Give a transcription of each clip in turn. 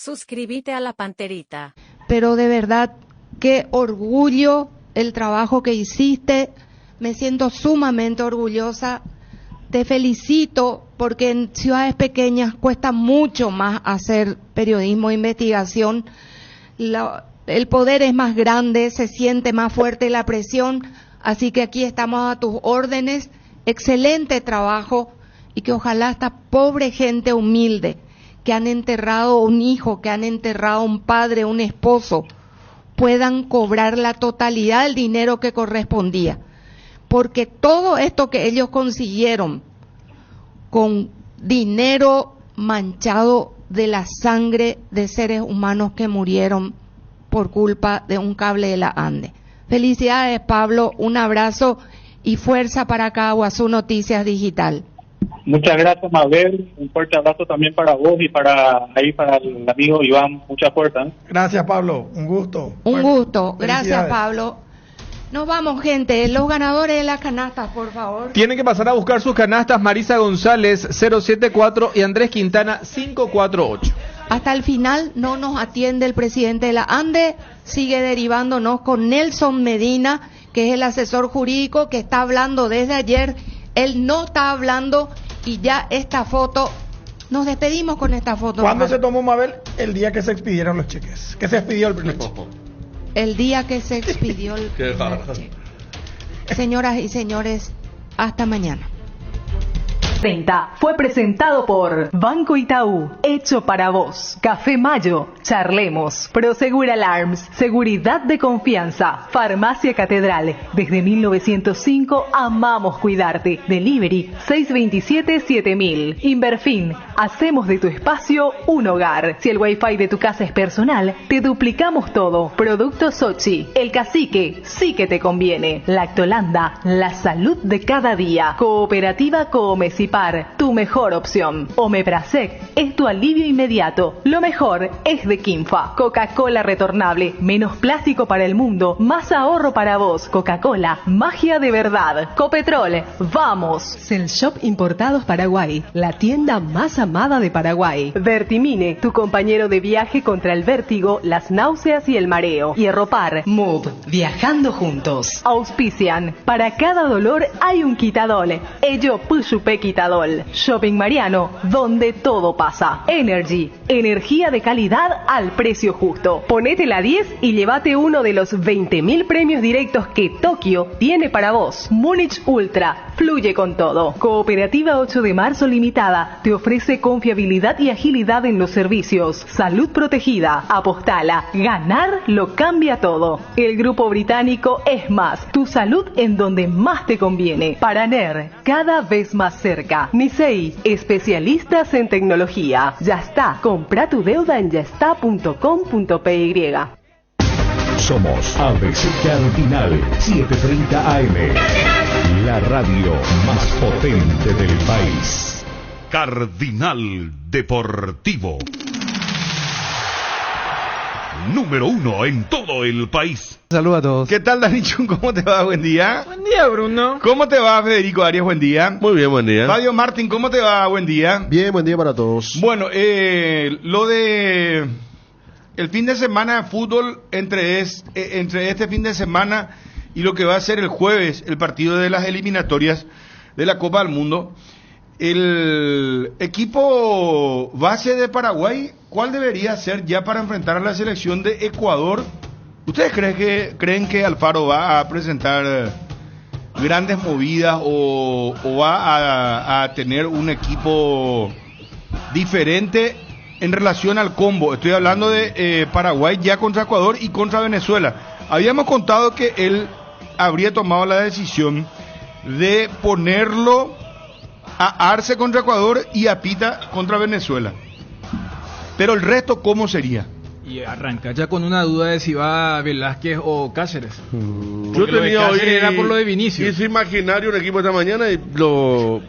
Suscríbete a La Panterita. Pero de verdad, qué orgullo el trabajo que hiciste. Me siento sumamente orgullosa. Te felicito porque en ciudades pequeñas cuesta mucho más hacer periodismo e investigación. El poder es más grande, se siente más fuerte la presión. Así que aquí estamos a tus órdenes. Excelente trabajo y que ojalá esta pobre gente humilde que han enterrado un hijo, que han enterrado un padre, un esposo, puedan cobrar la totalidad del dinero que correspondía. Porque todo esto que ellos consiguieron con dinero manchado de la sangre de seres humanos que murieron por culpa de un cable de la Ande. Felicidades, Pablo, un abrazo y fuerza para Caguazú Noticias Digital. Muchas gracias, Mabel. Un fuerte abrazo también para vos y para el amigo Iván. Mucha fuerza. Gracias, Pablo. Un gusto. Un gusto. Gracias, Pablo. Nos vamos, gente. Los ganadores de las canastas, por favor. Tienen que pasar a buscar sus canastas. Marisa González, 074, y Andrés Quintana, 548. Hasta el final no nos atiende el presidente de la ANDE. Sigue derivándonos con Nelson Medina, que es el asesor jurídico que está hablando desde ayer. Él no está hablando y ya esta foto, nos despedimos con esta foto. ¿Cuándo se tomó, Mabel? El día que se expidieron los cheques. Que se expidió el primer cheque. El día que se expidió el primer cheque. Señoras y señores, hasta mañana. 30 fue presentado por Banco Itaú, hecho para vos. Café Mayo, charlemos. Prosegur Alarms, seguridad de confianza. Farmacia Catedral, desde 1905 amamos cuidarte. Delivery 627-7000. Inverfin, hacemos de tu espacio un hogar. Si el wifi de tu casa es personal, te duplicamos todo. Producto Sochi, el cacique, sí que te conviene. Lactolanda, la salud de cada día. Cooperativa Coomecipar, tu mejor opción. Omeprazec es tu alivio inmediato. Lo mejor es de Kinfa. Coca-Cola retornable, menos plástico para el mundo, más ahorro para vos. Coca-Cola, magia de verdad. Copetrol, vamos. Cell Shop Importados Paraguay, la tienda más amada de Paraguay. Vertimine, tu compañero de viaje contra el vértigo, las náuseas y el mareo. Hierropar, Move, viajando juntos. Auspician, para cada dolor hay un quitadol. Ello Puyupé Quitadol. Shopping Mariano, donde todo pasa. Energy, energía de calidad al precio justo. Ponete la 10 y llévate uno de los 20.000 premios directos que Tokio tiene para vos. Múnich Ultra, fluye con todo. Cooperativa 8 de marzo Limitada, te ofrece confiabilidad y agilidad en los servicios. Salud protegida, apostala, ganar lo cambia todo. El grupo británico es más, tu salud en donde más te conviene. Paraner, cada vez más cerca. Nisei, especialistas en tecnología. Ya está, compra tu deuda en yasta.com.py. Somos ABC Cardinal 730 AM, la radio más potente del país. Cardinal Deportivo, número 1 en todo el país. Saludos a todos. ¿Qué tal, Dani Chun? ¿Cómo te va? Buen día. Buen día, Bruno. ¿Cómo te va, Federico Arias? Buen día. Muy bien, buen día. Fabio Martín, ¿cómo te va? Buen día. Bien, buen día para todos. Bueno, lo de el fin de semana de fútbol entre este fin de semana y lo que va a ser el jueves, el partido de las eliminatorias de la Copa del Mundo. El equipo base de Paraguay, ¿cuál debería ser ya para enfrentar a la selección de Ecuador? ¿Ustedes creen que Alfaro va a presentar grandes movidas o va a tener un equipo diferente en relación al combo? Estoy hablando de Paraguay ya contra Ecuador y contra Venezuela. Habíamos contado que él habría tomado la decisión de ponerlo a Arce contra Ecuador y a Pita contra Venezuela. Pero el resto, ¿cómo sería? Y arranca ya con una duda de si va Velázquez o Cáceres. Yo tenía hoy era por lo de Vinicius. Hice imaginario un equipo esta mañana y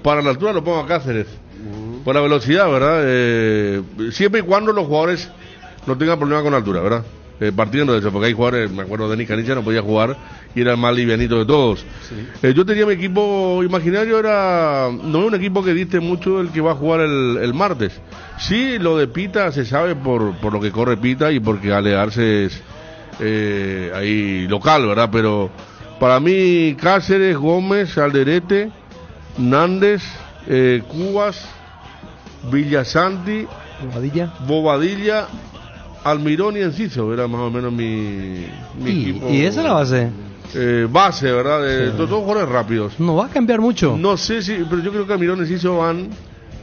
para la altura lo pongo a Cáceres. Por la velocidad, ¿verdad? Siempre y cuando los jugadores no tengan problema con la altura, ¿verdad? partiendo de eso, porque hay jugadores, me acuerdo de Denis Canicia no podía jugar y era el más livianito de todos. Sí. Yo tenía mi equipo imaginario, no es un equipo que diste mucho el que va a jugar el martes. Sí, lo de Pita se sabe por lo que corre Pita y porque Ale Arce es ahí local, ¿verdad? Pero para mí Cáceres, Gómez, Alderete, Nández, Cubas, Villasanti, Bobadilla, Almirón y Enciso, era más o menos mi equipo. ¿Y esa es la base? Base, ¿verdad? Sí. Todos jugadores rápidos. No va a cambiar mucho. No sé si, pero yo creo que Almirón y Enciso van,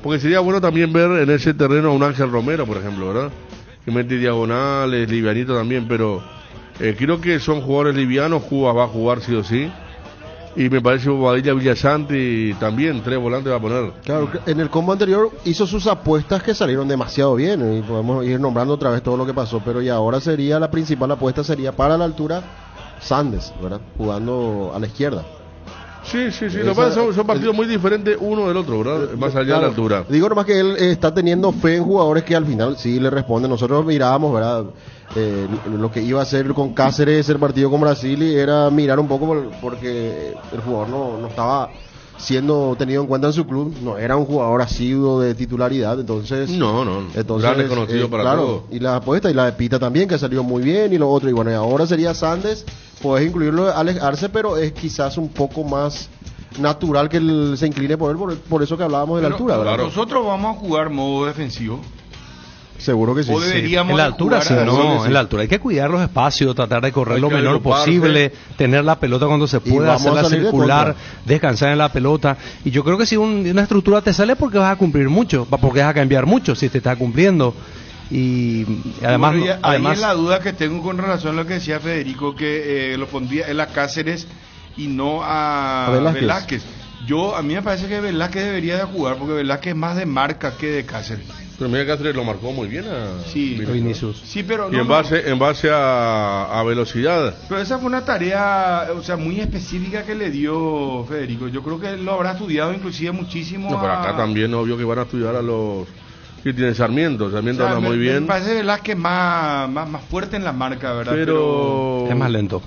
porque sería bueno también ver en ese terreno a un Ángel Romero, por ejemplo, ¿verdad? Que mete diagonales, livianito también, pero creo que son jugadores livianos. Cuba va a jugar sí o sí. Y me parece Bobadilla, Villasanti también, 3 volantes va a poner. Claro, en el combo anterior hizo sus apuestas que salieron demasiado bien, y podemos ir nombrando otra vez todo lo que pasó, pero y ahora sería la principal apuesta, sería para la altura Sandes, ¿verdad? Jugando a la izquierda. Sí, lo que pasa son partidos muy diferentes uno del otro, ¿verdad? Más allá de la altura. Digo nomás que él está teniendo fe en jugadores que al final sí le responden. Nosotros mirábamos, ¿verdad? Lo que iba a hacer con Cáceres el partido con Brasil y era mirar un poco porque el jugador no estaba siendo tenido en cuenta en su club, no era un jugador asiduo de titularidad, entonces gran desconocido para todo. Y la apuesta y la de Pita también, que salió muy bien, y lo otro, y bueno, y ahora sería Sandes, puedes incluirlo a Alex Arce, pero es quizás un poco más natural que él se incline por él, por eso que hablábamos de la altura, ¿verdad? Nosotros vamos a jugar modo defensivo. Seguro que sí. O deberíamos en la altura sí, en la altura hay que cuidar los espacios, tratar de correr lo menor posible, tener la pelota cuando se puede, hacerla circular, descansar en la pelota. Y yo creo que si una estructura te sale porque vas a cumplir mucho, porque vas a cambiar mucho si te está cumpliendo. Y además, ahí es la duda que tengo con relación a lo que decía Federico, que lo pondría en las Cáceres y no a Velázquez. A mí me parece que Velázquez debería de jugar, porque Velázquez es más de marca que de Cáceres. Pero mira, Cáceres lo marcó muy bien a Vinicius. Sí, pero y en base a velocidad. Pero esa fue una tarea, muy específica que le dio Federico. Yo creo que él lo habrá estudiado inclusive muchísimo. No, pero acá también obvio que van a estudiar a los que tienen Sarmiento anda muy bien. Me parece Velázquez más fuerte en la marca, ¿verdad? Pero es más lento.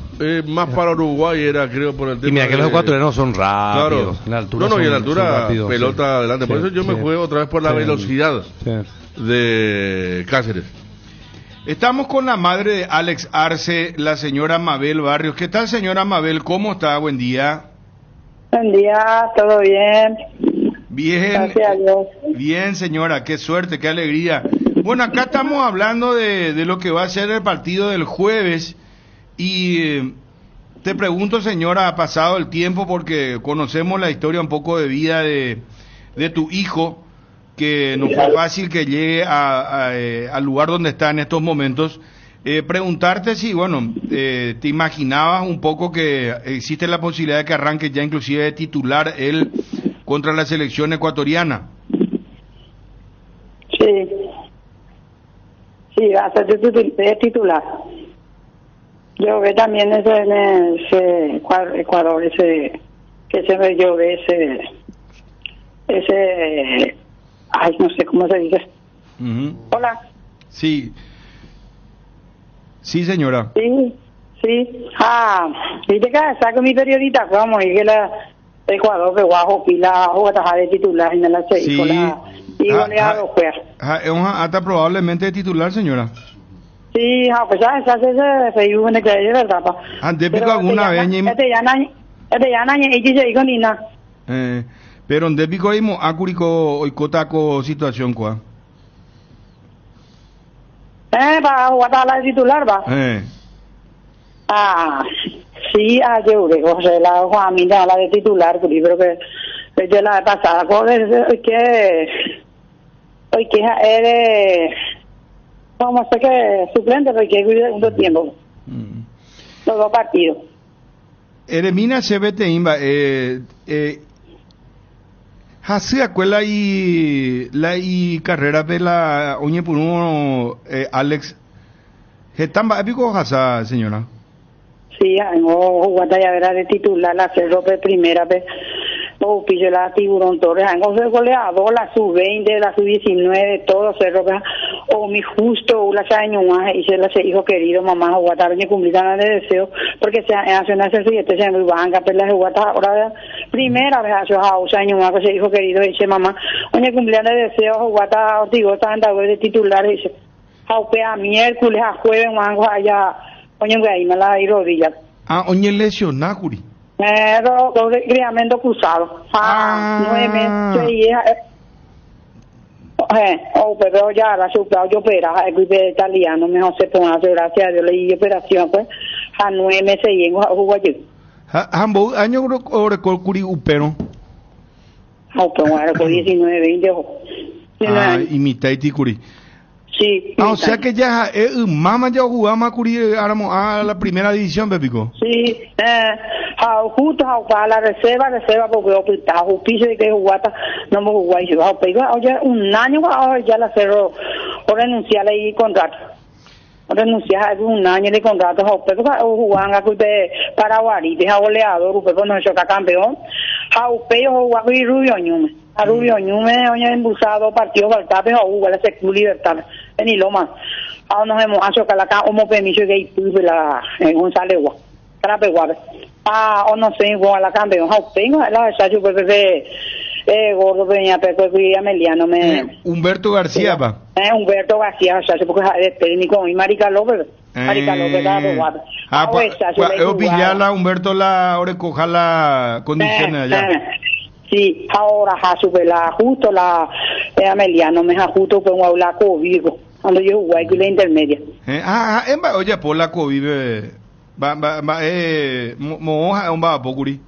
Más para Uruguay era, creo, por el tema. Y mira que los ecuatorianos son rápidos. Claro. En la altura y en la altura pelota adelante. Por eso yo me juego otra vez por la velocidad de Cáceres. Estamos con la madre de Alex Arce, la señora Mabel Barrios. ¿Qué tal, señora Mabel? ¿Cómo está? Buen día. Buen día, ¿todo bien? Bien, gracias a Dios. Bien, señora, qué suerte, qué alegría. Bueno, acá estamos hablando de lo que va a ser el partido del jueves y te pregunto, señora, ha pasado el tiempo porque conocemos la historia un poco de vida de tu hijo, que no fue fácil que llegue al lugar donde está en estos momentos. Preguntarte si, te imaginabas un poco que existe la posibilidad de que arranque ya inclusive de titular él contra la selección ecuatoriana. Sí, va a ser de titular. Yo ve también ese Ecuador, yo ve ese, ay, no sé cómo se dice. Hola. Sí, señora. Sí. Viste que saco mi periodista, vamos, y que Ecuador que guajo pila jugar de titular en la serie y goleado pues. Hasta probablemente de titular, señora. Sí, pues esa se Facebook en el que es verdad pa. Antes pico alguna vez este ya nañe y se con Nina. Pero en pico ahí acurico oikotako situación cuá. Para jugar a la titular va. Sí, yo creo que la Juan la de titular, pero que yo la pasada hoy que eres como sé que suplente porque hay un tiempo los dos partidos. Eremina CBT Imba hace acuela y carrera de la oñe por uno Alex ¿Estamba épico hasa, señora? Sí, jugada ya verá de titular la Cerro de primera vez o pillo la Tiburón Torres, entonces goleador, la sub-20, la sub-19, todo cerro, o mi justo, la sañuaje, y se la hijo querido, mamá, jugatar, ni cumplir ganas de deseo, porque se hace una necesidad, se me van a pelear jugatar, ahora, primera vez, hace sañuaje, se hijo querido, dice mamá, oye, cumplir de deseo, jugatar, digo, está en la web de titular, dice, a miércoles, a jueves, mango, allá, oye, ahí me la di rodillas. Ah, oye, lesionado, Curi. Ligamento cruzado. 9 meses y pero ya la supera, yo opera, el equipo italiano, mejor se pone a hacer, gracias a Dios, le di operación, pues, a 9 meses y en juego allí. ¿Ambos años o Curi upero? Pero era con 19, 20, y mitad y Curi. Sí. O sea que ya mamá ya jugaba Curi a la primera división, Pepico. Sí, justo para la reserva porque yo un piso de que jugata no me jugó ahí, oye, un año ya la cerró o renunciar ahí contrato. Renunciar un año de contrato, o jugaban a Paraguay, deja goleador, pero no choca campeón. Yo jugaba y Rubio Ñume. A Rubio Ñume, oye, embusado partido faltaba, pero jugaba la Secur Libertad. En Loma. Ahora nos hemos hecho que la como permiso que hay en González Gua. Para pegar. O no sé, igual la campeón. Tengo la chacho porque gordo venía y Ameliano me Humberto García pa. Humberto García, chacho porque es técnico y Marica López. Marica López la pegar. Pues yo pillarla Humberto la orecoja la condiciones allá. Sí, ahora justo la Ameliano me justo con la COVID cuando yo jugué con la intermedia. Oye, por la COVID moja va pocuri.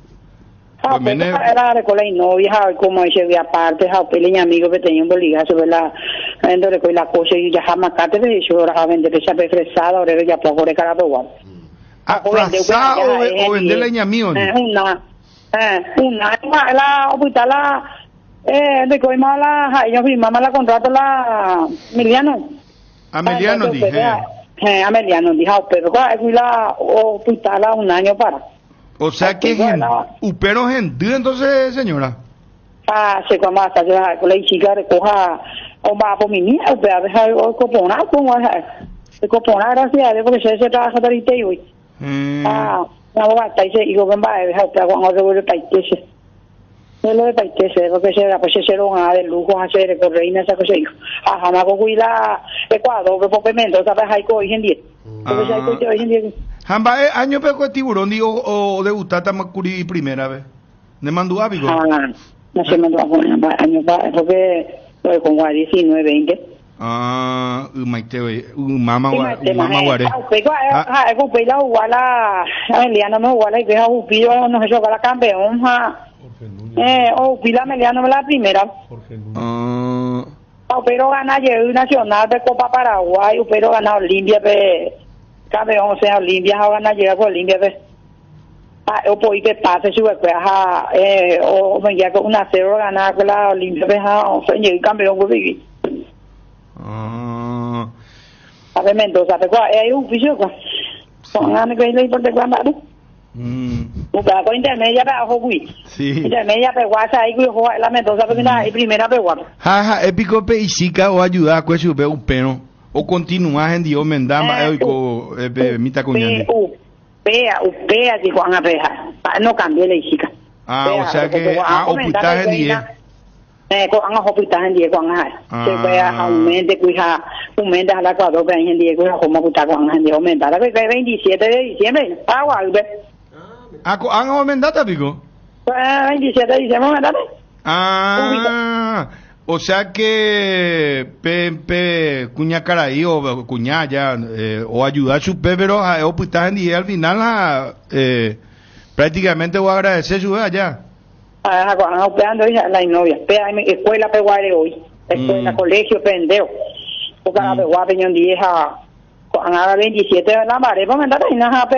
Era con la novia, como ese de aparte, peleña amigo que tenía un boligazo, ¿verdad? Entonces con la cosa y ya jamás cate de eso, ahora vender esa fresada, ahora ya poco de cara igual. Fresada o vender leña mío. Una la hospital de que mala yo firmaba la contrato la Emiliano dije Ameliano dijo pero la hospital un año para o sea que pero gente entonces señora se como hasta con la chica recoja o va por mi niña pero a veces o coponar como se coponar gracias a Dios porque se trabaja ahorita y hoy no va a estar y digo que va a dejar que hagan otro de paitese no lo de paitese porque será pues se a de lujo hacer recorrer esa cosa hijo jamás con cuida Ecuador que por Mendoza sabes hay hoy en día porque hay hoy en día jamba año peco tiburón digo o debutata Macuri primera vez de mandó hábigo no se mandó a poner año porque con 19 20 maite mama guare la iguala Emiliano me iguala y deja upillo no se choca la campeón pila Emiliano la primera pero gana el nacional de Copa Paraguay pero gana Olimpia campeón o sea Olimpia gana llega por Olimpia o por que pase su o me llega con una 0 ganar con la Olimpia o sea el campeón por vivir a ver Mendoza te cuál es un piso con ganas que le importa cuándo con intermedia para jugar intermedia para WhatsApp ahí jugar la Mendoza porque la primera para jugar épico peisica o ayudar a cuestionar un peno o continuar en Dios mendama mita cuñani upea que Juan Apeja no cambié la chica o sea que ocultar en día con hospital en día con se puede aumente cuija aumenta la cuadro que en día cuija como puta con en día aumenta la que 27 de diciembre agua han aumentado pico 27 de diciembre aumentate o sea que cuña caraí o cuña ya o ayudar a su pero hospital en día al final prácticamente voy a agradecer su allá operando la novia escuela peguare hoy escuela colegio pendejo porque la peguare peñón dieja con 27 de la mare pues mandate y nada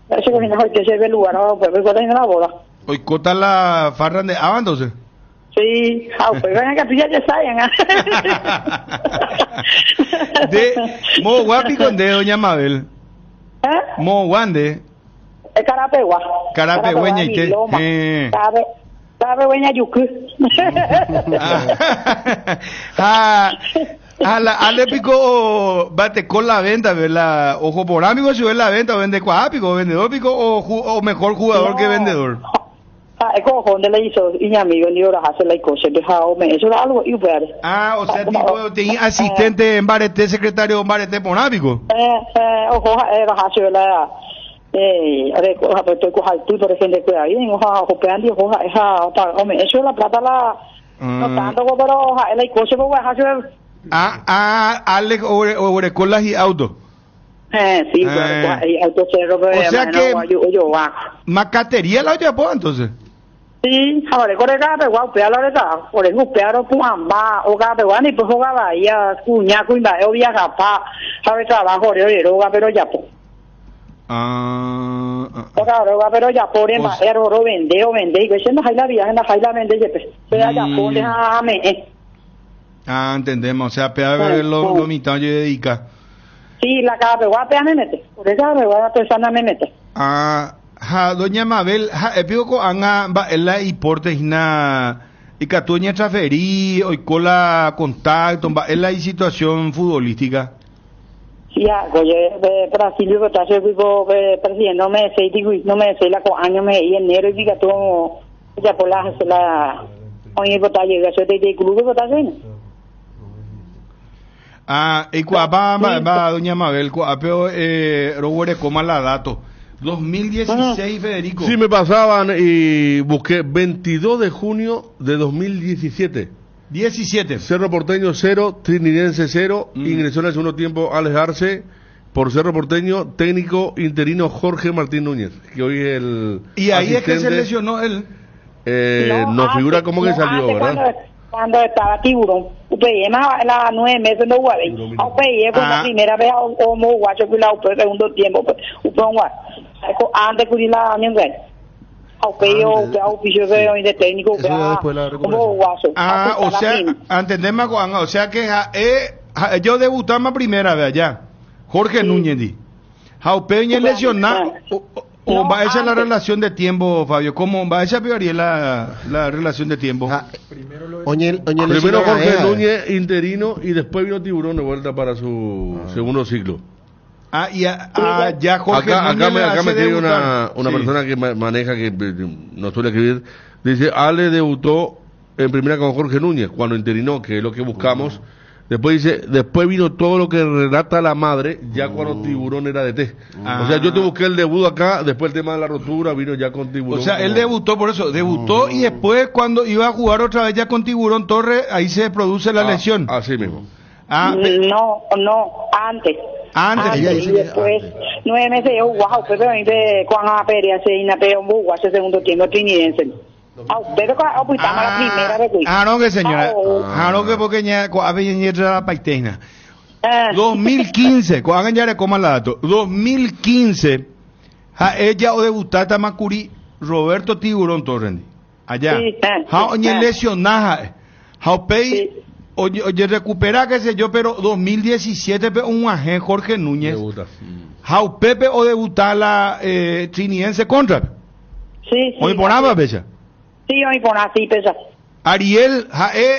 eso que no que se ve lugar pues en la boda hoy cota la farran de entonces sí pues ven que ya saben de mo guapi con de doña Mabel mo guande Carapegüeña y Sabe buena yuku. Ale pico bate con la venta, ¿verdad? Ojo por amigo, si es la venta, vende cuápico, vendedor pico o mejor jugador que vendedor. Es como donde le hizo y mi amigo ni ahora hace la cosa, dejado me eso era algo igual. O sea, tipo tenía asistente en Barete, secretario en Barete por amigo. Ojo, era hace la ahora pues estoy con tú por ejemplo que ahí ojo copiando ojo eso la plata la no tanto pero la cosa pues hace Alex o colas y auto. Sí, auto cerro pero o sea que yo macatería la oye pues entonces. Sí, ahora con el gato guau pe a la verdad por el pero puamba o gato guani pues jugaba ya cuña cuña o viaja pa sabe trabajo pero ya pues pero ya por en oro vende y que se no hay la viaje en la jaila vende pero ya por déjame entendemos, o sea, pegar lo mitad yo dedica. Sí, la cara pegua me mete. Por esa pegua persona me mete. Doña Mabel, pido ko anga ba ela importe hina y catuña transferí hoy cola contacto ba ela y situación futbolística. Ya, oye, Brasil yo está se vivo presidiendo me sei digo no me sei la con año me y enero y diga todo ya por la hoy bota llega eso de club bota sen. Y va doña Mabel, cuapeo Robert coma la dato. 2016 Federico. Sí, me pasaban y busqué 22 de junio de 2017. 17. Cerro Porteño 0, Trinidense 0, ingresó en el segundo tiempo Alejarse por Cerro Porteño, técnico interino Jorge Martín Núñez, que hoy es el y ahí es que se lesionó él. No figura como que salió, ¿verdad? Cuando estaba Tiburón, UPM la 9 meses no guay. UPM por la primera vez o mo guacho que la UPM segundo tiempo, UPM guay. Antes que la año que UPM oficio de técnico como guacho. O sea, entendemos o sea que yo debutaba la primera vez allá. Jorge Núñez di. UPM lesionado. ¿O va a esa la relación de tiempo, Fabio? ¿Cómo va a esa peoría la relación de tiempo? Primero Jorge Núñez, interino, y después vino Tiburón de vuelta para su segundo ciclo. Ya Jorge acá me tiene una persona que maneja, que no suele escribir, dice, Ale debutó en primera con Jorge Núñez, cuando interinó, que es lo que buscamos. Después dice, después vino todo lo que relata la madre, ya cuando Tiburón era de T. O sea, yo te busqué el debut acá, después el tema de la rotura vino ya con Tiburón. O sea, él debutó por eso, debutó y después cuando iba a jugar otra vez ya con Tiburón Torres, ahí se produce la lesión. Así mismo. No, antes. Y después, 9 meses yo, wow, pero con la feria se inapea un bugo hace segundo tiempo trinidense. Pero la primera vez. No que señora. No que porque ya la paiteina. 2015, cuando ya le coma la dato. 2015, ella o debutar Tamacuri Roberto Tiburón Torrendi. Allá. Oye lesionada. Oye recupera qué sé yo, pero 2017 un agente Jorge Núñez. Pepe o debutar la trinidense contra. Sí. Hoy ponaba pecha. Sí, hoy pon así pesa. Ariel,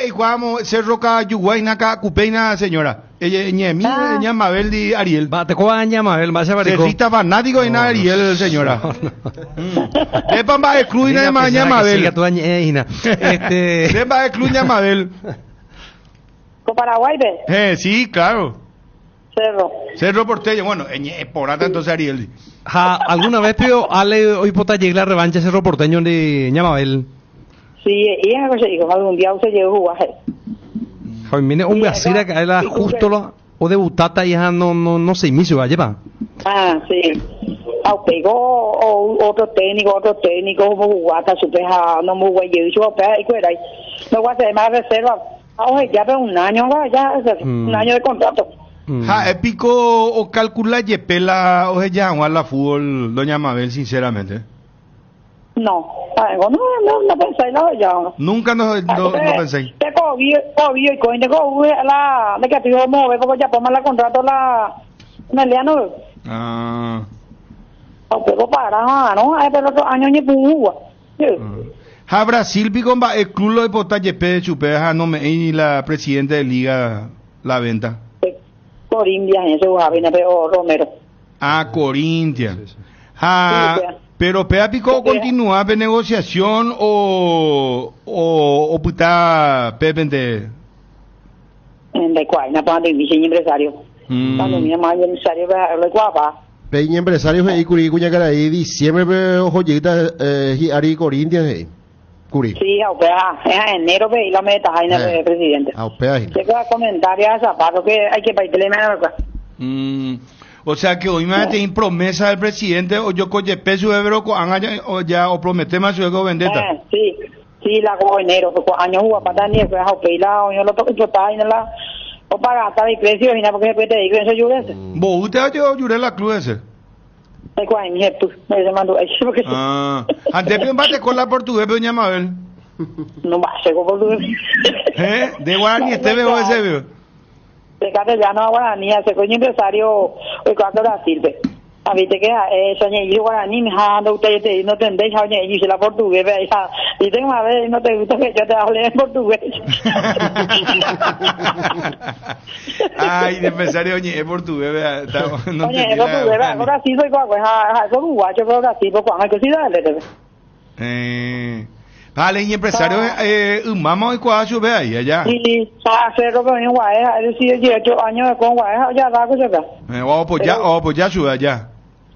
y jugamos Cerro Cayuguay, Naca, Cupeina, señora. Ella Mabel di Ariel. Te cobaña Mabel, más se va a Cerrita fanático en Ariel, señora. Depan va a excluir a Maña Mabel. Depan va a excluir a Mabel. ¿Con Paraguay, ve? Sí, claro. Cerro Porteño, bueno, por ahora entonces Ariel. ¿Alguna vez pidió Ale hoy pota llegar la revancha Cerro Porteño de Ñamabel? Sí, y es algo que dijo, algún día se llegó a jugar. Hoy viene un Brasil que era justo o debutata y no se inició, va a llevar. Sí. Pegó otro técnico, como jugata, supeja, no muy guay, yo, pero ahí fuera, no voy a hacer más reserva. Ya veo un año, un año de contrato. Épico o calcula yepela o ya jugar la fútbol, doña Mabel, sinceramente. No pensáis nada ya. Nunca no pensáis. Te cogí y coño, la de que te iba a mover porque ya ponme la contrato la Meliano. Pero para, ¿no? Pero otro año ni pudo. a Brasil picomba el club lo de potaje pe chupe a no me y la presidenta de liga la venta. Corintia eso Javina pero Romero. Ah, Corintia. Ah, pero pea pico continúa de negociación o puta pepente. En de cual, na pande diseño empresario. Cuando mi mamá empresario le guapa. Peña empresario vehículo y cuña cara ahí diciembre joyita ari Corintia Curi. Sí, es enero ve y la meta ahí en el presidente. Se queda comentario a zapato que hay que bailarle menos. O sea que hoy me tiene promesa del presidente o yo coye peso de vero o ya o promete más luego vendetta. Sí, la como enero, porque años jugó para Daniel, pues a peila, yo lo toco y en la o para gastar el precio y nada porque después te digo eso yo ese. ¿Vos usted yo lloré la cruz ese? ¿De cuál mi jefe? Me mando eso porque antes de embate con la portugués doña Mabel. No más, con portugués. De guaraní este veo ese veo. De castellano a guaraní, ese coño empresario, hoy cuando la sirve. A mí te queda, soñé yo guaraní, me dando ustedes no tendéis a oñe, yo la portugués, y tengo a ver, no te gusta que yo te hable en portugués. Ay, de empresario oñe, es portugués, no oñe, es portugués, ahora sí soy con un guacho, pero ahora sí, pues cuando hay que sí darle. Vale, y empresario, vamos a cuadro, ve ahí, allá. Sí, hace lo que en Guaja, es decir, 18 años con Guaja, ya da cosa acá. Pues ya sube allá.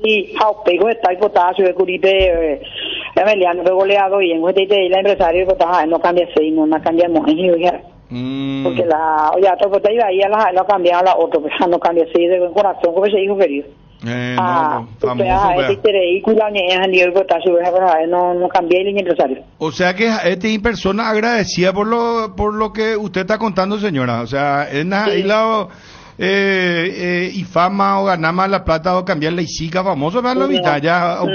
Sí, pego está y potasio de curite, Emiliano de goleado y en la empresario y potasio no cambia seis, no cambiamos porque la, oye, todo pues iba ahí la cambiado la otra, pues no cambia seis de buen corazón, como se dijo querido. No cambié el empresario. O sea que este persona agradecida por lo que usted está contando, señora. O sea, es lado y fama o ganar más la plata o cambiar la isica famoso para la vida ya o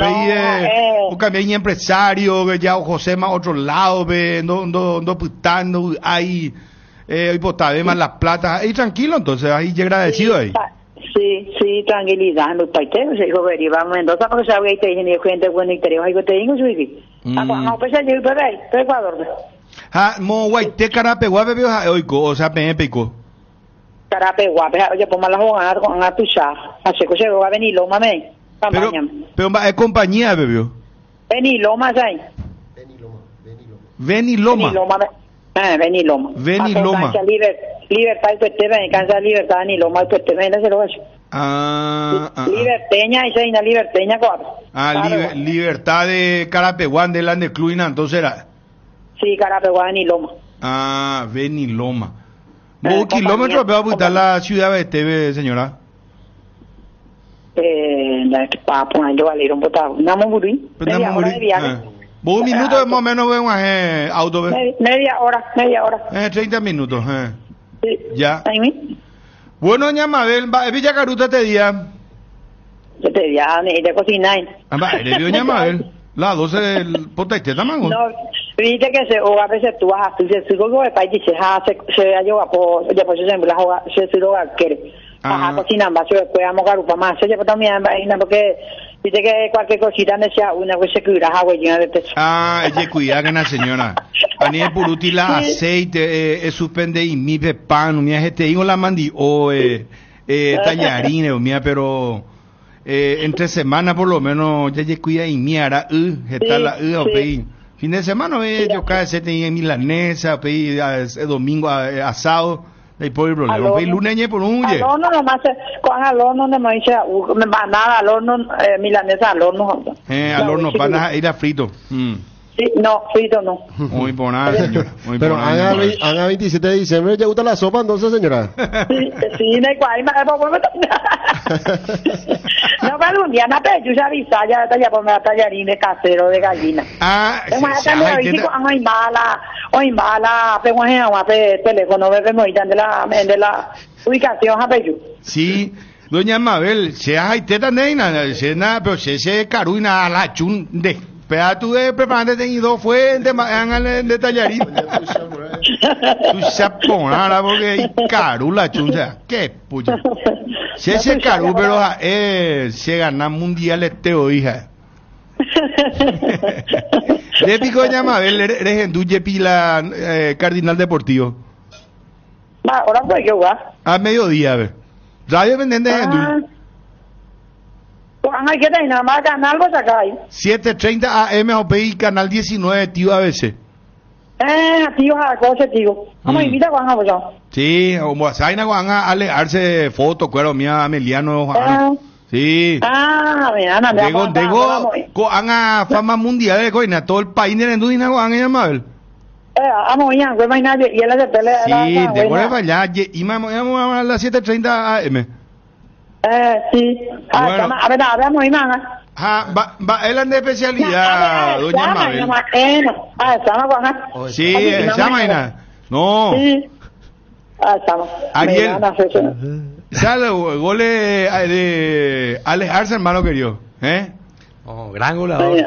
cambiar de empresario ya o José más otro lado ve no putando ahí y botar más la plata ahí tranquilo entonces ahí agradecido ahí. Sí, tranquilidad, no está usted, se dijo, vamos Mendoza, porque sabe que hay gente buena y tenemos algo te digo, sí. No, pues yo pero Ecuador. Mo guaite Carapeguá bebé o sea, peco. Carapeguá, oye, ponme la jugada con a tuchar. Así que llegó a venir Loma, pero es compañía, bebé. Venir Loma, ¿sabes? Venir Loma. Libertad y pues te ven, cansa libertad ni lo mal pues te ven, ese lo hecho. Liberteña y seina liberteña cuatro. Libertad de Carapeguán de la de Cluina, entonces era. Sí, Carapeguán y Loma. Ven y Loma. ¿Vos kilómetros va a buscar la ciudad de TV, señora? Para ponerlo a leer un botado. Namo Burí. Media hora de viaje. ¿Vos un minuto más o menos ven un auto? Media hora. 30 minutos. Sí. Ya. Bueno, doña Mabel, Villa Caruta te día. Yo te día, de cocinar. ¿Eres doña Mabel? La 12 del potaite, ¿también? No, viste que a veces tú vas a hacer, si luego de país dices, se ha llevado, pues se sembra, se lo quiere. Cocinar, va a ser, pues, vamos a garupa más, se lleva también, porque viste que cualquier cosita necesita una cosa que irá a llena de peso. Ella cuida que la señora. A mí por útil aceite, suspende y mi pan, mi gente, digo la mandi, tallarines, mía, pero entre semana por lo menos, ya cuida y mi hará, fin de semana, yo cada vez tenía milanesa, domingo asado. Hay por el problema. Lunes por un al horno nomás, con al horno no me dice, nada al horno, milanesa al horno. Al horno, para ir a frito. Sí, no, frito no. Muy por nada, señora. Pero haga 27 de diciembre, ¿ya gusta la sopa entonces, señora? Sí, me cual, no, pero un día no te yo ya avisa, ya por me tallarines casero de gallina. Hoy mala, pero teléfono, de la ubicación, sí, doña Mabel, se hay teta neina, se nada, pero se caruina la chun de. Pero tú preparando tenido fue de tallarín. Tú se ponara porque carula chuncha. Qué pucha. Si ese caru pero se gana mundial hija. Le pico Ñamabel, eres en Duyepi la Cardinal Deportivo. Ahora pues yo va. A mediodía, a ver. Radio Vendente en Duy. Hay que tener nada más canal vos acá ahí. 7:30 AM OPI, canal 19, tío ABC. Tío, a cosa, tío. Vamos, invita a Juan a vos. Sí, como Zaina Juan a alejarse fotos, cuero mía, Ameliano, Juan. Sí. Mira, Digo, a fama mundial de coina, todo el país en Dudina, Juan, Ñamabel. Vamos, ya, pues y él se pelea. Sí, de acuerdo para allá, y vamos a las 7:30 AM. Sí. Bueno. A ver, hablamos, Imán. Va él de especialidad, doña Mabel. Sí, esa vaina. No. Sí. Ariel. Sale goles de alejarse, hermano querido. Gran goleador.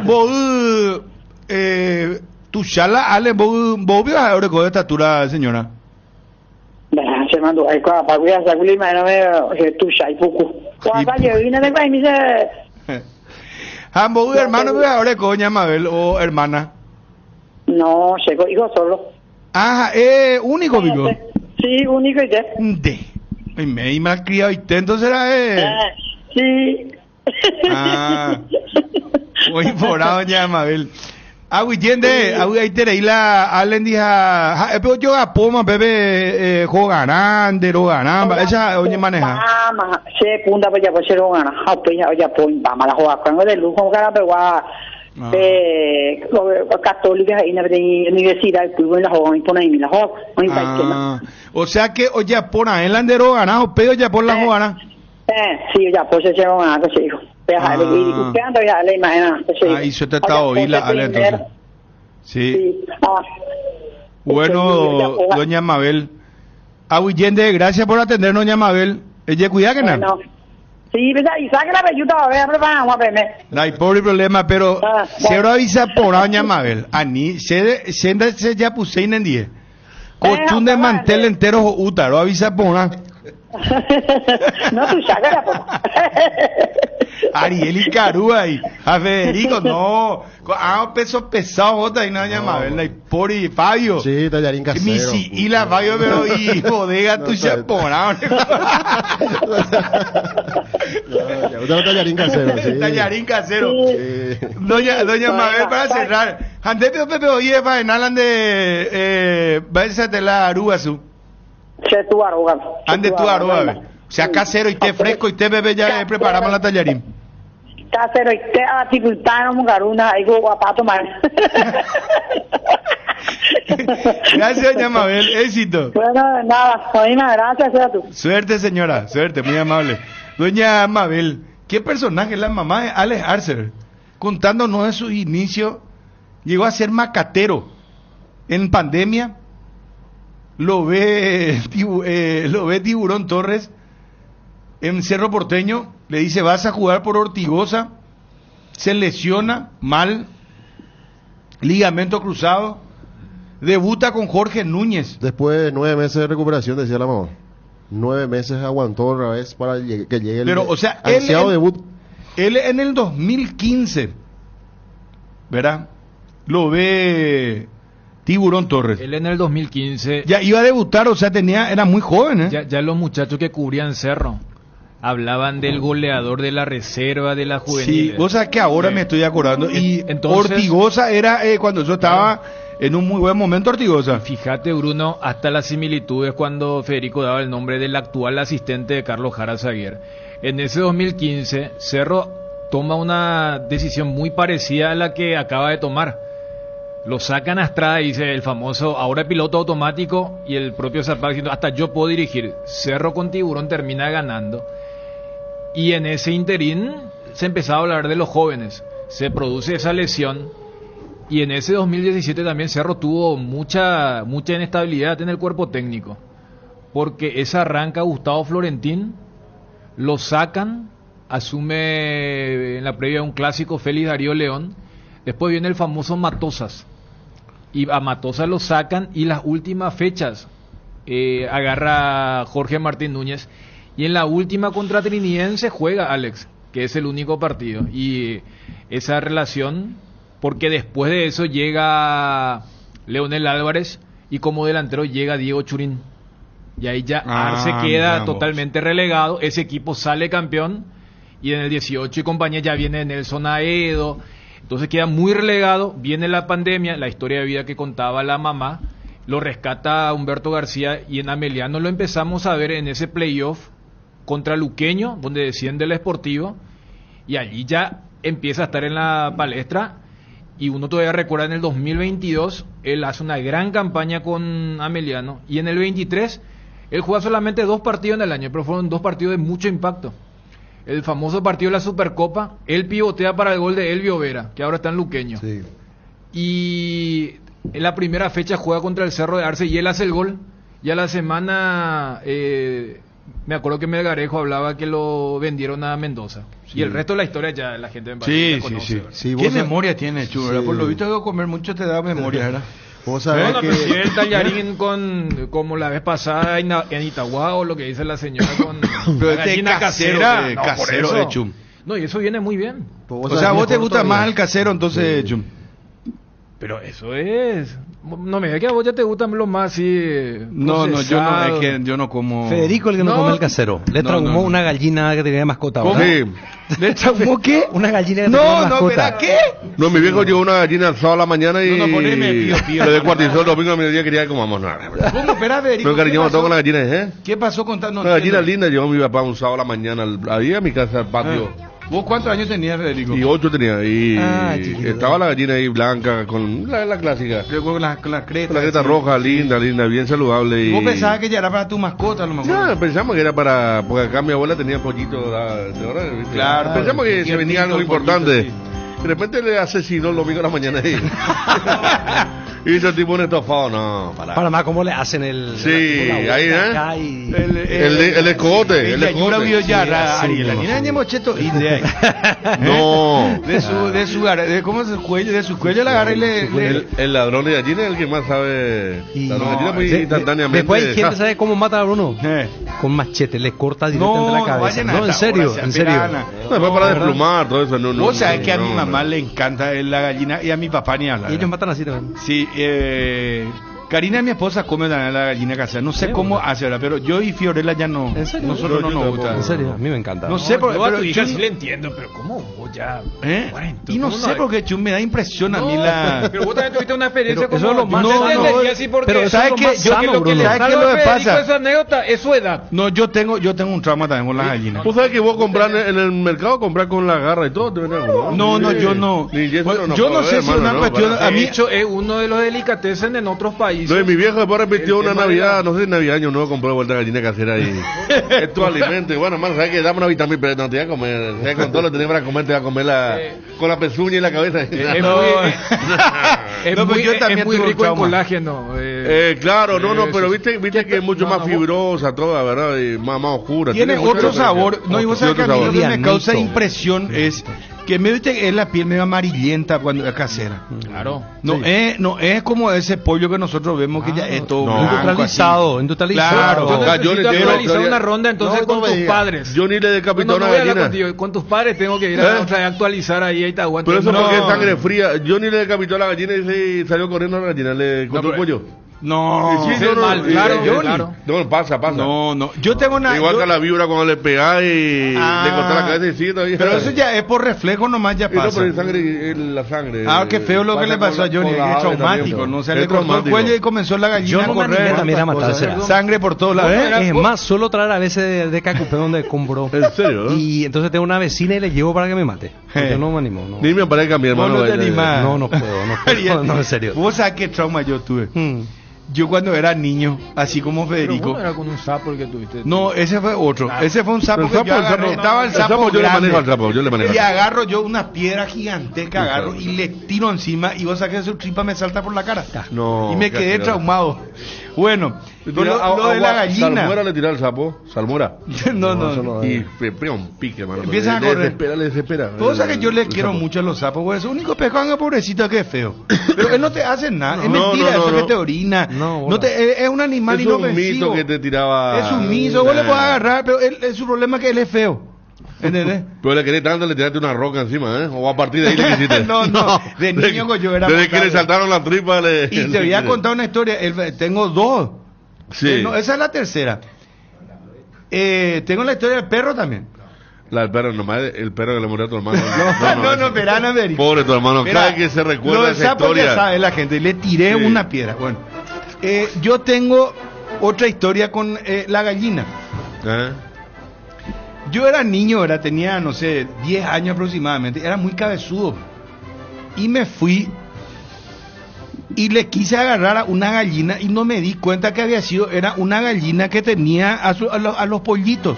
Vos, tu chala, Ale, vos vio ahora con estatura, señora. Se mandó ahí para cuidar esa culima, no me tu chai poco. Cuando yo vine de ahí me dice. Ambos hermanos vio ahora con Ñamabel o hermana. No, llegó hijo solo. Único, Vigo. Sí, único y te. Me mal criado y te, entonces era sí. Muy forado Ñamabel. Agüitiende, ahí tenéis la Allen dija, pero yo a Poma, bebé, juegan, de rogan, esa oye maneja. Se punta pues ya pues se rogan, pues ya pues vamos a la jugar con de lujo, cara, pero católicas en la universidad, el club en la juega, y pone ahí la juega, o sea que oye por ahí el andero ganado, pero ya por la jugana. Sí, ya pues se rogan, pues hijo. Ahí se te está oír la Ale entonces. Sí. Bueno, doña Mabel. Agüillende, gracias por atendernos, doña Mabel. Ella cuida que no. Sí, y saque la pelluta, a ver, vamos a verme. No hay pobre problema, pero se lo avisa por doña Mabel. Ani, se ya puse en 10. Cochún de mantel entero, uta, lo avisa por una. No, tú sácala, por Ariel y Carúa y a Federico, no. Peso pesado, otra y no Ñamabel, y Pori, Fabio. Sí, tallarín casero. Y la Fabio, pero y bodega tu chaponado. No, tallarín casero, sí. Tallarín casero. Sí. Doña Mabel, para cerrar. Andepio Pepe oye, para enalan de váyase la Aruba su. Se tu Aruba. Ande tu Aruba. O sea, casero y té fresco y té bebé ya preparamos la tallarín. Casero y té dificultad no garuna ahí guapato más. Gracias, doña Mabel, éxito. Bueno, nada, Joina, gracias a tú. Suerte, señora, suerte, muy amable. Doña Mabel, ¿qué personaje es la mamá de Alex Arcer? Contándonos de su inicio, llegó a ser macatero en pandemia. Lo ve Tiburón Torres en Cerro Porteño, le dice vas a jugar por Ortigosa, se lesiona mal, ligamento cruzado, debuta con Jorge Núñez. Después de 9 meses de recuperación, decía la mamá. 9 meses aguantó otra vez para que llegue el ansiado debut. Él en el 2015, ¿verdad? Lo ve Tiburón Torres. Él en el 2015... Ya iba a debutar, o sea, era muy joven, ¿eh? Ya los muchachos que cubrían Cerro hablaban del goleador de la reserva de la juvenil. Sí, vos sabés que ahora me estoy acordando. Y entonces, Ortigosa era cuando yo estaba en un muy buen momento, Ortigosa. Fíjate, Bruno, hasta las similitudes cuando Federico daba el nombre del actual asistente de Carlos Jara Zaguer. En ese 2015, Cerro toma una decisión muy parecida a la que acaba de tomar. Lo sacan a Estrada, dice el famoso, ahora piloto automático, y el propio Zapac diciendo, hasta yo puedo dirigir. Cerro con Tiburón termina ganando. Y en ese interín se empezaba a hablar de los jóvenes. Se produce esa lesión. Y en ese 2017 también Cerro tuvo mucha inestabilidad en el cuerpo técnico. Porque esa arranca Gustavo Florentín, lo sacan, asume en la previa un clásico Félix Darío León. Después viene el famoso Matosas. Y a Matosas lo sacan y las últimas fechas agarra Jorge Martín Núñez. Y en la última contra Trinidense juega Alex. que es el único partido. Y esa relación, porque después de eso llega Leonel Álvarez y como delantero llega Diego Churín. Y ahí ya Arce queda totalmente relegado, ese equipo sale campeón y en el 18 y compañía ya viene Nelson Aedo, entonces queda muy relegado, viene la pandemia, la historia de vida que contaba la mamá, lo rescata Humberto García y en Ameliano lo empezamos a ver en ese playoff contra Luqueño, donde desciende el Sportivo, y allí ya empieza a estar en la palestra, y uno todavía recuerda en el 2022, él hace una gran campaña con Ameliano, y en el 23, él juega solamente 2 partidos en el año, pero fueron 2 partidos de mucho impacto. El famoso partido de la Supercopa, él pivotea para el gol de Elvio Vera, que ahora está en Luqueño. Sí. Y en la primera fecha juega contra el Cerro de Arce y él hace el gol. Y a la semana, me acuerdo que Melgarejo hablaba que lo vendieron a Mendoza. Sí. Y el resto de la historia ya la gente conoce. Sí. ¿Qué memoria tiene, Chu? Sí. Por lo visto de comer mucho te da memoria, ¿verdad? Vos sabés que... si el tallarín como la vez pasada en Itagua o lo que dice la señora con pero la gallina casera, casero de Chum. No, y eso viene muy bien. O sea, ¿vos te gusta más el casero entonces, Chum? Pero eso es... No me digas que a vos ya te gustan los más así... No, es que yo no como... Federico el que no come el casero. Le traumó una gallina que tenía mascota. ¿Cómo? Sí. ¿Le traumó qué? Una gallina que tenía mascota. ¿Verdad qué? No, mi viejo llevó una gallina el sábado a la mañana y... poneme pío. Le descuartizó el domingo a mediodía, quería que comamos nada. ¿Cómo? Espera, Federico. Pero cariñamos todo con la gallina, ¿eh? ¿Qué pasó con tal? Una gallina linda llevó mi papá un sábado a la mañana ahí a mi casa al patio. ¿Vos cuántos años tenías, Federico? Y 8 tenía. Y estaba la gallina ahí blanca, con la clásica. Con la creta. Con la creta roja, linda, bien saludable. Y... ¿Vos pensabas que ya era para tu mascota, a lo mejor? No, pensamos que era para... Porque acá mi abuela tenía pollito de hora. Claro. Pensamos que se venía algo importante. Sí. De repente le asesinó el domingo a la mañana ahí. Hizo tipo un estofado, no. Para más, ¿cómo le hacen el... Sí, ahí, El escote. El escote. No. De su cuello la agarra y le... El ladrón de gallina es el que más sabe... La gallina muy instantáneamente... Después hay gente sabe cómo mata a Bruno. Con machete, le corta directamente la cabeza. No, en serio. Después para desplumar, todo eso. Vos sabés que a mi mamá le encanta la gallina y a mi papá ni hablar. Y ellos matan así también. Sí, Karina, mi esposa, come también la gallina casera. No sé cómo hace ahora, pero yo y Fiorella ya no. ¿En serio? Nosotros no nos gusta. En serio, a mí me encanta. No sé, pero a tu hija sí le entiendo, pero ¿cómo vos ya? Y no sé por qué Chum me da impresión a mí la. Pero vos también tuviste una experiencia como. Eso es lo más sano. Pero ¿sabes qué? ¿Sabes qué es lo que pasa? Esa anécdota es su edad. No, yo tengo un trauma también con las gallinas. ¿Vos sabés que vos comprar en el mercado comprar con la garra y todo? No, yo no. Yo no sé si es una cuestión. A mí es uno de los delicatessen en otros países. No, mi viejo después repitió una Navidad, no sé si Navidad, año nuevo, compró vuelta gallina casera y es tu alimento. Y bueno, hermano, sabes que dame una vitamina, pero no te voy a comer. O sea, con todo lo que tenés para comer, te vas a comer con la pezuña y la cabeza. Es muy rico en colágeno. Claro, pero viste que es mucho más fibrosa toda, ¿verdad? Y más oscura. Tiene otro sabor. No, y vos sabés que a mí lo que me causa impresión es que me viste es la piel medio amarillenta cuando es casera. Claro. No es como ese pollo que nosotros vemos que ya es todo industrializado. Claro. Yo necesito realizar una ronda entonces con tus padres. Yo ni le decapité una gallina. Con tus padres tengo que ir a actualizar ahí te aguanto. Pero eso porque es sangre fría. Yo ni le decapitó la gallina y salió corriendo la gallina. Le cortó el pollo. No, claro. No, pasa. No. Yo tengo una. Igual que la víbora cuando le pegás y le cortás la cabeza y sigue todavía. Pero eso ya es por reflejo nomás, ya pasa. No, pero la sangre. Qué feo lo que le pasó a Johnny. Es traumático, ¿no? O sea, le cortó el cuello y comenzó la gallina a correr. También a matarse. Sangre por todos lados. Es más, suelo traer a veces de Cacupé donde compró. ¿En serio? Y entonces tengo una vecina y le llevo para que me mate. Yo no me animo. Ni me parece mi hermano. No puedo. No, en serio. ¿Vos sabés qué trauma yo tuve? Yo cuando era niño, así como Federico. ¿Pero era con un sapo el que tuviste? No, ese fue otro. Ese fue un sapo que yo agarré. Estaba el sapo yo le manejo al sapo, y agarro yo una piedra gigantesca, y le tiro encima y vos sabés que su tripa me salta por la cara. No. Y me quedé traumado. Bueno, lo de la gallina. ¿Salmuera le tiró al sapo? ¿Salmuera? No. Y pega un pique, hermano. Empiezan a correr. Le desespera. Vos sabés que yo le quiero mucho a los sapos, porque es el único pescado pobrecito que es feo. Pero él no te hace nada. Es mentira, eso que te orina. Es un animal inofensivo. Es un mito que te tiraba. Es un mito, vos le podés agarrar, pero su problema es que él es feo. ¿Entendés? Pero le querés tanto, le tiraste una roca encima, ¿eh? O a partir de ahí le quisiste. no, de niño yo era... Desde que le saltaron la tripa le... Y te voy a contar una historia, tengo dos. Sí. No, esa es la tercera. Tengo la historia del perro también. La del perro, nomás el perro que le murió a tu hermano. No, verán, pobre tu hermano, cada que se recuerda esa historia. Ya sabe la gente, le tiré una piedra. Bueno, yo tengo otra historia con la gallina. Yo era niño, tenía, no sé, 10 años aproximadamente, era muy cabezudo. Y me fui y le quise agarrar a una gallina y no me di cuenta que era una gallina que tenía a los pollitos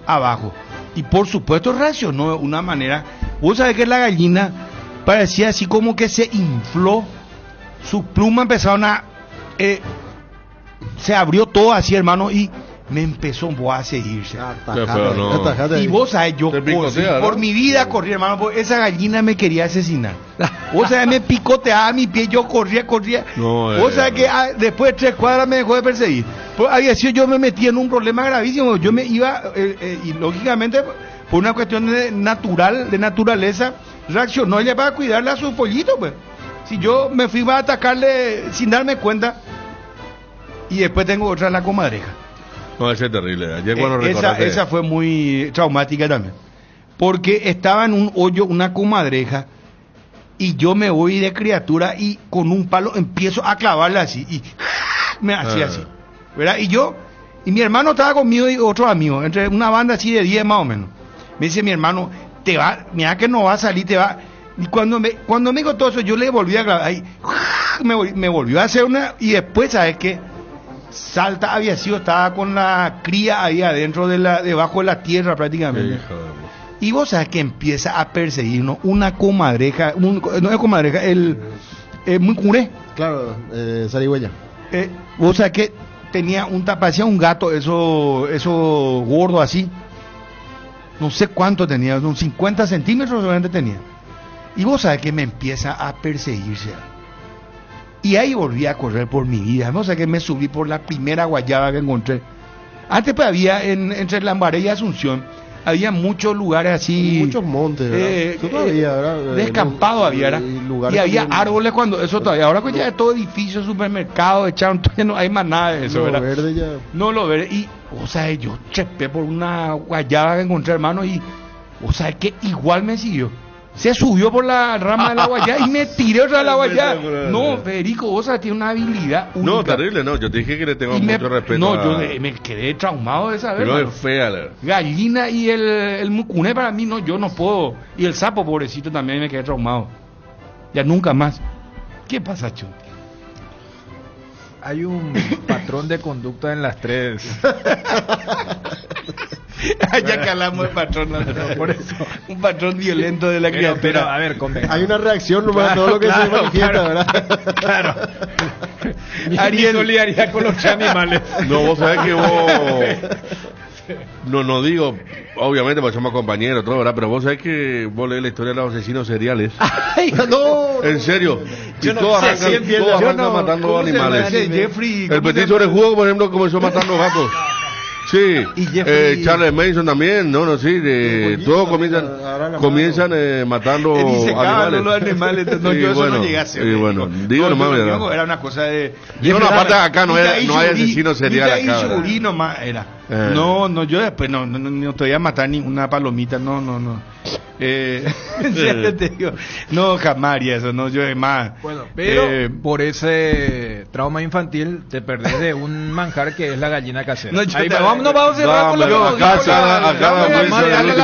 abajo. Y por supuesto reaccionó de una manera. Vos sabés que la gallina parecía así como que se infló. Sus plumas empezaron se abrió todo así, hermano, y me empezó a seguirse. Y vos sabés, yo por mi vida corrí, hermano, porque esa gallina me quería asesinar. Vos sabés, me picoteaba mi pie, yo corría. Vos sabés que después de 3 cuadras me dejó de perseguir. Pues había sido, yo me metí en un problema gravísimo. Yo me iba, y lógicamente, por una cuestión de naturaleza, reaccionó ella para cuidarle a sus pollitos, pues. Si yo me fui a atacarle sin darme cuenta, y después tengo otra, la comadreja. No, ese es terrible. Ayer esa fue muy traumática también. Porque estaba en un hoyo una comadreja y yo me voy de criatura y con un palo empiezo a clavarla así y me hacía así, ¿verdad? Y mi hermano estaba conmigo y otro amigo, entre una banda así de 10 más o menos. Me dice mi hermano, mira que no va a salir, te va. Y cuando me dijo todo eso, yo le volví a clavar ahí, me volvió a hacer una, y después, ¿sabes qué? Salta había sido, estaba con la cría ahí adentro debajo de la tierra prácticamente. Y vos sabés que empieza a perseguirnos una comadreja, no es comadreja, muy curé. Claro, zarigüeya. Vos sabés que parecía un gato, eso gordo así. No sé cuánto tenía, unos 50 centímetros solamente tenía. Y vos sabés que me empieza a perseguirse. Y ahí volví a correr por mi vida. O sea que me subí por la primera guayaba que encontré. Antes pues había entre Lambaré y Asunción, había muchos lugares así. Muchos montes, ¿verdad? Todavía, ¿verdad? Descampado había, ¿verdad? Y había árboles cuando eso todavía. Ahora pues ya es todo edificio, supermercado, echaron, ya no hay más nada de eso, ¿verdad? Verde ya. No, lo verde. Y, o sea, yo trepé por una guayaba que encontré, hermano, y, o sea, que igual me siguió. Se subió por la rama de la guayá y me tiré otra de la guayá. No, Federico, vos sabés, tiene una habilidad única. No, terrible, no. Yo te dije que le tengo mucho respeto. No, yo me quedé traumado de saber. Pero es fea. Gallina y el mucuné para mí, no, yo no puedo. Y el sapo, pobrecito, también me quedé traumado. Ya nunca más. ¿Qué pasa, Chon? Hay un patrón de conducta en las tres. Ya que hablamos de patrón, no, por eso, un patrón violento de la criatura. Pero a ver, hay una reacción nomás a todo lo que se manifiesta, ¿verdad? Claro. Ariel solidaridad con los animales. No, vos sabés que vos... No digo, obviamente porque somos compañeros, todo, ¿verdad? Pero vos sabés que vos lees la historia de los asesinos seriales. ¡Ay, no! En serio. Yo y todos arrancan matando animales. El Petit Orejudo, por ejemplo, comenzó matando gatos. Sí, Charles Manson también, todos comienzan matando animales. Los animales, no, yo eso no llegué a hacer. Digo nomás, era una cosa de... aparte acá no hay asesinos seriales acá. Nomás era. No, yo después no te voy a matar ninguna palomita, no. Te digo, no, jamás haría eso, no, yo es más. Bueno, pero por ese trauma infantil te perdés de un manjar que es la gallina casera. No, vamos a cerrar con la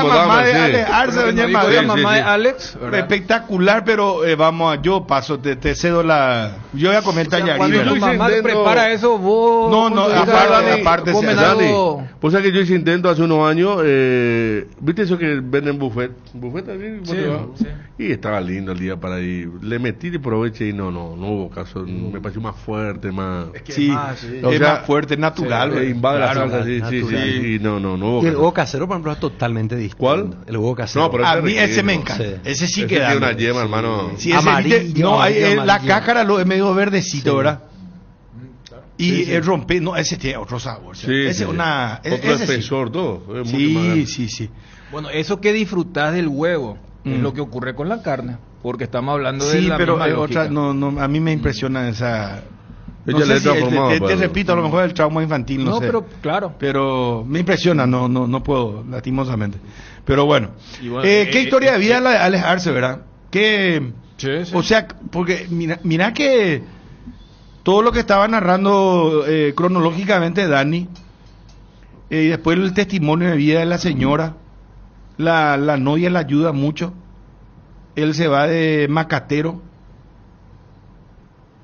mamá de Alex. Espectacular, pero yo paso, te cedo yo voy a comer tallarín. Cuando tu mamá prepara eso, vos... No, aparte. Pues es que yo hice intento hace unos años, ¿viste eso que venden buffet también? Sí. Y estaba lindo el día para ir. Le metí de provecho y no hubo caso. Me pareció más fuerte, más... Es que es más fuerte, natural. Invade la salsa, sí. No hubo caso. El huevo casero, por ejemplo, es totalmente distinto. ¿Cuál? El huevo casero. No, pero a mí ese me encanta. Ese sí que da. Tiene una yema, hermano. Sí, amarillo. La cáscara es medio verdecito, ¿verdad? Y el rompe, no, ese tiene otro sabor. Ese es una... Otro espesor, todo. Sí. Bueno, eso que disfrutás del huevo es lo que ocurre con la carne, porque estamos hablando de la pero misma lógica. a mí me impresiona esa... Ella le transformado. Te repito, a lo mejor el trauma infantil, no sé. pero claro. Pero me impresiona, no puedo, lastimosamente. Pero bueno. ¿Qué historia de vida alejarse, verdad? O sea, porque mira que todo lo que estaba narrando cronológicamente Dani, y después el testimonio de vida de la señora, la novia le ayuda mucho. Él se va de macatero.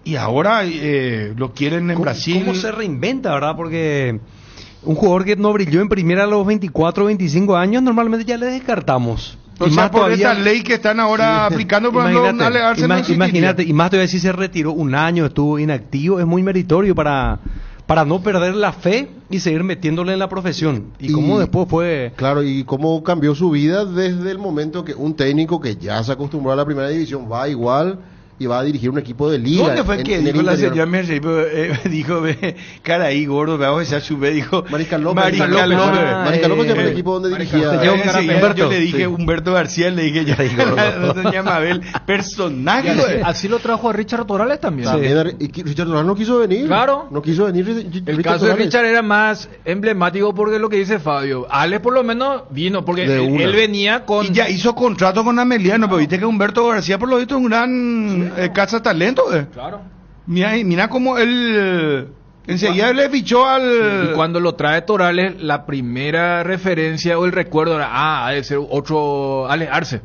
Y ahora lo quieren en Brasil. ¿Cómo se reinventa, verdad? Porque un jugador que no brilló en primera a los 24 o 25 años, normalmente ya le descartamos. O sea, más por todavía, esa ley que están ahora aplicando, por ejemplo, imagínate, y más todavía si se retiró un año, estuvo inactivo, es muy meritorio para no perder la fe y seguir metiéndole en la profesión. Y cómo después fue... Claro, y cómo cambió su vida desde el momento que un técnico que ya se acostumbró a la primera división va igual y va a dirigir un equipo de liga. ¿Dónde fue que dijo la señora Mercedes? Dijo, cara ahí, gordo, vamos a subir, dijo... Mariscal López fue el equipo donde dirigía... Yo le dije, Humberto García, le dije, ya, no se llama Abel, personaje. Así lo trajo a Richard Torales también. Y Richard Torales no quiso venir. Claro. No quiso venir. El caso de Richard era más emblemático porque lo que dice Fabio. Ale por lo menos vino, porque él venía con... Y ya hizo contrato con Ameliano, pero viste que Humberto García por lo visto es un gran... caza talento, Claro. Mira cómo él enseguida le fichó al... Y cuando lo trae Torales, la primera referencia o el recuerdo era, ha de ser otro Ale Arce,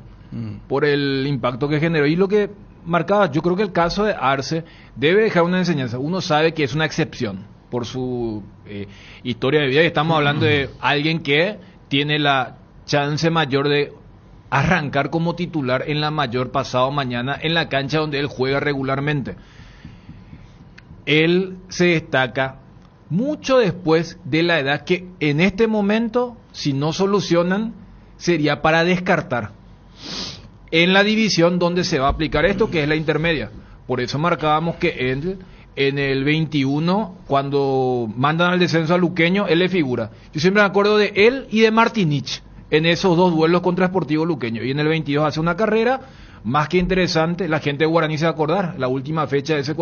por el impacto que generó. Y lo que marcaba, yo creo que el caso de Arce debe dejar una enseñanza. Uno sabe que es una excepción por su historia de vida, y estamos hablando de alguien que tiene la chance mayor de arrancar como titular en la mayor pasado mañana en la cancha donde él juega regularmente. Él se destaca mucho después de la edad que en este momento, si no solucionan, sería para descartar en la división donde se va a aplicar esto, que es la intermedia. Por eso marcábamos que él, en el 21, cuando mandan al descenso a Luqueño, él le figura. Yo siempre me acuerdo de él y de Martinich en esos dos duelos contra Sportivo Luqueño. Y en el 22 hace una carrera más que interesante. La gente de Guaraní se va a acordar. La última fecha de ese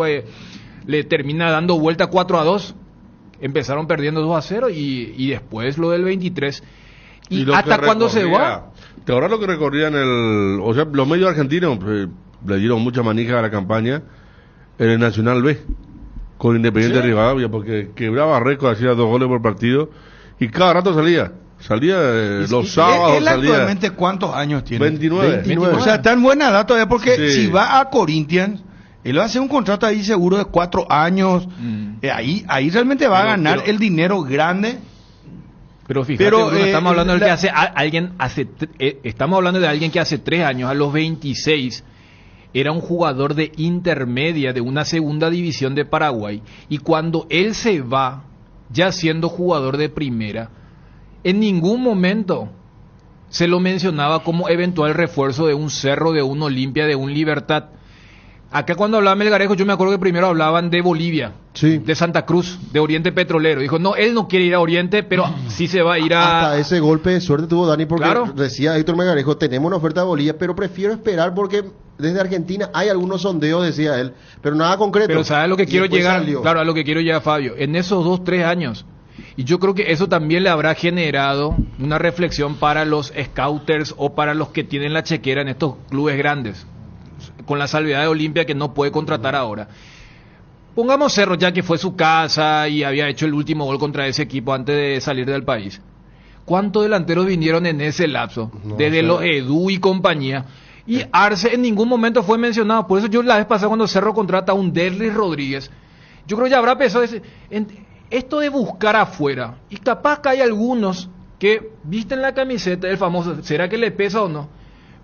le termina dando vuelta 4-2. Empezaron perdiendo 2-0 y después lo del 23. Y hasta cuando se va... Ahora lo que recorrían o sea, los medios argentinos le dieron mucha manija a la campaña en el Nacional B con Independiente Rivadavia, porque quebraba récord, hacía 2 goles por partido y cada rato salía los sábados. ¿Él actualmente cuántos años tiene? 29. O sea, está en buena edad todavía, porque si va a Corinthians, él va a hacer un contrato ahí seguro de 4 años. Ahí realmente va a ganar el dinero grande. Pero fíjate, estamos hablando de estamos hablando de alguien que hace 3 años, a los 26, era un jugador de intermedia de una segunda división de Paraguay, y cuando él se va, ya siendo jugador de primera, en ningún momento se lo mencionaba como eventual refuerzo de un Cerro, de un Olimpia, de un Libertad. Acá cuando hablaba Melgarejo, yo me acuerdo que primero hablaban de Bolivia, de Santa Cruz, de Oriente Petrolero. Dijo, no, él no quiere ir a Oriente, pero sí se va a ir a... Hasta ese golpe de suerte tuvo Dani, porque decía Héctor Melgarejo, tenemos una oferta de Bolivia, pero prefiero esperar porque desde Argentina hay algunos sondeos, decía él, pero nada concreto. Pero ¿sabes a lo que quiero llegar? Claro, a lo que quiero llegar, Fabio. En esos 2-3 años, y yo creo que eso también le habrá generado una reflexión para los scouters o para los que tienen la chequera en estos clubes grandes, con la salvedad de Olimpia que no puede contratar ahora. Pongamos Cerro, ya que fue su casa y había hecho el último gol contra ese equipo antes de salir del país. ¿Cuántos delanteros vinieron en ese lapso? Desde los Edu y compañía. Y Arce en ningún momento fue mencionado. Por eso yo la vez pasada, cuando Cerro contrata a un Derlis Rodríguez, yo creo que ya habrá pensado esto de buscar afuera. Y capaz que hay algunos que visten la camiseta del famoso, ¿será que le pesa o no?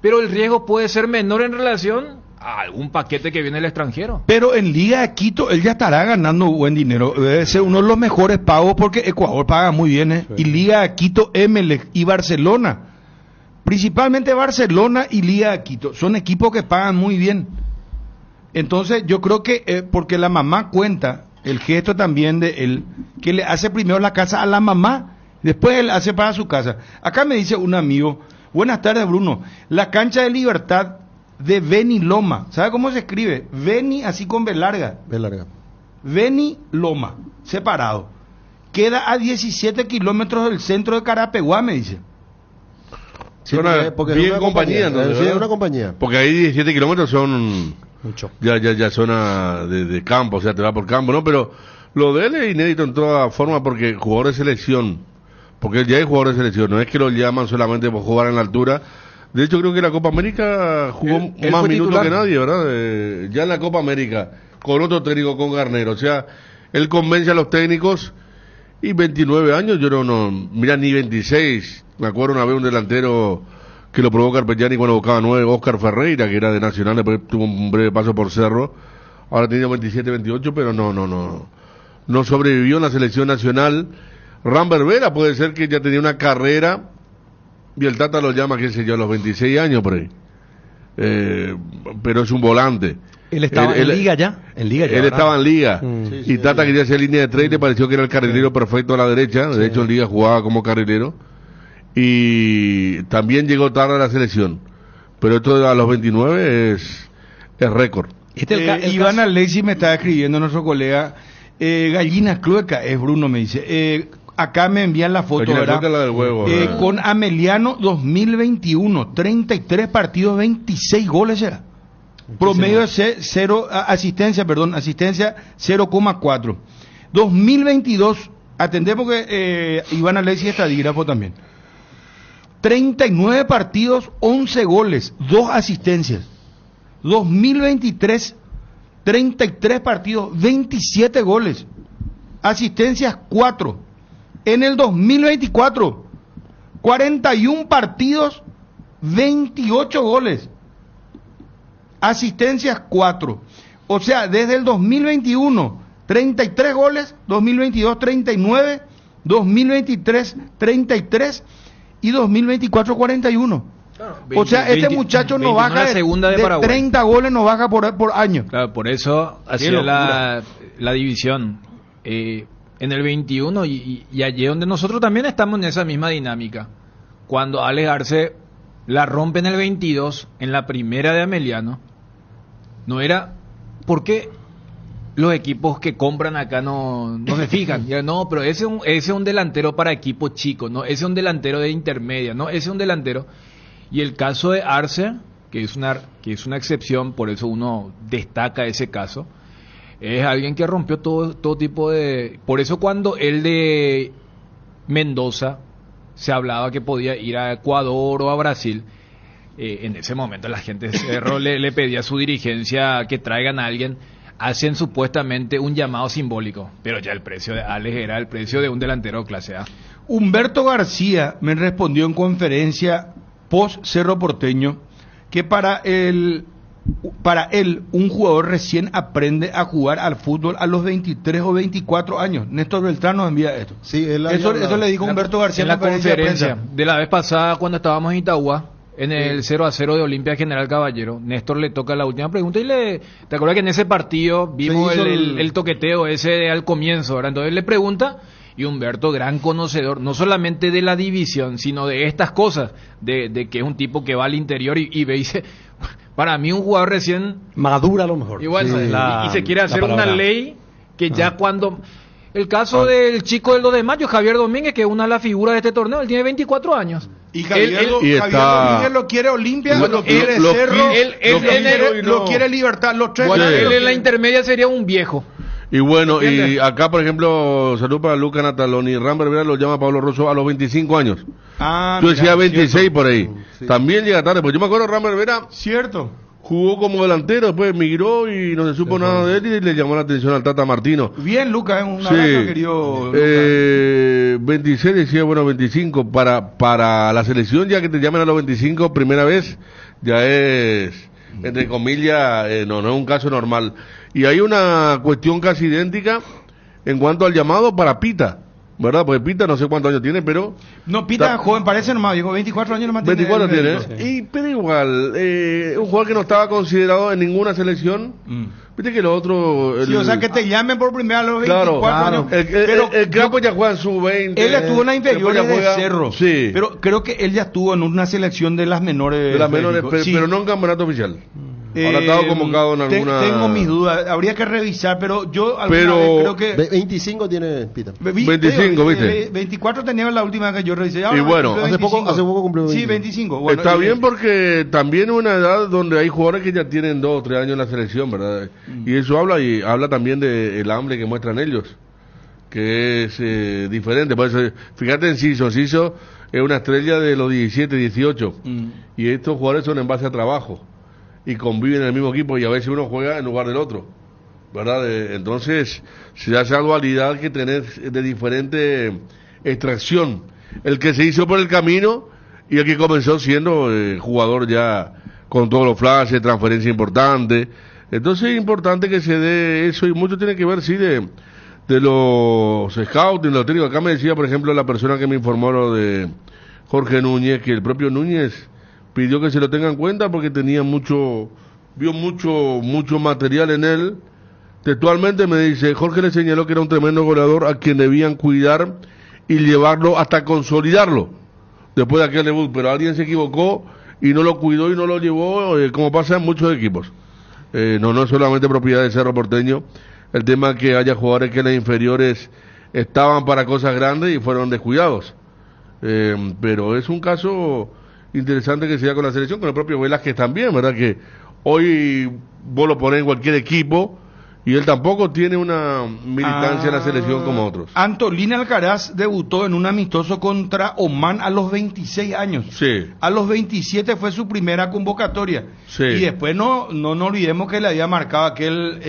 Pero el riesgo puede ser menor en relación a algún paquete que viene del extranjero. Pero en Liga de Quito él ya estará ganando buen dinero. Debe ser uno de los mejores pagos, porque Ecuador paga muy bien, Y Liga de Quito, Emelec y Barcelona, principalmente Barcelona y Liga de Quito, son equipos que pagan muy bien. Entonces yo creo que porque la mamá cuenta, el gesto también de él, que le hace primero la casa a la mamá, después él hace para su casa. Acá me dice un amigo, buenas tardes Bruno, la cancha de Libertad de Beni Loma, ¿sabe cómo se escribe? Beni así con B larga. B larga. Beni Loma, separado. Queda a 17 kilómetros del centro de Carapeguá, me dice. Sí, porque bien es una compañía, entonces, sí, es ¿verdad? una compañía. Porque ahí 17 kilómetros son mucho. Ya zona de campo, o sea, te va por campo, ¿no? Pero lo de él es inédito en toda forma porque jugador de selección, porque él ya es jugador de selección, no es que lo llaman solamente por jugar en la altura. De hecho, creo que en la Copa América jugó él más fue minutos titular que nadie, ¿verdad? Ya en la Copa América, con otro técnico, con Garnero. O sea, él convence a los técnicos y 29 años, yo no mira, ni 26. Me acuerdo una vez un delantero que lo probó Carpegiani cuando buscaba 9, Oscar Ferreira, que era de Nacional, después tuvo un breve paso por Cerro. Ahora tenía 27, 28, pero no sobrevivió en la selección nacional. Rambert Vera puede ser que ya tenía una carrera y el Tata lo llama, qué sé yo, a los 26 años por ahí. Pero es un volante. Él estaba en Liga ya. Él ¿verdad? estaba en Liga. Sí, y Tata quería hacer línea de 3 y le pareció que era el carrilero perfecto a la derecha. De hecho, en Liga jugaba como carrilero. Y también llegó tarde a la selección. Pero esto a los 29 es récord. Iván Alexis me está escribiendo, nuestro colega. Gallina Clueca, es Bruno, me dice. Acá me envían la foto, ¿verdad? La del huevo, con Ameliano 2021, 33 partidos, 26 goles era. Promedio de 0, asistencia 0,4. 2022, atendemos que Iván Alexis está dígrafo también. 39 partidos, 11 goles, 2 asistencias. 2023, 33 partidos, 27 goles, asistencias 4. En el 2024, 41 partidos, 28 goles, asistencias 4. O sea, desde el 2021, 33 goles, 2022, 39, 2023, 33 y 2024, 41. Claro, o sea, este muchacho no baja de 30 goles, no baja por año. Claro, por eso hacía la división. En el 21 y allí donde nosotros también estamos en esa misma dinámica. Cuando Alex Arce la rompe en el 22, en la primera de Ameliano, no era porque los equipos que compran acá no se fijan. Ya, no, pero ese es un delantero para equipos chicos, no, ese es un delantero de intermedia, no, ese es un delantero. Y el caso de Arce, que es una excepción, por eso uno destaca ese caso, es alguien que rompió todo tipo de... Por eso cuando él de Mendoza se hablaba que podía ir a Ecuador o a Brasil, en ese momento la gente le pedía a su dirigencia que traigan a alguien, hacen supuestamente un llamado simbólico, pero ya el precio de Alex era el precio de un delantero clase A. Humberto García me respondió en conferencia post Cerro Porteño que para él un jugador recién aprende a jugar al fútbol a los 23 o 24 años. Néstor Beltrán nos envía esto. Sí, eso le dijo Humberto García en la conferencia de la vez pasada cuando estábamos en Itagua, en el 0-0 de Olimpia General Caballero. Néstor le toca la última pregunta y ¿te acuerdas que en ese partido vimos el toqueteo ese al comienzo, ¿verdad? Entonces le pregunta y Humberto, gran conocedor, no solamente de la división, sino de estas cosas, de que es un tipo que va al interior y ve y dice... Para mí un jugador recién... Madura a lo mejor. Y bueno, y se quiere hacer una ley que ya cuando... El caso del chico del 2 de mayo, Javier Domínguez, que es una de las figuras de este torneo, él tiene 24 años. Y Javier Domínguez lo quiere Olimpia, lo quiere Cerro, lo quiere Libertad, los tres. Bueno, él en la intermedia sería un viejo. Y bueno, y acá, por ejemplo, salud para Luca Nataloni, Rambert Vera lo llama Pablo Rosso a los 25 años. Yo decía 26 cierto. Por ahí. Sí. También llega tarde, porque yo me acuerdo Rambert Vera. Cierto. Jugó como delantero, después migró y no se supo nada de él y le llamó la atención al Tata Martino. Bien, Luca, un abrazo, querido. 26 decía, bueno, 25. Para la selección, ya que te llamen a los 25, primera vez, ya es, entre comillas, no es un caso normal. Y hay una cuestión casi idéntica en cuanto al llamado para Pita. ¿verdad? Pues Pita no sé cuántos años tiene, pero... No, Pita joven, parece nomás, viejo, 24 años nomás tiene. 24 tiene, pero igual, un jugador que no estaba considerado en ninguna selección, viste que los otros... Sí, o sea, que te llamen por primera a los 24 años. Pero el Campo ya juega en su 20. Él estuvo en la inferior de Cerro, sí. Pero creo que él ya estuvo en una selección de las menores. De las menores, pero no en campeonato oficial. Ahora ha estado convocado en alguna... Tengo mis dudas, habría que revisar, pero yo alguna vez creo que... 25 tiene Pita. 25, ¿viste? 24 tenía la última que yo revisé. Y bueno, hace poco cumplió 25. Sí, 25. Bueno, está bien porque también es una edad donde hay jugadores que ya tienen 2 o 3 años en la selección, ¿verdad? Y eso habla también del hambre que muestran ellos, que es diferente. Por eso, fíjate en Ciso es una estrella de los 17, 18, y estos jugadores son en base a trabajo y conviven en el mismo equipo y a veces uno juega en lugar del otro, ¿verdad? Entonces se da esa dualidad que tenés de diferente extracción, el que se hizo por el camino y el que comenzó siendo jugador ya con todos los flashes, transferencia importante. Entonces es importante que se dé eso, y mucho tiene que ver, sí, de los scouts, de los técnicos. Acá me decía, por ejemplo, la persona que me informó lo de Jorge Núñez, que el propio Núñez pidió que se lo tenga en cuenta porque vio mucho material en él. Textualmente me dice, Jorge le señaló que era un tremendo goleador a quien debían cuidar y llevarlo hasta consolidarlo después de aquel debut, pero alguien se equivocó y no lo cuidó y no lo llevó, como pasa en muchos equipos. No es solamente propiedad de Cerro Porteño el tema que haya jugadores que en las inferiores estaban para cosas grandes y fueron descuidados, pero es un caso interesante que se da con la selección, con el propio Velázquez también, ¿verdad? Que hoy vos lo ponés en cualquier equipo y él tampoco tiene una militancia en la selección como otros. Antolín Alcaraz debutó en un amistoso contra Oman a los 26 años. Sí. A los 27 fue su primera convocatoria. Sí. Y después no olvidemos que le había marcado aquel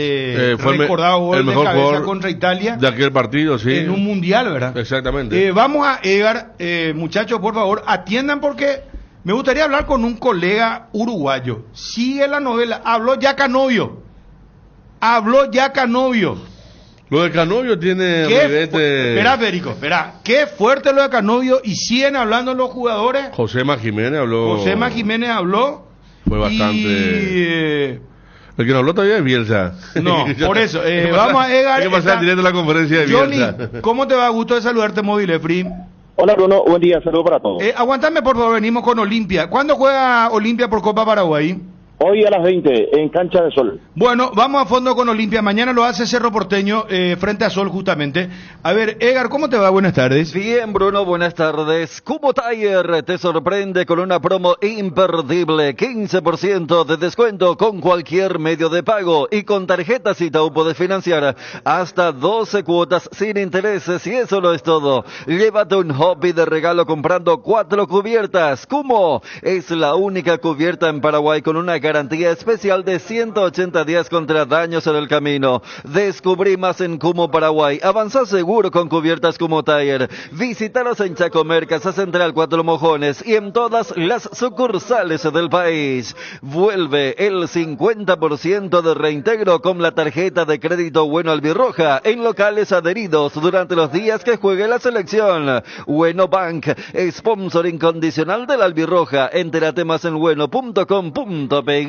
recordado gol de cabeza contra Italia. De aquel partido, sí. En un mundial, ¿verdad? Exactamente. Vamos a Edgar, muchachos, por favor, atiendan porque me gustaría hablar con un colega uruguayo. Sigue la novela. Habló ya Canovio. Lo de Canovio tiene... Espera, Federico, espera. Qué fuerte lo de Canovio, y siguen hablando los jugadores. Josema Jiménez habló. Fue bastante... El que no habló todavía es Bielsa. No, por eso. Vamos a Edgar. Hay que pasar directo a la conferencia de Bielsa. Johnny, ¿cómo te va? Gusto de saludarte, Móvil Free. Hola Bruno, buen día, saludos para todos. Aguantame por favor, venimos con Olimpia. ¿Cuándo juega Olimpia por Copa Paraguay? Hoy a las 20, en Cancha de Sol. Bueno, vamos a fondo con Olimpia. Mañana lo hace Cerro Porteño, frente a Sol, justamente. A ver, Edgar, ¿cómo te va? Buenas tardes. Bien, Bruno, buenas tardes. Cubo Tire te sorprende con una promo imperdible. 15% de descuento con cualquier medio de pago. Y con tarjetas Itaú podés financiar hasta 12 cuotas sin intereses. Y eso no es todo. Llévate un hobby de regalo comprando 4 cubiertas. Kumo es la única cubierta en Paraguay con una garantía especial de 180 días contra daños en el camino. Descubrí más en Kumo Paraguay. Avanza seguro con cubiertas Kumo Tire. Visítalos en Chacomer, Casa Central, Cuatro Mojones y en todas las sucursales del país. Vuelve el 50% de reintegro con la tarjeta de crédito Bueno Albirroja en locales adheridos durante los días que juegue la selección. Bueno Bank, sponsor incondicional de la Albirroja. Entérate más en bueno.com.pe.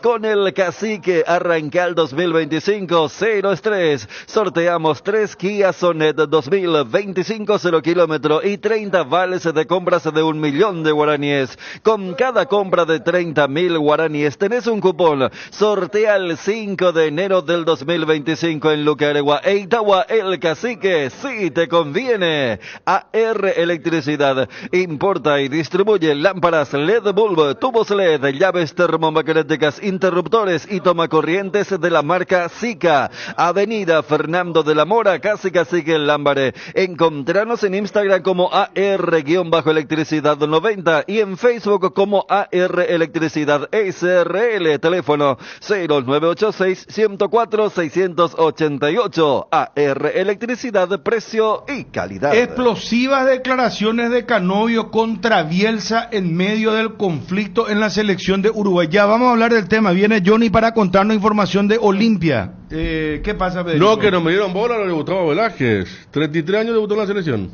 Con el Cacique arranca el 2025 cero estrés. Sorteamos 3 Kia Sonet 2025 0 kilómetro y 30 vales de compras de 1 millón de guaraníes. Con cada compra de 30.000 guaraníes tenés un cupón. Sortea el 5 de enero del 2025 en Lucaregua e Itagua. El Cacique, si te conviene. AR Electricidad importa y distribuye lámparas LED bulb, tubos LED, llaves termomagnéticas, interruptores y tomacorrientes de la marca Sika. Avenida Fernando de la Mora, casi Cacique en Lámbare. Encontranos en Instagram como AR-Electricidad 90 y en Facebook como AR Electricidad SRL. Teléfono 0986-104-688. AR Electricidad, precio y calidad. Explosivas declaraciones de Canovio contra Bielsa en medio del conflicto en la selección de Uruguay. Ya vamos a hablar del tema. Viene Johnny para contarnos información de Olimpia. ¿Qué pasa, Federico? No, que no me dieron bola lo de Gustavo Velázquez. 33 años debutó en la selección.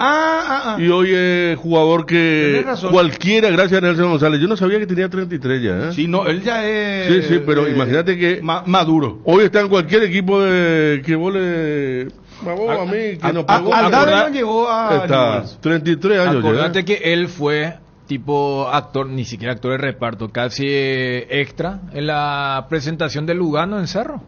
Y hoy es jugador que cualquiera, gracias a Nelson González. Yo no sabía que tenía 33 ya, ¿eh? Sí, no, él ya es... Sí, pero imagínate que... maduro. Hoy está en cualquier equipo de que vos le... a mí, que nos pagó. No llegó a... Está, 33 años ya. Acordate que él fue tipo actor, ni siquiera actor de reparto, casi extra en la presentación de Lugano en Cerro.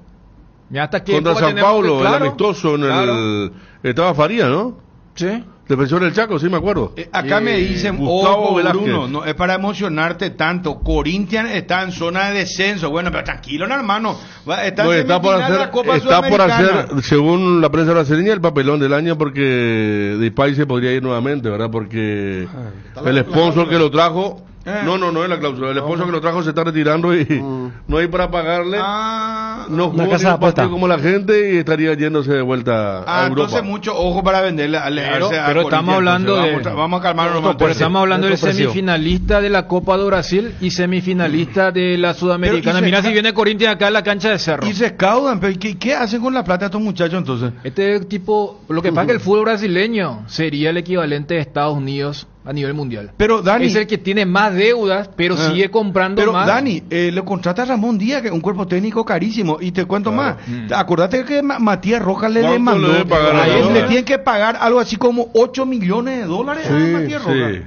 Mira hasta que contra San Paulo, el amistoso en el... Estaba Faría, ¿no? Sí. Defensor del Chaco, sí me acuerdo. Acá me dicen, Gustavo Velázquez. Bruno, no es para emocionarte tanto. Corinthians está en zona de descenso. Bueno, pero tranquilo, no, hermano. Está por hacer, según la prensa brasileña, el papelón del año porque Depay se podría ir nuevamente, ¿verdad? Porque el sponsor que lo trajo... No es la cláusula. El sponsor que lo trajo se está retirando y no hay para pagarle. No jugó un partido como la gente y estaría yéndose de vuelta a Europa. Entonces mucho ojo para venderle pero estamos hablando vamos a calmarnos. Pero estamos hablando del semifinalista de la Copa de Brasil y semifinalista de la Sudamericana. Mira si viene Corinthians acá en la cancha de Cerro. Y se escaudan, pero ¿qué hacen con la plata estos muchachos entonces? Este tipo, lo que pasa es que el fútbol brasileño sería el equivalente de Estados Unidos a nivel mundial. Pero Dani es el que tiene más deudas, pero sigue comprando más. Pero Dani, lo contrata Ramón Díaz, que es un cuerpo técnico carísimo, y te cuento más. Acordate que Matías Rojas le demandó. Le tienen que pagar algo así como $8 millones a Matías Rojas.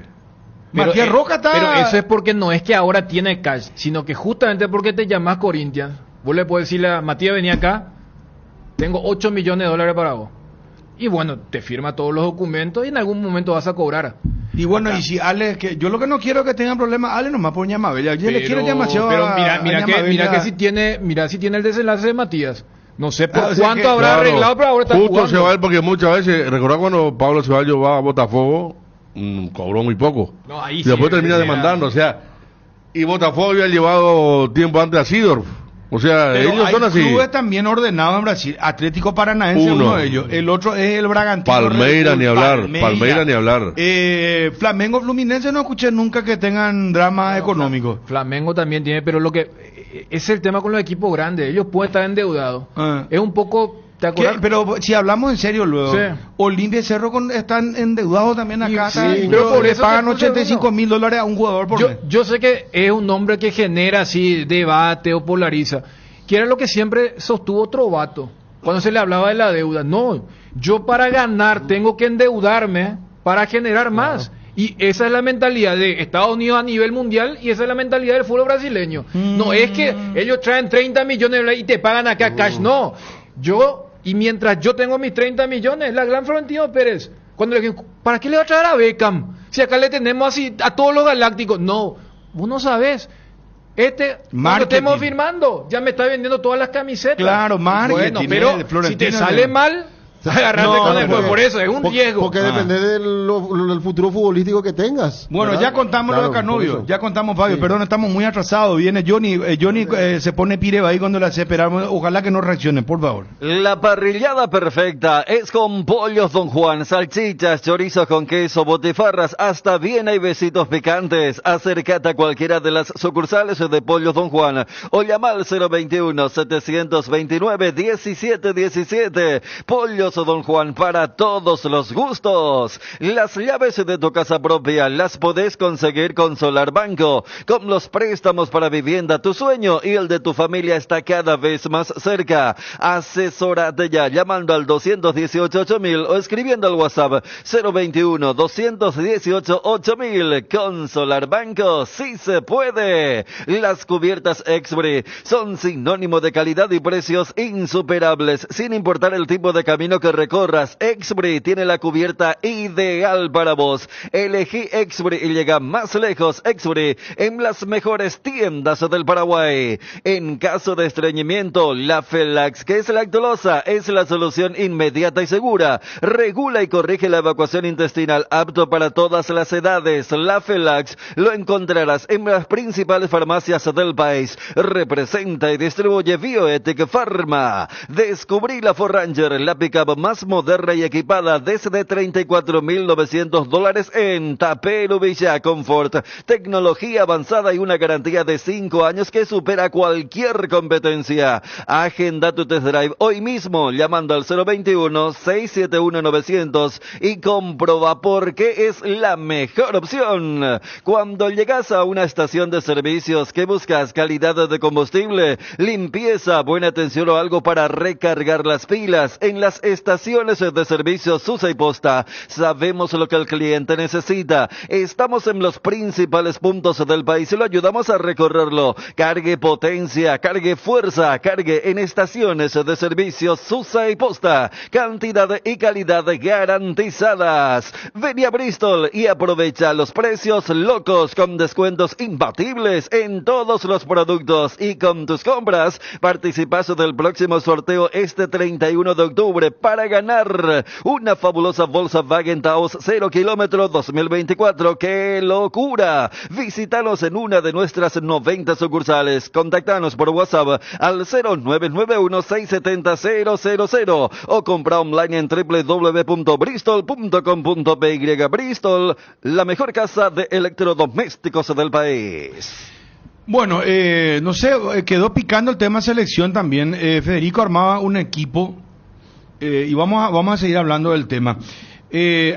Matías Rojas está... Pero eso es porque no es que ahora tiene cash, sino que justamente porque te llamas Corinthians, vos le puedes decirle a Matías, vení acá, tengo $8 millones para vos. Y bueno, te firma todos los documentos y en algún momento vas a cobrar. Y bueno, acá. Y si Ale, que yo lo que no quiero es que tengan problemas, Ale nomás por Ñamabel. Yo le quiero demasiado. Pero mira que si tiene el desenlace de Matías. No sé por cuánto habrá arreglado, pero ahora está justo jugando. Se va a ir porque muchas veces, recordad cuando Pablo Ceballos va a Botafogo, cobró muy poco. No, ahí y después termina demandando, o sea, y Botafogo había llevado tiempo antes a Sidorf. O sea, pero ellos son así. Hay clubes también ordenados en Brasil. Atlético Paranaense uno de ellos. El otro es el Bragantino. Palmeiras ni hablar. Palmeiras ni hablar. Flamengo, Fluminense no escuché nunca que tengan drama económico. Flamengo también tiene, pero lo que es el tema con los equipos grandes. Ellos pueden estar endeudados. Es un poco... ¿Te acuerdas? Pero si hablamos en serio luego, Olimpia y Cerro están endeudados también acá. Pero por eso pagan $85,000 a un jugador por mes. Yo sé que es un nombre que genera así debate o polariza, que era lo que siempre sostuvo Trovato cuando se le hablaba de la deuda. No, yo para ganar tengo que endeudarme para generar más. Y esa es la mentalidad de Estados Unidos a nivel mundial y esa es la mentalidad del fútbol brasileño. No es que ellos traen 30 millones y te pagan acá cash, no. Y mientras yo tengo mis 30 millones, la gran Florentino Pérez, cuando le dije, ¿para qué le va a traer a Beckham? Si acá le tenemos así a todos los galácticos. No, vos no sabés. Cuando estemos firmando, ya me está vendiendo todas las camisetas. Claro, marketing. Bueno, pero si te sale mal, agarrate con el por eso, es un riesgo. Porque depende del futuro futbolístico que tengas. Bueno, ¿verdad? Ya contamos lo de Canovio, ya contamos, Fabio, perdón, estamos muy atrasados. Viene Johnny, se pone pireba ahí cuando le hace esperamos. Ojalá que no reaccionen, por favor. La parrillada perfecta es con Pollos Don Juan, salchichas, chorizos con queso, botifarras, hasta bien hay besitos picantes. Acércate a cualquiera de las sucursales de Pollos Don Juan o llama al 021-729-1717. Pollos Don Juan, para todos los gustos. Las llaves de tu casa propia las podés conseguir con Solar Banco. Con los préstamos para vivienda, tu sueño y el de tu familia está cada vez más cerca. Asesórate ya llamando al 218-8000 o escribiendo al WhatsApp 021-218-8000. Con Solar Banco sí se puede. Las cubiertas Exbri son sinónimo de calidad y precios insuperables, sin importar el tipo de camino que recorras. Exbri tiene la cubierta ideal para vos. Elegí Exbri y llega más lejos. Exbri en las mejores tiendas del Paraguay. En caso de estreñimiento, la Felax, que es lactulosa, es la solución inmediata y segura. Regula y corrige la evacuación intestinal, apto para todas las edades. La Felax lo encontrarás en las principales farmacias del país. Representa y distribuye Bioethic Pharma. Descubrí la Forranger, la pickup mucho más moderna y equipada desde $34,900 en Tapero Villa Confort. Tecnología avanzada y una garantía de 5 años que supera cualquier competencia. Agenda tu test drive hoy mismo llamando al 021-671-900 y comprueba por qué es la mejor opción. Cuando llegas a una estación de servicios que buscas calidad de combustible, limpieza, buena atención o algo para recargar las pilas, en las estaciones de servicios Susa y Posta sabemos lo que el cliente necesita. Estamos en los principales puntos del país y lo ayudamos a recorrerlo. Cargue potencia, cargue fuerza, cargue en estaciones de servicios Susa y Posta. Cantidad y calidad garantizadas. Ven a Bristol y aprovecha los precios locos con descuentos imbatibles en todos los productos, y con tus compras participas del próximo sorteo este 31 de octubre para ganar una fabulosa Volkswagen Taos 0 kilómetro 2024. ¡Qué locura! Visítanos en una de nuestras 90 sucursales. Contáctanos por WhatsApp al 0991-670-000 o compra online en www.bristol.com.py. Bristol, la mejor casa de electrodomésticos del país. Bueno, no sé, quedó picando el tema selección también. Federico armaba un equipo y vamos a seguir hablando del tema.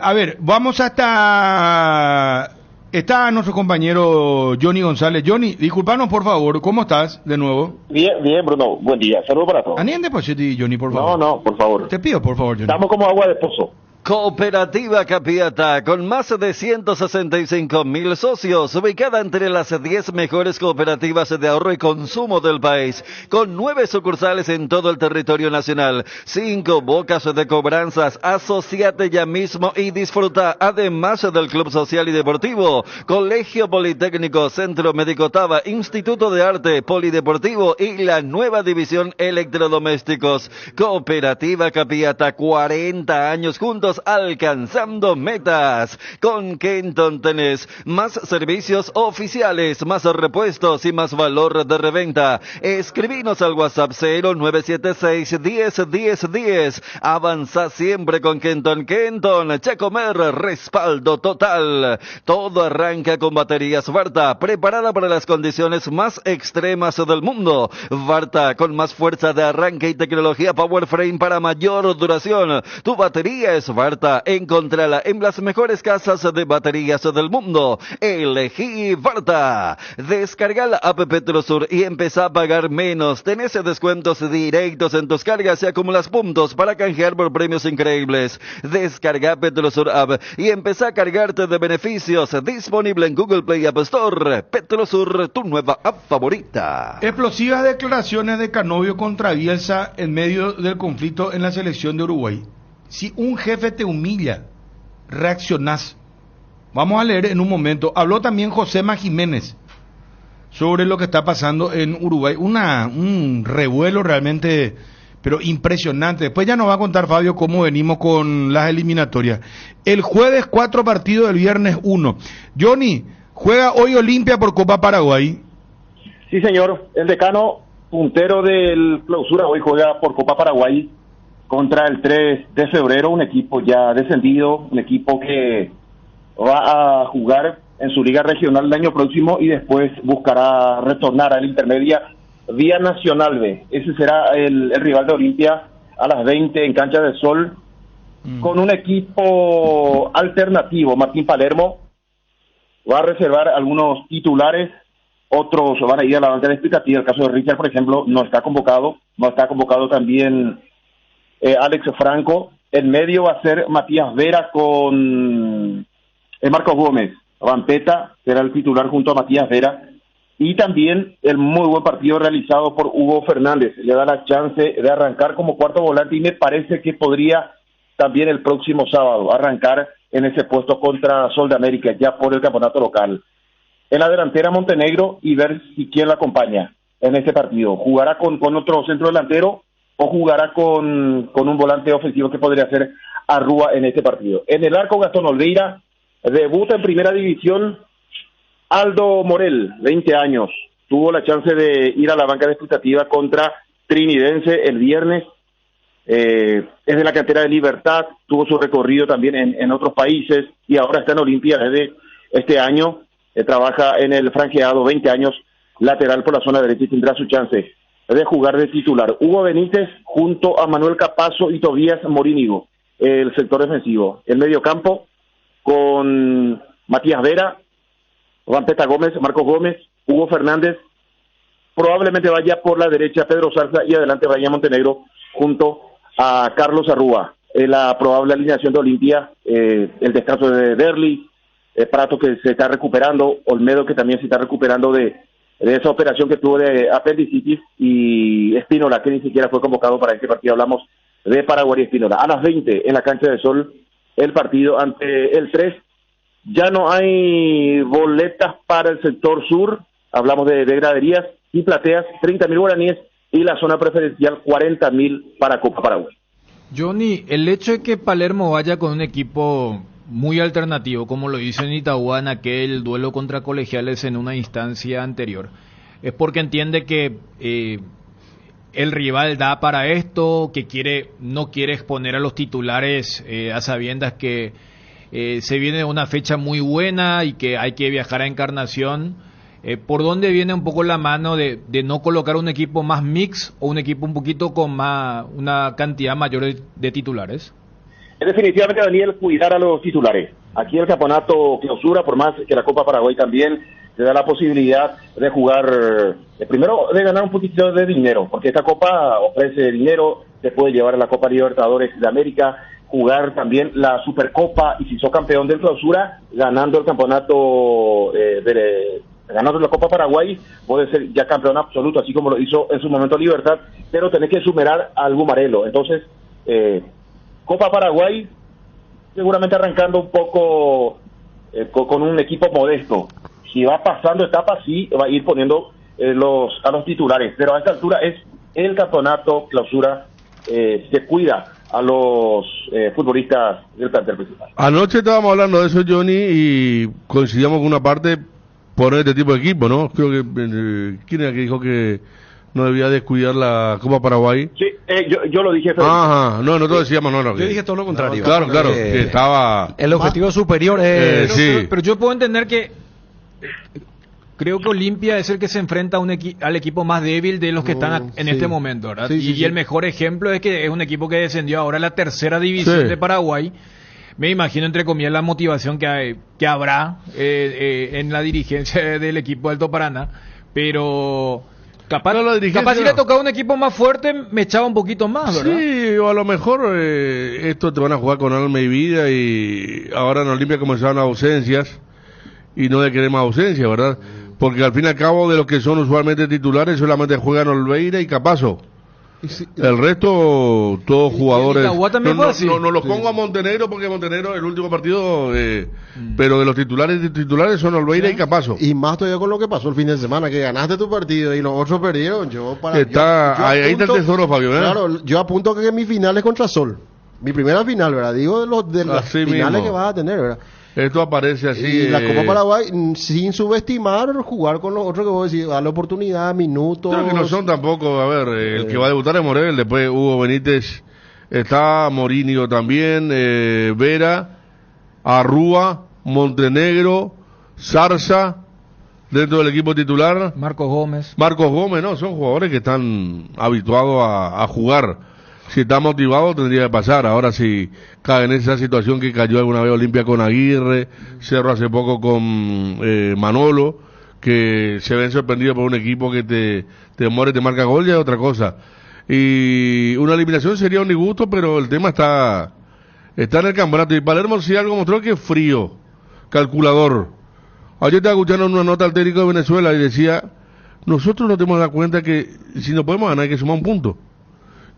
A ver, vamos hasta... Está nuestro compañero Johnny González. Johnny, disculpanos por favor, ¿cómo estás de nuevo? Bien, Bruno, buen día, saludos para todos. Aniende pues, Johnny, por favor. No, por favor. Te pido, por favor, Johnny. Estamos como agua de pozo. Cooperativa Capiata, con más de 165,000 socios, ubicada entre las 10 mejores cooperativas de ahorro y consumo del país, con 9 sucursales en todo el territorio nacional, 5 bocas de cobranzas. Asociate ya mismo y disfruta, además del Club Social y Deportivo, Colegio Politécnico, Centro Médico Taba, Instituto de Arte, Polideportivo y la nueva división Electrodomésticos. Cooperativa Capiata, 40 años juntos, alcanzando metas. Con Kenton tenés más servicios oficiales, más repuestos y más valor de reventa. Escribinos al WhatsApp 0976-101010. Avanza siempre con Kenton. Kenton, Chacomer, respaldo total. Todo arranca con baterías Varta, preparada para las condiciones más extremas del mundo. Varta, con más fuerza de arranque y tecnología Power Frame para mayor duración. Tu batería es Varta. Encontrala en las mejores casas de baterías del mundo. Elegí Varta. Descarga la app Petrosur y empezá a pagar menos. Tenés descuentos directos en tus cargas y acumulas puntos para canjear por premios increíbles. Descarga Petrosur app y empezá a cargarte de beneficios. Disponible en Google Play App Store. Petrosur, tu nueva app favorita. Explosivas declaraciones de Canovio contra Bielsa en medio del conflicto en la selección de Uruguay. Si un jefe te humilla, reaccionás. Vamos a leer en un momento. Habló también Josema Jiménez sobre lo que está pasando en Uruguay. Un revuelo realmente, pero impresionante. Después ya nos va a contar Fabio cómo venimos con las eliminatorias. El jueves 4 partidos, el viernes 1. Johnny, juega hoy Olimpia por Copa Paraguay. Sí, señor. El decano puntero del clausura hoy juega por Copa Paraguay contra el 3 de febrero, un equipo ya descendido, un equipo que va a jugar en su liga regional el año próximo y después buscará retornar a la intermedia vía Nacional B. Ese será el rival de Olimpia a las 20 en Cancha del Sol, con un equipo alternativo. Martín Palermo va a reservar algunos titulares, otros van a ir a la banca de explicativa. El caso de Richard, por ejemplo, no está convocado también Alex Franco. En medio va a ser Matías Vera con Marcos Gómez. Vampeta será el titular junto a Matías Vera. Y también el muy buen partido realizado por Hugo Fernández. Le da la chance de arrancar como cuarto volante y me parece que podría también el próximo sábado arrancar en ese puesto contra Sol de América, ya por el campeonato local. En la delantera Montenegro y ver si quién la acompaña en ese partido. ¿Jugará con otro centro delantero o jugará con un volante ofensivo que podría ser Arrúa en este partido? En el arco, Gastón Olveira. Debuta en primera división Aldo Morel, 20 años. Tuvo la chance de ir a la banca de expectativa contra Trinidense el viernes. es de la cantera de Libertad, tuvo su recorrido también en otros países y ahora está en Olimpia desde este año, trabaja en el franqueado, 20 años, lateral por la zona derecha y tendrá su chance de jugar de titular. Hugo Benítez junto a Manuel Capazo y Tobías Morínigo, el sector defensivo. El mediocampo con Matías Vera, Vampeta Gómez, Marcos Gómez, Hugo Fernández, probablemente vaya por la derecha Pedro Zarza y adelante vaya Montenegro junto a Carlos Arrúa. La probable alineación de Olimpia, el descanso de Derli, Prato que se está recuperando, Olmedo que también se está recuperando de esa operación que tuvo de apendicitis y Espínola que ni siquiera fue convocado para este partido. Hablamos de Paraguay y Espínola. A las 20 en la cancha de Sol el partido ante el 3. Ya no hay boletas para el sector sur, hablamos de graderías y plateas, 30.000 guaraníes y la zona preferencial 40.000 para Copa Paraguay. Johnny, el hecho de que Palermo vaya con un equipo muy alternativo, como lo hizo en Itagua en aquel duelo contra Colegiales en una instancia anterior, es porque entiende que el rival da para esto, que no quiere exponer a los titulares a sabiendas que se viene una fecha muy buena y que hay que viajar a Encarnación. ¿Por dónde viene un poco la mano de no colocar un equipo más mix o un equipo un poquito con una cantidad mayor de titulares? Definitivamente, Daniel, cuidar a los titulares. Aquí el campeonato clausura, por más que la Copa Paraguay también te da la posibilidad de jugar, primero de ganar un poquito de dinero, porque esta Copa ofrece dinero, te puede llevar a la Copa Libertadores de América, jugar también la Supercopa y si sos campeón del clausura, ganando el campeonato ganando la Copa Paraguay, puede ser ya campeón absoluto, así como lo hizo en su momento Libertad, pero tenés que superar al Bumarelo. Entonces, Copa Paraguay, seguramente arrancando un poco con un equipo modesto. Si va pasando etapas, sí, va a ir poniendo a los titulares, pero a esta altura es el campeonato clausura, se cuida a los futbolistas del plantel principal. Anoche estábamos hablando de eso, Johnny, y coincidíamos con una parte por este tipo de equipo, ¿no? Creo que ¿quién era que dijo que no debía descuidar la Copa Paraguay? Sí, yo lo dije. Ajá, no, nosotros decíamos no. Yo dije todo lo contrario. Claro, que estaba... El objetivo superior es... sí. Pero yo puedo entender que creo que Olimpia es el que se enfrenta al equipo más débil de los que están en este momento, ¿verdad? Y el mejor ejemplo es que es un equipo que descendió ahora a la tercera división de Paraguay. Me imagino, entre comillas, la motivación que habrá en la dirigencia del equipo Alto Paraná, pero capaz si le tocaba un equipo más fuerte, me echaba un poquito más, ¿verdad? Sí, o a lo mejor esto te van a jugar con alma y vida, y ahora en Olimpia comenzaron ausencias, y no de querer más ausencias, ¿verdad? Porque al fin y al cabo de los que son usualmente titulares, solamente juegan Olveira y Capazo. El resto, todos jugadores. No los pongo a Montenegro porque Montenegro el último partido, pero de los titulares son Olveira y Capazo. Y más todavía con lo que pasó el fin de semana, que ganaste tu partido y los otros perdieron. Ahí está el tesoro, Fabio, ¿verdad? Claro, yo apunto que mi final es contra Sol. Mi primera final, ¿verdad? Digo de las finales mismo que vas a tener, ¿verdad? Esto aparece así. Y la Copa Paraguay, sin subestimar, jugar con los otros que vos decís, darle oportunidad, minutos. Creo que no son tampoco, a ver, el que va a debutar es Morel, después Hugo Benítez, está Morínigo también, Vera, Arrúa, Montenegro, Zarza, dentro del equipo titular. Marcos Gómez, no, son jugadores que están habituados a jugar. Si está motivado tendría que pasar. Ahora si cae en esa situación que cayó alguna vez Olimpia con Aguirre, Cerro hace poco con Manolo, que se ven sorprendidos por un equipo que te muere, te marca gol, ya es otra cosa. Y una eliminación sería un disgusto, pero el tema está en el campeonato. Y Palermo sí algo mostró que es frío, calculador. Ayer estaba escuchando una nota al técnico de Venezuela y decía, nosotros nos tenemos que dar cuenta que si no podemos ganar hay que sumar un punto.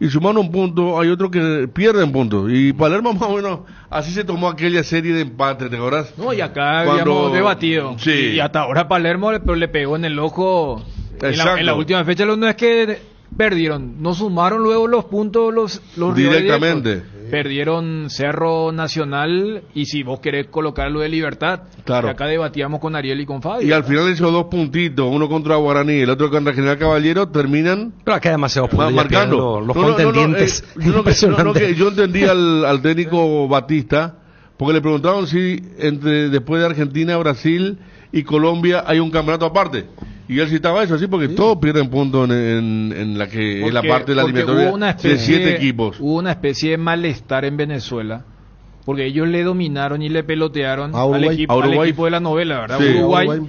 Y sumando un punto, hay otros que pierden puntos. Y Palermo más o menos así se tomó aquella serie de empates, ¿te acordás? No, y acá habíamos debatido. Sí. Y hata ahora Palermo le pegó en el ojo en la última fecha. No es que perdieron, no sumaron luego los puntos los directamente. Perdieron Cerro, Nacional, y si vos querés colocarlo de Libertad, claro. acá debatíamos con Ariel y con Fabio. Y al final esos 2 puntitos, uno contra Guaraní y el otro contra General Caballero, terminan... Pero acá hay demasiados puntos, marcando. Los contendientes. Yo entendí al técnico Batista, porque le preguntaron si después de Argentina, Brasil y Colombia hay un campeonato aparte. Y él citaba eso, así porque todos pierden puntos en la que es la parte de la eliminatoria de 7 equipos. Hubo una especie de malestar en Venezuela, porque ellos le dominaron y le pelotearon al equipo de la novela, ¿verdad? Sí. Uruguay.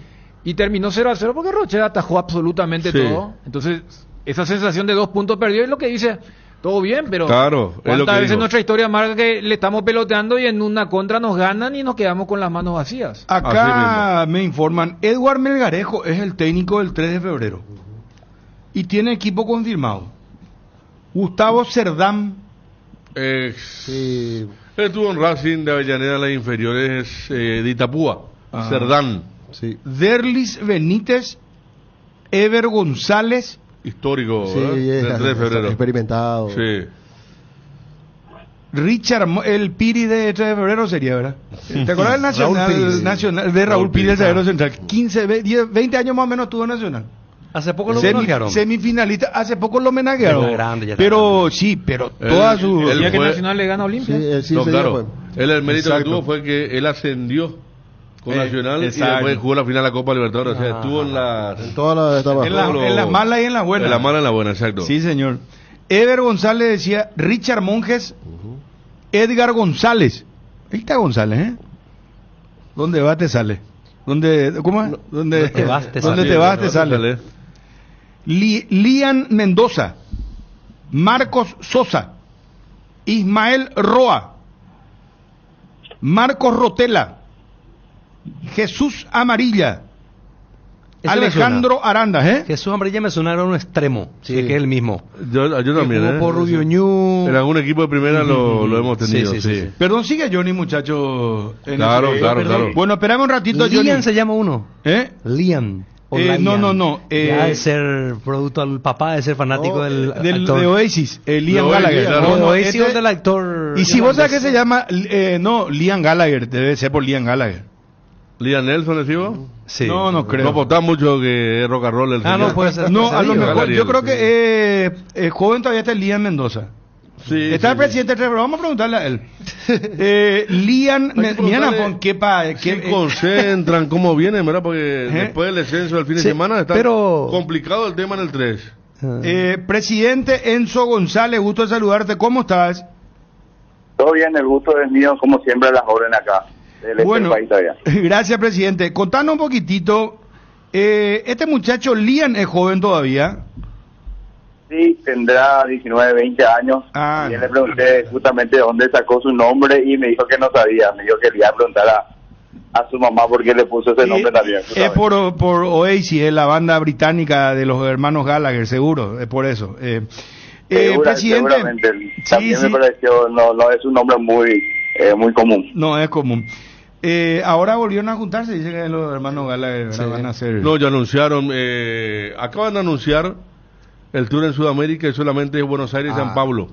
Y terminó 0-0 porque Rochela atajó absolutamente todo. Entonces, esa sensación de 2 puntos perdidos es lo que dice... Todo bien, pero claro, ¿cuántas veces nuestra historia marca que le estamos peloteando y en una contra nos ganan y nos quedamos con las manos vacías? Acá me informan, Edward Melgarejo es el técnico del 3 de febrero y tiene equipo confirmado. Gustavo Cerdán. Estuvo en Racing de Avellaneda, las inferiores de Itapúa. Cerdán. Derlis Benítez, Ever González. Histórico, del 3 de febrero. Experimentado. Sí. Richard, el Piri de 3 de febrero sería, ¿verdad? ¿Te acuerdas del Nacional de Raúl Piri del Zaguero Central? 20 años más o menos tuvo Nacional. Hace poco lo homenajearon. Semifinalista, hace poco lo homenajearon. Pero toda su... El día que Nacional le gana a Olimpia. Claro. El mérito que tuvo fue que él ascendió con Nacional y después jugó la final de la Copa Libertadores. O sea, estuvo en las malas y en las buenas. En las malas y en las buenas, exacto. Sí, señor. Ever González decía, Richard Monjes, Edgar González. Ahí está González, ¿eh? ¿Dónde va te sale? ¿Cómo es? ¿Dónde te vas te sale? Lian Mendoza, Marcos Sosa, Ismael Roa, Marcos Rotela, Jesús Amarilla, Alejandro Aranda, Jesús Amarilla me suena, era un extremo, sí, es que es el mismo. Yo también, por Rubio Ñu. En algún equipo de primera lo hemos tenido, sí. Perdón, sigue Johnny, muchacho. Claro. Bueno, esperame un ratito, Lian Johnny. se llama uno. Lian. No. Ya de ser producto al papá, de ser fanático del actor. De Oasis, Liam Gallagher. De Oasis o del actor. Y si vos sabés que se llama, Liam Gallagher, debe ser por Liam Gallagher. ¿Liam Nelson le sigo? Sí. No creo. No está mucho que es rock and roll el señor. No puede ser. No, a lo mejor, yo creo que joven todavía está Liam Mendoza. Sí, está el presidente del vamos a preguntarle a él. Liam, mira, ¿qué concentran? ¿Cómo vienen, verdad? Porque después del descenso del fin de semana está complicado el tema en el 3. Presidente Enzo González, gusto de saludarte. ¿Cómo estás? Todo bien, el gusto es mío, como siempre, a las órdenes acá. Bueno, gracias, presidente. Contanos un poquitito. Este muchacho Liam es joven todavía. Sí, tendrá 19, 20 años. Y le pregunté justamente de dónde sacó su nombre y me dijo que no sabía. Me dijo que le iba a preguntar a su mamá por qué le puso ese nombre también. Es por Oasis, la banda británica de los hermanos Gallagher, seguro, es por eso. Presidente, seguramente. También me pareció, no es un nombre muy común. No es común. Ahora volvieron a juntarse, dicen que los hermanos Gallagher van a hacer... No, ya anunciaron, acaban de anunciar el tour en Sudamérica y solamente es Buenos Aires y San Pablo.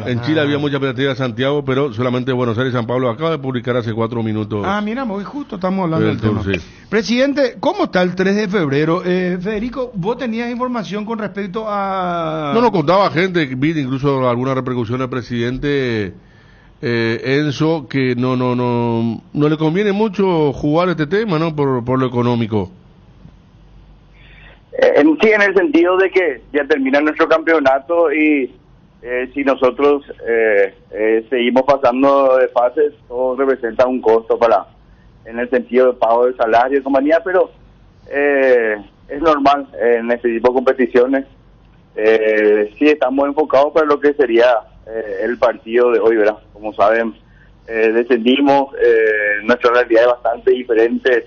En Chile había mucha expectativa de Santiago, pero solamente Buenos Aires y San Pablo. Acaba de publicar hace 4 minutos. Mira, muy justo estamos hablando del tema. Sí. Presidente, ¿cómo está el 3 de febrero? Federico, ¿vos tenías información con respecto a...? No, contaba gente, vi incluso alguna repercusión al presidente Enzo, que no le conviene mucho jugar este tema, ¿no? Por lo económico. Sí, en el sentido de que ya termina nuestro campeonato y si nosotros seguimos pasando de fases, todo representa un costo en el sentido de pago de salario y compañía, pero es normal en este tipo de competiciones. Sí estamos enfocados para lo que sería el partido de hoy, ¿verdad? Como saben, descendimos, nuestra realidad es bastante diferente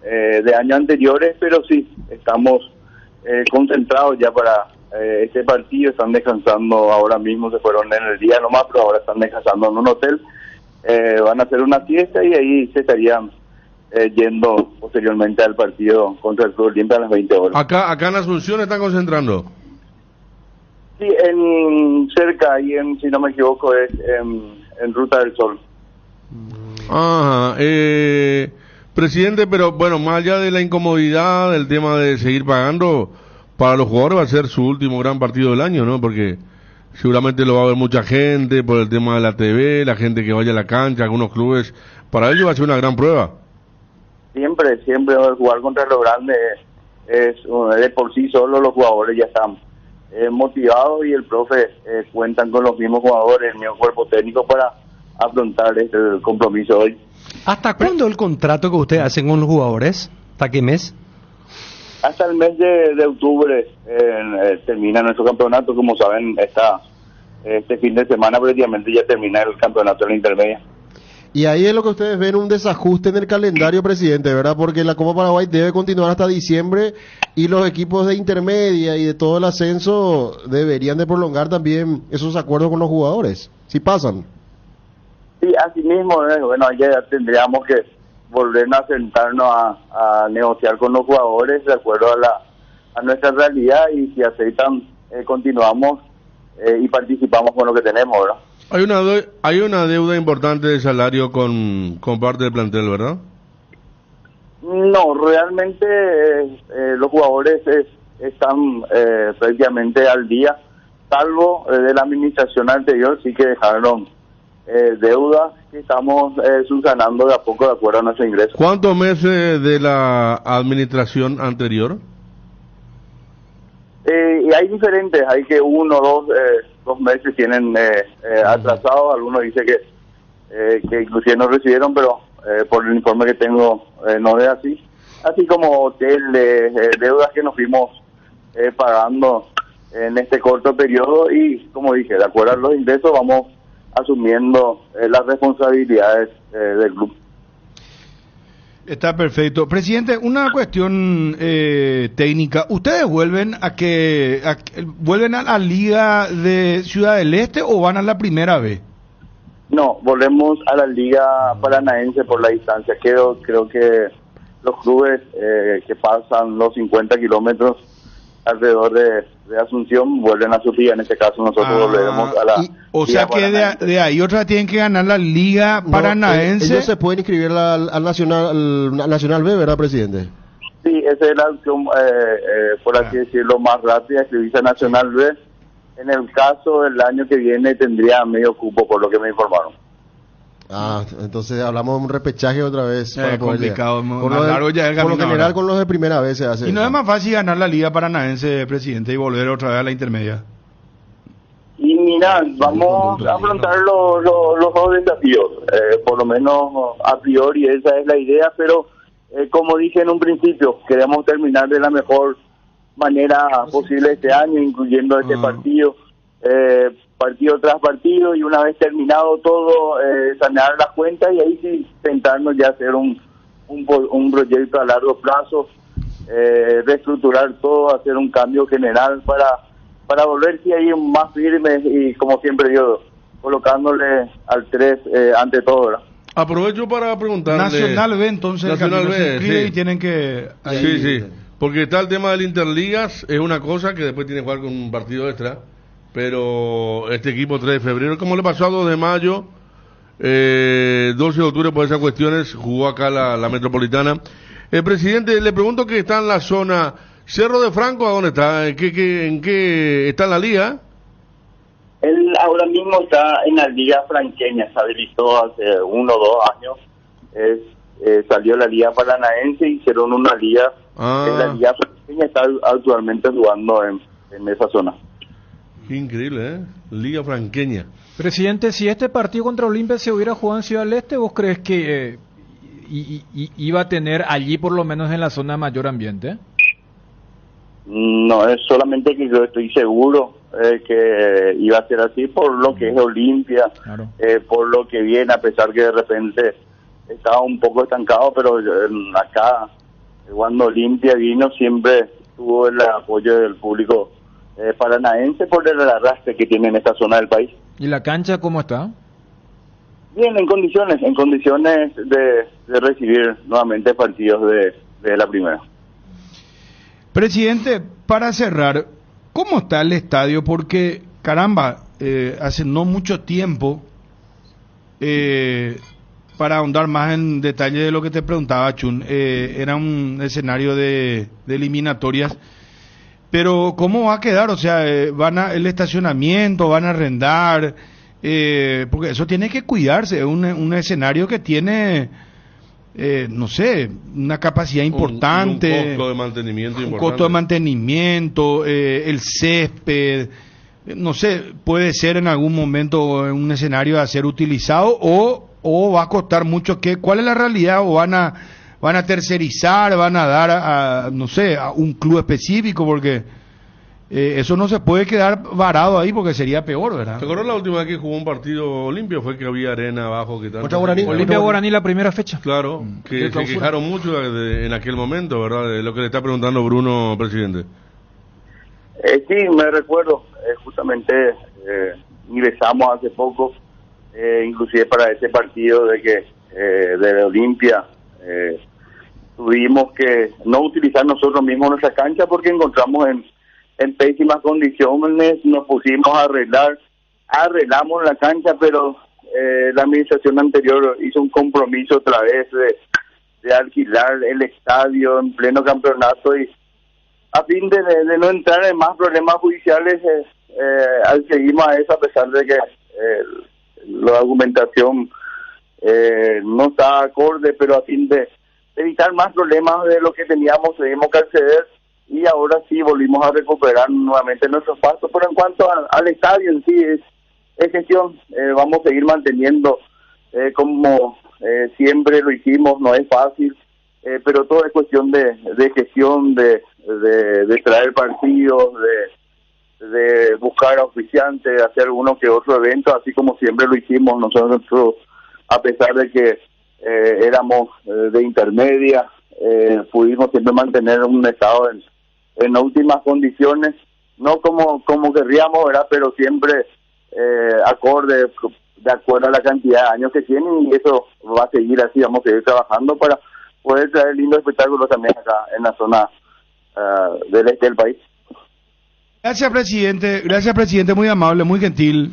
de años anteriores, pero sí, estamos concentrados ya para este partido. Están descansando ahora mismo, se fueron en el día nomás, pero ahora están descansando en un hotel. Van a hacer una fiesta y ahí se estarían yendo posteriormente al partido contra el Club Olimpia a las 20 horas. Acá en Asunción están concentrando. Sí, cerca, y si no me equivoco, es en Ruta del Sol. Ajá, presidente, pero bueno, más allá de la incomodidad del tema de seguir pagando, para los jugadores va a ser su último gran partido del año, ¿no? Porque seguramente lo va a ver mucha gente por el tema de la TV, la gente que vaya a la cancha, algunos clubes, para ellos va a ser una gran prueba. Siempre jugar contra los grandes es de por sí solo los jugadores ya están motivados, y el profe cuentan con los mismos jugadores, el mismo cuerpo técnico para afrontar este compromiso hoy. ¿Hasta cuándo el contrato que ustedes hacen con los jugadores? ¿Hasta qué mes? Hasta el mes de octubre termina nuestro campeonato. Como saben, este fin de semana prácticamente ya termina el campeonato de la intermedia. Y ahí es lo que ustedes ven, un desajuste en el calendario, presidente, ¿verdad? Porque la Copa Paraguay debe continuar hasta diciembre, y los equipos de intermedia y de todo el ascenso deberían de prolongar también esos acuerdos con los jugadores, si pasan. Sí, así mismo, bueno, ya tendríamos que volver a sentarnos a negociar con los jugadores de acuerdo a nuestra realidad, y si aceptan, continuamos y participamos con lo que tenemos, ¿verdad? Hay una deuda importante de salario con parte del plantel, ¿verdad? No, realmente los jugadores están prácticamente al día, salvo de la administración anterior, sí que dejaron deudas que estamos subsanando de a poco de acuerdo a nuestro ingreso. ¿Cuántos meses de la administración anterior? Y hay diferentes, hay que 1 o 2 meses tienen atrasados, algunos dicen que inclusive no recibieron, pero por el informe que tengo no es así como hoteles, deudas que nos fuimos pagando en este corto periodo, y como dije, de acuerdo a los ingresos vamos asumiendo las responsabilidades del club. Está perfecto. Presidente, una cuestión técnica. ¿Ustedes vuelven vuelven a la Liga de Ciudad del Este o van a la primera vez? No, volvemos a la Liga Paranaense por la distancia. Creo que los clubes que pasan los 50 kilómetros alrededor de Asunción vuelven a su liga. En este caso nosotros volveremos a la o sea que de ahí otra tienen que ganar la Liga Paranaense. Ellos se pueden inscribir al Nacional B, ¿verdad, presidente? Sí, esa es la opción, por así decirlo, más rápida, inscribirse a Nacional B. En el caso del año que viene tendría medio cupo, por lo que me informaron. Entonces hablamos de un repechaje otra vez. Es complicado, por lo general con los de primera vez se hace. ¿Y no es más fácil ganar la Liga Paranaense, presidente, y volver otra vez a la intermedia? Y mira, vamos a afrontar los dos desafíos, por lo menos a priori esa es la idea, pero como dije en un principio, queremos terminar de la mejor manera posible este año, incluyendo este partido tras partido, y una vez terminado todo, sanear las cuentas, y ahí sí sentarnos ya a hacer un proyecto a largo plazo, reestructurar todo, hacer un cambio general para volver ahí más firmes, y como siempre digo, colocándole al 3 ante todo, ¿verdad? Aprovecho para preguntarle. Nacional B, entonces, Nacional B, se inscribe y tienen que... Sí, porque está el tema del Interligas, es una cosa que después tiene que jugar con un partido extra, pero este equipo 3 de febrero, como le pasó a 2 de mayo, 12 de octubre por esas cuestiones, jugó acá la Metropolitana. Presidente, le pregunto que está en la zona Cerro de Franco, ¿a dónde está? ¿En qué está en la liga? Él ahora mismo está en la Liga Franqueña, se habilitó hace 1 o 2 años, salió la Liga Paranaense, hicieron una liga, la Liga Franqueña está actualmente jugando en esa zona. Qué increíble, Liga Franqueña. Presidente, si este partido contra Olimpia se hubiera jugado en Ciudad del Este, ¿vos crees que iba a tener allí, por lo menos en la zona, mayor ambiente? No, es solamente que yo estoy seguro que iba a ser así por lo que es Olimpia, claro. Por lo que viene, a pesar que de repente estaba un poco estancado, pero acá, cuando Olimpia vino, siempre tuvo el apoyo del público paranaense por el arrastre que tiene en esta zona del país. ¿Y la cancha cómo está? Bien, en condiciones de recibir nuevamente partidos de la primera. Presidente, para cerrar, ¿cómo está el estadio? Porque, caramba, hace no mucho tiempo, para ahondar más en detalle de lo que te preguntaba, Chun, era un escenario de eliminatorias, pero ¿cómo va a quedar? O sea, el estacionamiento, van a arrendar, porque eso tiene que cuidarse, es un escenario que tiene... no sé, una capacidad importante, un costo de mantenimiento importante. Un costo de mantenimiento, el césped, no sé, puede ser en algún momento un escenario a ser utilizado o va a costar mucho. ¿Cuál es la realidad? ¿O van a tercerizar, van a dar no sé, a un club específico? Porque eso no se puede quedar varado ahí porque sería peor, ¿verdad? ¿Te acuerdas la última vez que jugó un partido Olimpia? Fue que había arena abajo. Olimpia Guaraní la primera fecha. Claro, que se quejaron mucho en aquel momento, ¿verdad? De lo que le está preguntando Bruno, presidente. Sí, me recuerdo, justamente ingresamos hace poco, inclusive para ese partido de Olimpia, tuvimos que no utilizar nosotros mismos nuestra cancha porque encontramos en pésimas condiciones, nos pusimos a arreglamos la cancha, pero la administración anterior hizo un compromiso otra vez de alquilar el estadio en pleno campeonato y a fin de no entrar en más problemas judiciales, seguimos a eso a pesar de que la argumentación no está acorde, pero a fin de evitar más problemas de lo que teníamos, tuvimos que acceder y ahora sí volvimos a recuperar nuevamente nuestro espacio. Pero en cuanto al estadio en sí, es gestión, vamos a seguir manteniendo como siempre lo hicimos, no es fácil, pero todo es cuestión de gestión, de traer partidos, de buscar auspiciantes, de hacer uno que otro evento, así como siempre lo hicimos nosotros, a pesar de que éramos de intermedia, pudimos siempre mantener un estado en óptimas condiciones, no como querríamos, ¿verdad? Pero siempre acorde, de acuerdo a la cantidad de años que tienen, y eso va a seguir así, vamos a seguir trabajando para poder traer lindos espectáculos también acá en la zona del este del país. Gracias, presidente, muy amable, muy gentil.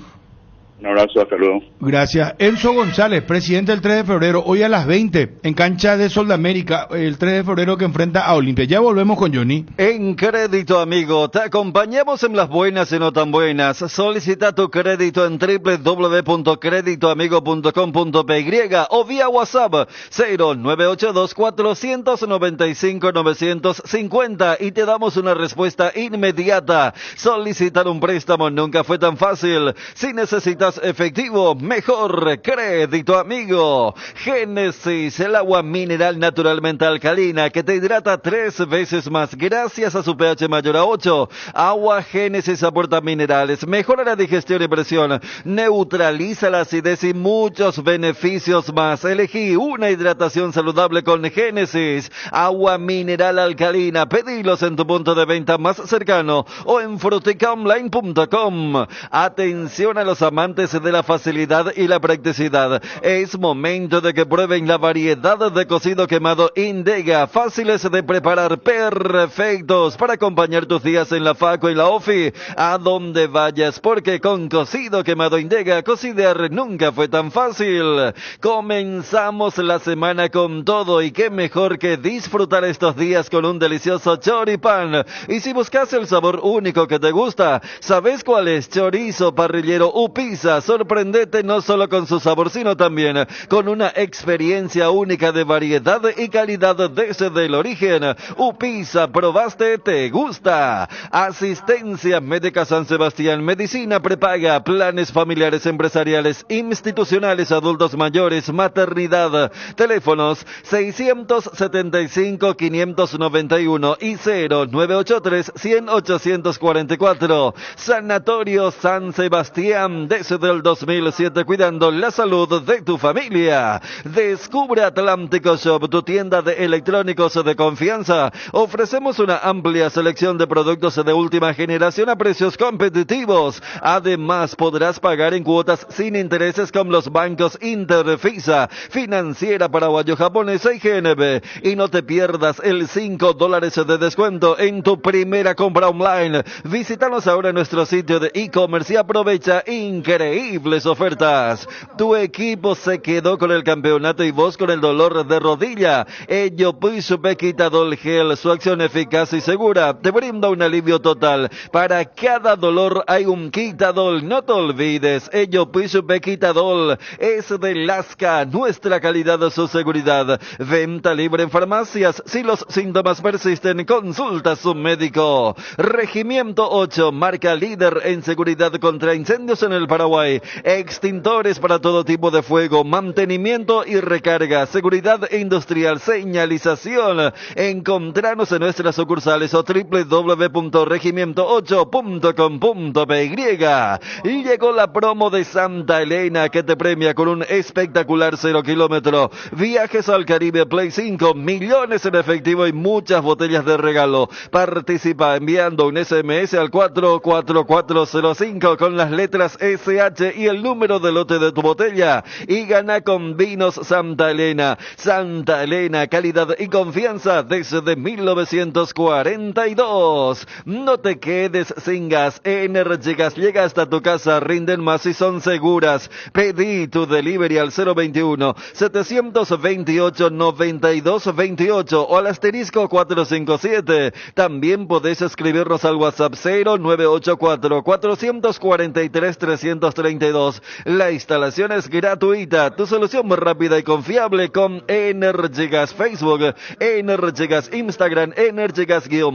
Un abrazo, hasta luego. Gracias. Enzo González, presidente del 3 de febrero, hoy a las 20, en cancha de Soldamérica, el 3 de febrero que enfrenta a Olimpia. Ya volvemos con Johnny. En Crédito Amigo, te acompañamos en las buenas y no tan buenas. Solicita tu crédito en www.creditoamigo.com.py o vía WhatsApp 0982-495-950 y te damos una respuesta inmediata. Solicitar un préstamo nunca fue tan fácil. Si necesitas efectivo, mejor Crédito Amigo. Génesis, el agua mineral naturalmente alcalina que te hidrata 3 veces más gracias a su pH mayor a 8. Agua Génesis aporta minerales, mejora la digestión y presión, neutraliza la acidez y muchos beneficios más. Elegí una hidratación saludable con Génesis, agua mineral alcalina. Pedilos en tu punto de venta más cercano o en fruticaonline.com. Atención a los amantes de la facilidad y la practicidad. Es momento de que prueben la variedad de cocido quemado Indega, fáciles de preparar, perfectos para acompañar tus días en la facu y la ofi, a donde vayas, porque con cocido quemado Indega, cocidear nunca fue tan fácil. Comenzamos la semana con todo y qué mejor que disfrutar estos días con un delicioso choripán. Y si buscas el sabor único que te gusta, ¿sabes cuál es? Chorizo parrillero Upisa. Sorprendete no solo con su sabor, sino también con una experiencia única de variedad y calidad desde el origen. Upisa, probaste, te gusta. Asistencia Médica San Sebastián, medicina prepaga, planes familiares, empresariales, institucionales, adultos mayores, maternidad. Teléfonos 675-591 y 0983-100-844. Sanatorio San Sebastián de del 2007, cuidando la salud de tu familia. Descubre Atlántico Shop, tu tienda de electrónicos de confianza. Ofrecemos una amplia selección de productos de última generación a precios competitivos. Además, podrás pagar en cuotas sin intereses con los bancos Interfisa, Financiera Paraguayo-Japonesa y GNB. Y no te pierdas el $5 de descuento en tu primera compra online. Visítanos ahora en nuestro sitio de e-commerce y aprovecha increíbles ofertas. Tu equipo se quedó con el campeonato y vos con el dolor de rodilla. Ellopuy Super Quitadol Gel, su acción eficaz y segura, te brinda un alivio total. Para cada dolor hay un Quitadol. No te olvides, Ellopuy Super Quitadol es de Lasca, nuestra calidad, su seguridad. Venta libre en farmacias. Si los síntomas persisten, consulta a su médico. Regimiento 8, marca líder en seguridad contra incendios en el Paraguay. Extintores para todo tipo de fuego, mantenimiento y recarga, seguridad industrial, señalización. Encontranos en nuestras sucursales o www.regimiento8.com.py. Y llegó la promo de Santa Elena que te premia con un espectacular 0 kilómetro. Viajes al Caribe Play 5, millones en efectivo y muchas botellas de regalo. Participa enviando un SMS al 44405 con las letras SH y el número de lote de tu botella y gana con Vinos Santa Elena. Santa Elena, calidad y confianza desde 1942. No te quedes sin gas. Energy Gas llega hasta tu casa, rinden más y son seguras. Pedí tu delivery al 021-728-9228 o al asterisco 457. También podés escribirnos al WhatsApp 0984-443-332. La instalación es gratuita. Tu solución más rápida y confiable con Energy Gas. Facebook, Energy Gas. Instagram, Energy Gas-PY.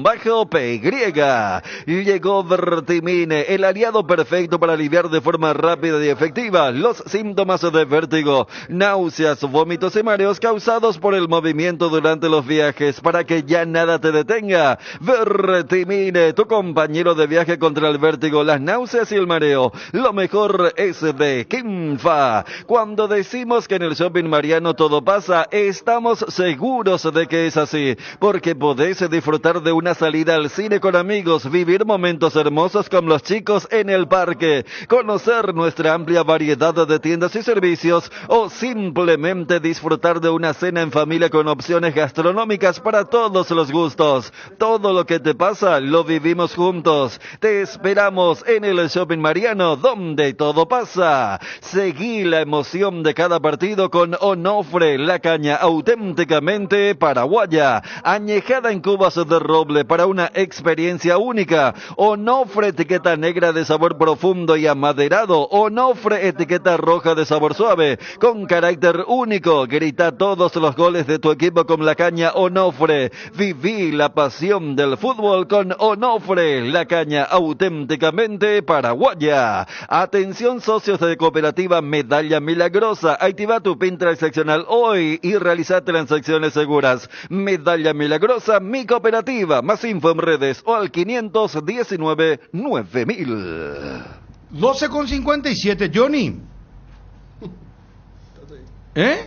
Llegó Vertimine, el aliado perfecto para aliviar de forma rápida y efectiva los síntomas de vértigo, náuseas, vómitos y mareos causados por el movimiento durante los viajes, para que ya nada te detenga. Vertimine, tu compañero de viaje contra el vértigo, las náuseas y el mareo. Lo mejor es de Kinfa. Cuando decimos que en el Shopping Mariano todo pasa, estamos seguros de que es así, porque podés disfrutar de una salida al cine con amigos, vivir momentos hermosos con los chicos en el parque, conocer nuestra amplia variedad de tiendas y servicios, o simplemente disfrutar de una cena en familia con opciones gastronómicas para todos los gustos. Todo lo que te pasa lo vivimos juntos. Te esperamos en el Shopping Mariano, donde todo pasa. Seguí la emoción de cada partido con Onofre, la caña auténticamente paraguaya, añejada en cubas de roble para una experiencia única. Onofre, etiqueta negra de sabor profundo y amaderado. Onofre, etiqueta roja de sabor suave, con carácter único. Grita todos los goles de tu equipo con la caña Onofre. Viví la pasión del fútbol con Onofre, la caña auténticamente paraguaya. Atención, socios de Cooperativa Medalla Milagrosa. Activa tu PIN transaccional hoy y realiza transacciones seguras. Medalla Milagrosa, mi cooperativa. Más info en redes o al 519-9000. 12:57, Johnny. ¿Eh?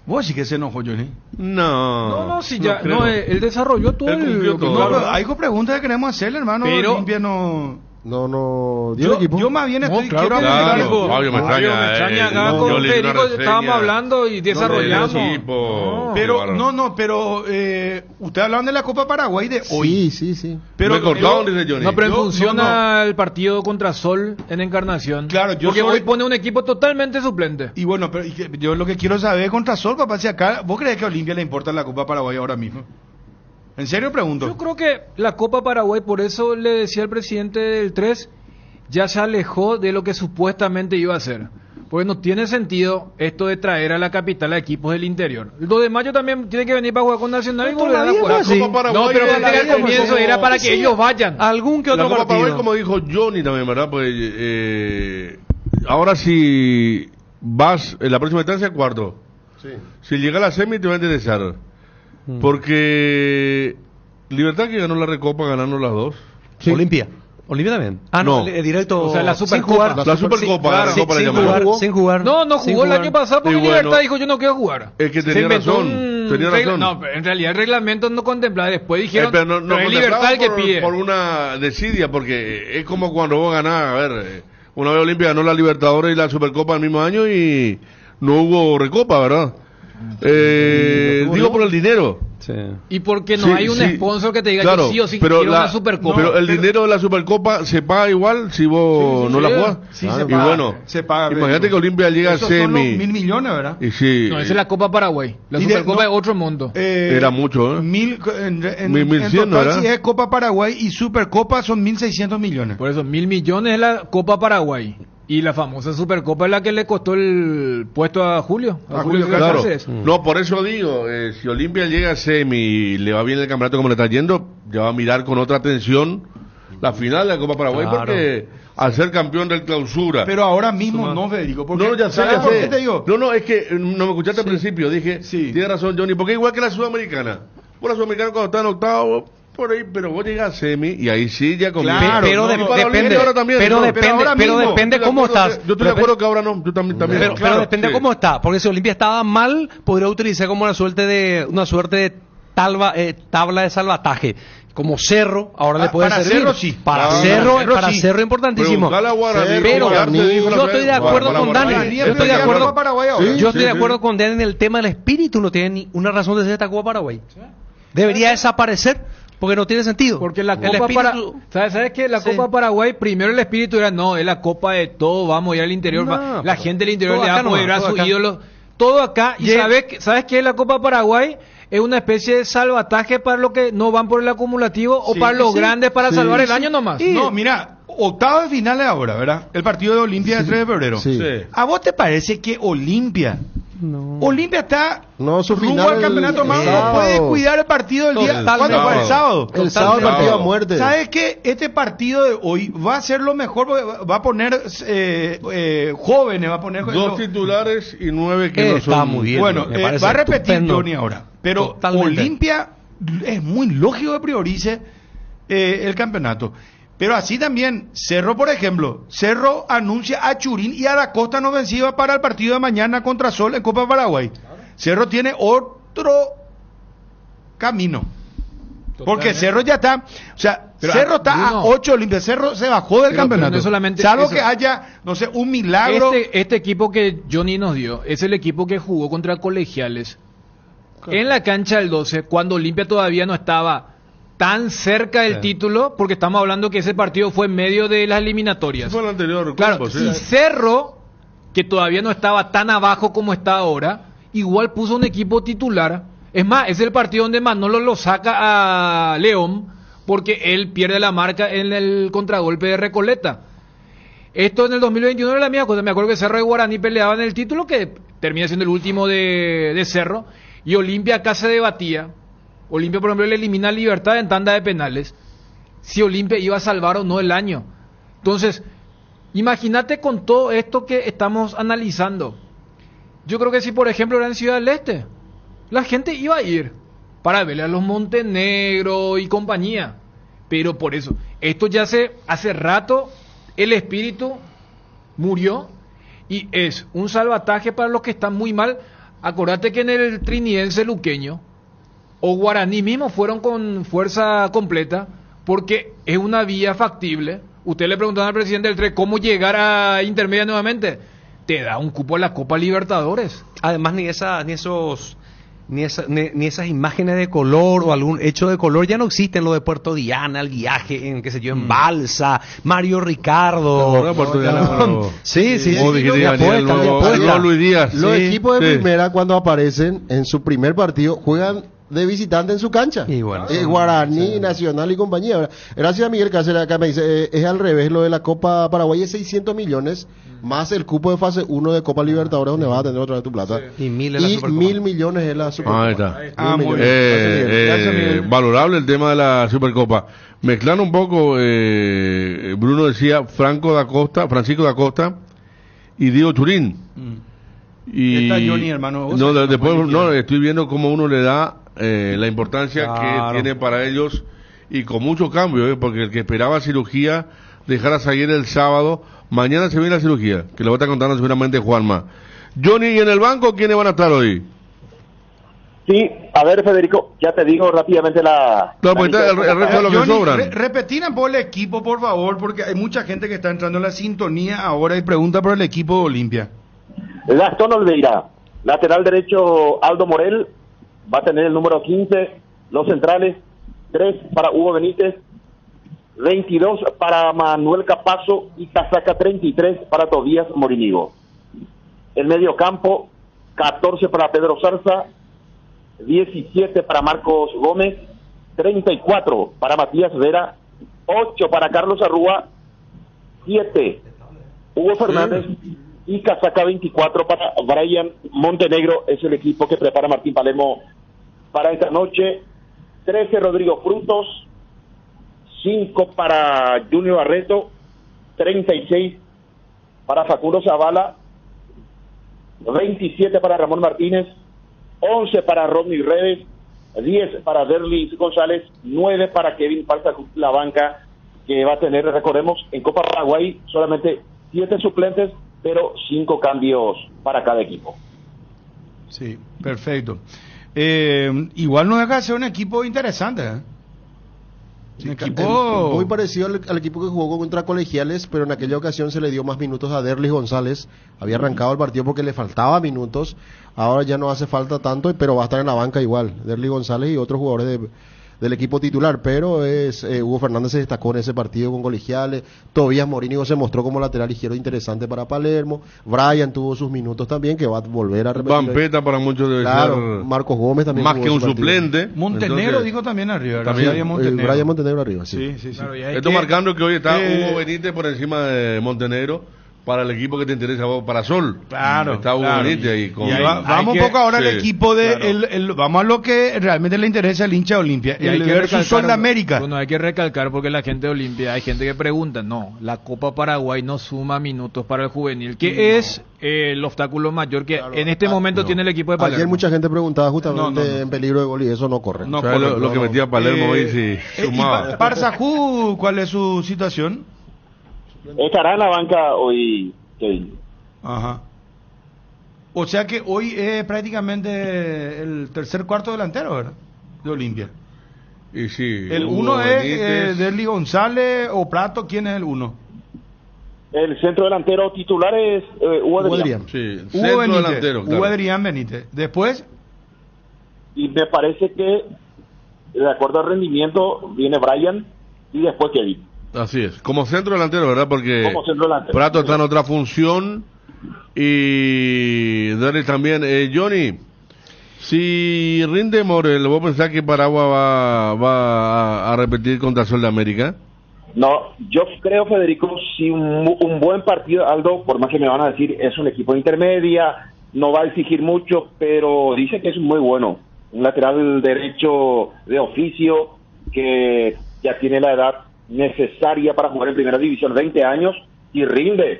¿Vos sí que se enojó, Johnny? No, si ya, no, él desarrolló todo el... No, hay preguntas que queremos hacerle, hermano. Pero Olimpia no... Yo más bien estoy, claro, quiero hablar algo. Fabio me extraña acá con Federico estábamos hablando y desarrollando. Pero usted hablaban de la Copa Paraguay de hoy. Sí. Pero en función al partido contra Sol en Encarnación. Claro, porque hoy pone un equipo totalmente suplente. Y bueno, pero yo lo que quiero saber contra Sol, papá, si acá, ¿vos crees que a Olimpia le importa la Copa Paraguay ahora mismo? ¿En serio pregunto? Yo creo que la Copa Paraguay, por eso le decía al presidente del 3, ya se alejó de lo que supuestamente iba a hacer. Porque no tiene sentido esto de traer a la capital a equipos del interior. El 2 de mayo también tiene que venir para jugar con Nacional y volver a jugar. No, pero al comienzo era para que ellos vayan. Algún que otro partido. Paraguay, como dijo Johnny también, ¿verdad? Pues ahora si vas en la próxima instancia, cuarto. Sí. Si llega a la semi te va a interesar. Porque Libertad, que ganó la Recopa, ganando las dos. Sí. Olimpia. Olimpia también. No. Directo. O sea, la Supercopa. La Supercopa. Sin jugar. No jugó el año pasado porque Libertad dijo yo no quiero jugar. Es que tenía razón. No, en realidad el reglamento no contemplaba. Después dijeron pero no es Libertad el que pide. Por una desidia, porque es como cuando vos ganás, a ver, una vez Olimpia ganó la Libertadores y la Supercopa el mismo año y no hubo recopa, ¿verdad? Digo por el dinero. Sí. Y porque no hay un sponsor que te diga claro, yo sí o sí quiero una Supercopa. Pero el dinero de la Supercopa se paga igual si vos no la jugás. Sí, y bueno, se paga. Imagínate que Olimpia llega a semi. Son los 1.000 millones, ¿verdad? Y sí, no, esa es la Copa Paraguay. La Supercopa es otro mundo. Era mucho, ¿eh? 1.100, ¿no era? Si es Copa Paraguay y Supercopa son 1.600 millones. Por eso, 1.000 millones es la Copa Paraguay. Y la famosa Supercopa es la que le costó el puesto a Julio. A Julio claro. No, por eso digo, si Olimpia llega a semi y le va bien el campeonato como le está yendo, ya va a mirar con otra atención la final de la Copa Paraguay, porque al ser campeón del Clausura. Pero ahora mismo no, Federico. Porque, no, ya sé. ¿Qué te digo? No, es que no me escuchaste al principio. Dije, tiene razón, Johnny, porque igual que la Sudamericana. Por la Sudamericana cuando está en octavo, por ahí, pero vos llegas a semi y ahí sí ya comienza. Claro, pero depende cómo estás. Yo estoy de acuerdo que ahora no, yo también. Pero depende cómo está, porque si Olimpia estaba mal, podría utilizar como una suerte de tabla de salvataje. Como Cerro, ahora le puede servir. Cerro, sí. Para Cerro importantísimo. Pero yo estoy de acuerdo con Dani. Yo estoy de acuerdo con Dani en el tema del espíritu. No tiene ni una razón de ser esta Copa Paraguay. Debería desaparecer porque no tiene sentido. Porque la Copa ¿sabes qué? La Copa Paraguay, primero el espíritu era, no, es la Copa de todo, vamos a ir al interior. La gente del interior le va a poder a sus ídolos. Todo acá. Y ¿sabes qué es la Copa Paraguay? Es una especie de salvataje para los que no van por el acumulativo o para los grandes para salvar el año nomás. No, mira, octavo de finales ahora, ¿verdad? El partido de Olimpia del 3 de febrero. ¿A vos te parece que Olimpia está rumbo al campeonato más? No puede cuidar el partido del día. ¿Cuándo fue? El sábado. El sábado partido a muerte. ¿Sabes qué? Este partido de hoy va a ser lo mejor porque va a poner jóvenes, va a poner 2 titulares y 9 que no son. Está muy bien. Bueno, va a repetir Johnny ahora. Pero Olimpia es muy lógico que priorice el campeonato. Pero así también, Cerro, por ejemplo, Cerro anuncia a Churín y a Da Costa en ofensiva para el partido de mañana contra Sol en Copa Paraguay. Cerro tiene otro camino. Porque Cerro ya está, o sea, Cerro está a 8 Olimpia, Cerro se bajó del campeonato. No solamente salvo eso, que haya, no sé, un milagro. Este equipo que Johnny nos dio es el equipo que jugó contra Colegiales en la cancha del 12, cuando Olimpia todavía no estaba tan cerca del título, porque estamos hablando que ese partido fue en medio de las eliminatorias. Fue el anterior. Claro, y Cerro, que todavía no estaba tan abajo como está ahora, igual puso un equipo titular. Es más, es el partido donde Manolo lo saca a León, porque él pierde la marca en el contragolpe de Recoleta. Esto en el 2021 era la misma cosa. Me acuerdo que Cerro y Guaraní peleaban el título, que termina siendo el último de Cerro, y Olimpia acá se debatía. Olimpia, por ejemplo, le elimina a Libertad en tanda de penales, si Olimpia iba a salvar o no el año. Entonces, imagínate con todo esto que estamos analizando. Yo creo que si, por ejemplo, era en Ciudad del Este, la gente iba a ir para ver a los Montenegro y compañía. Pero por eso, esto ya hace rato, el espíritu murió y es un salvataje para los que están muy mal. Acordate que en el trinidense luqueño o Guaraní mismo fueron con fuerza completa, porque es una vía factible. Usted le preguntó al presidente del 3 cómo llegar a intermedia nuevamente. Te da un cupo a la Copa Libertadores. Además, ni esas imágenes de color o algún hecho de color ya no existen. Lo de Puerto Diana, el viaje en Balsa, Mario Ricardo. Sí. Luis Díaz. Los equipos de primera, cuando aparecen en su primer partido, juegan de visitante en su cancha. Y bueno, Guaraní, Nacional y compañía. Gracias a Miguel Cáceres, acá me dice, es al revés, lo de la Copa Paraguay es 600 millones, más el cupo de fase 1 de Copa Libertadores, donde vas a tener otra vez tu plata. Y 1.000 millones es la Supercopa. Ahí está. Valorable el tema de la Supercopa. Mezclando un poco, Bruno decía Francisco da Costa y Diego Churín. Y está Johnny, hermano. Después estoy viendo cómo uno le da la importancia que tiene para ellos y con mucho cambio, porque el que esperaba cirugía dejara salir el sábado, mañana se viene la cirugía, que le va a estar contando seguramente Juanma. Johnny, ¿y en el banco quiénes van a estar hoy? Sí, a ver, Federico, ya te digo rápidamente la... No, pues está el resto de lo que Johnny, sobran. Repetirán por el equipo, por favor, porque hay mucha gente que está entrando en la sintonía ahora y pregunta por el equipo de Olimpia. Gastón Olveira, lateral derecho Aldo Morel, va a tener el número 15, los centrales, 3 para Hugo Benítez, 22 para Manuel Capazo y casaca 33 para Tobías Morinigo. El medio campo, 14 para Pedro Zarza, 17 para Marcos Gómez, 34 para Matías Vera, 8 para Carlos Arrúa, 7 Hugo Fernández y casaca 24 para Brian Montenegro. Es el equipo que prepara Martín Palermo para esta noche. 13 Rodrigo Frutos, 5 para Junior Barreto, 36 para Facundo Zavala, 27 para Ramón Martínez, 11 para Rodney Redes, 10 para Derlis González, 9 para Kevin Palza, la banca que va a tener, recordemos, en Copa Paraguay solamente 7 suplentes, pero 5 cambios para cada equipo. Sí, perfecto. Igual no deja de ser un equipo interesante, ¿eh? Un equipo muy parecido al equipo que jugó contra Colegiales, pero en aquella ocasión se le dio más minutos a Derlis González. Había arrancado el partido porque le faltaba minutos. Ahora ya no hace falta tanto, pero va a estar en la banca igual. Derlis González y otros jugadores del equipo titular, pero Hugo Fernández se destacó en ese partido con Colegiales. Tobías Morínigo se mostró como lateral izquierdo interesante para Palermo. Brian tuvo sus minutos también, que va a volver a repetir. Vampeta para muchos debe ser Marcos Gómez también más que un suplente. Montenegro. Entonces, dijo también arriba, también Brian Montenegro arriba, sí. Claro, esto marcando que hoy está Hugo Benítez por encima de Montenegro para el equipo que te interesa, para Sol. Claro. Está Hugo Benítez ahí. Con... vamos un poco ahora al equipo de... vamos a lo que realmente le interesa al hincha de Olimpia. Y el versus Sol de América. Bueno, hay que recalcar porque la gente de Olimpia, hay gente que pregunta, no, la Copa Paraguay no suma minutos para el juvenil, que es el obstáculo mayor que en este momento tiene el equipo de Palermo. Ayer mucha gente preguntaba justamente en peligro de gol y eso no corre. No corre, lo que metía Palermo hoy sí sumaba. Parzajú, ¿cuál es su situación? Estará en la banca hoy, Kevin. Ajá. O sea que hoy es prácticamente el tercer cuarto delantero, ¿verdad? De Olimpia. Y sí. El uno es Derlis González o Prato. ¿Quién es el uno? El centro delantero titular es Hugo Adrián. Sí, centro delantero. Hugo Adrián Benítez. Después. Y me parece que, de acuerdo al rendimiento, viene Brian y después Kevin. Así es, como centro delantero, ¿verdad? Porque Prato está en otra función y Derlis también. Johnny, si rinde Morel, ¿vos pensás que Paragua va a repetir contra Sol de América? No, yo creo, Federico, si un buen partido, Aldo, por más que me van a decir, es un equipo de intermedia, no va a exigir mucho, pero dice que es muy bueno. Un lateral derecho de oficio que ya tiene la edad necesaria para jugar en primera división, 20 años, y rinde.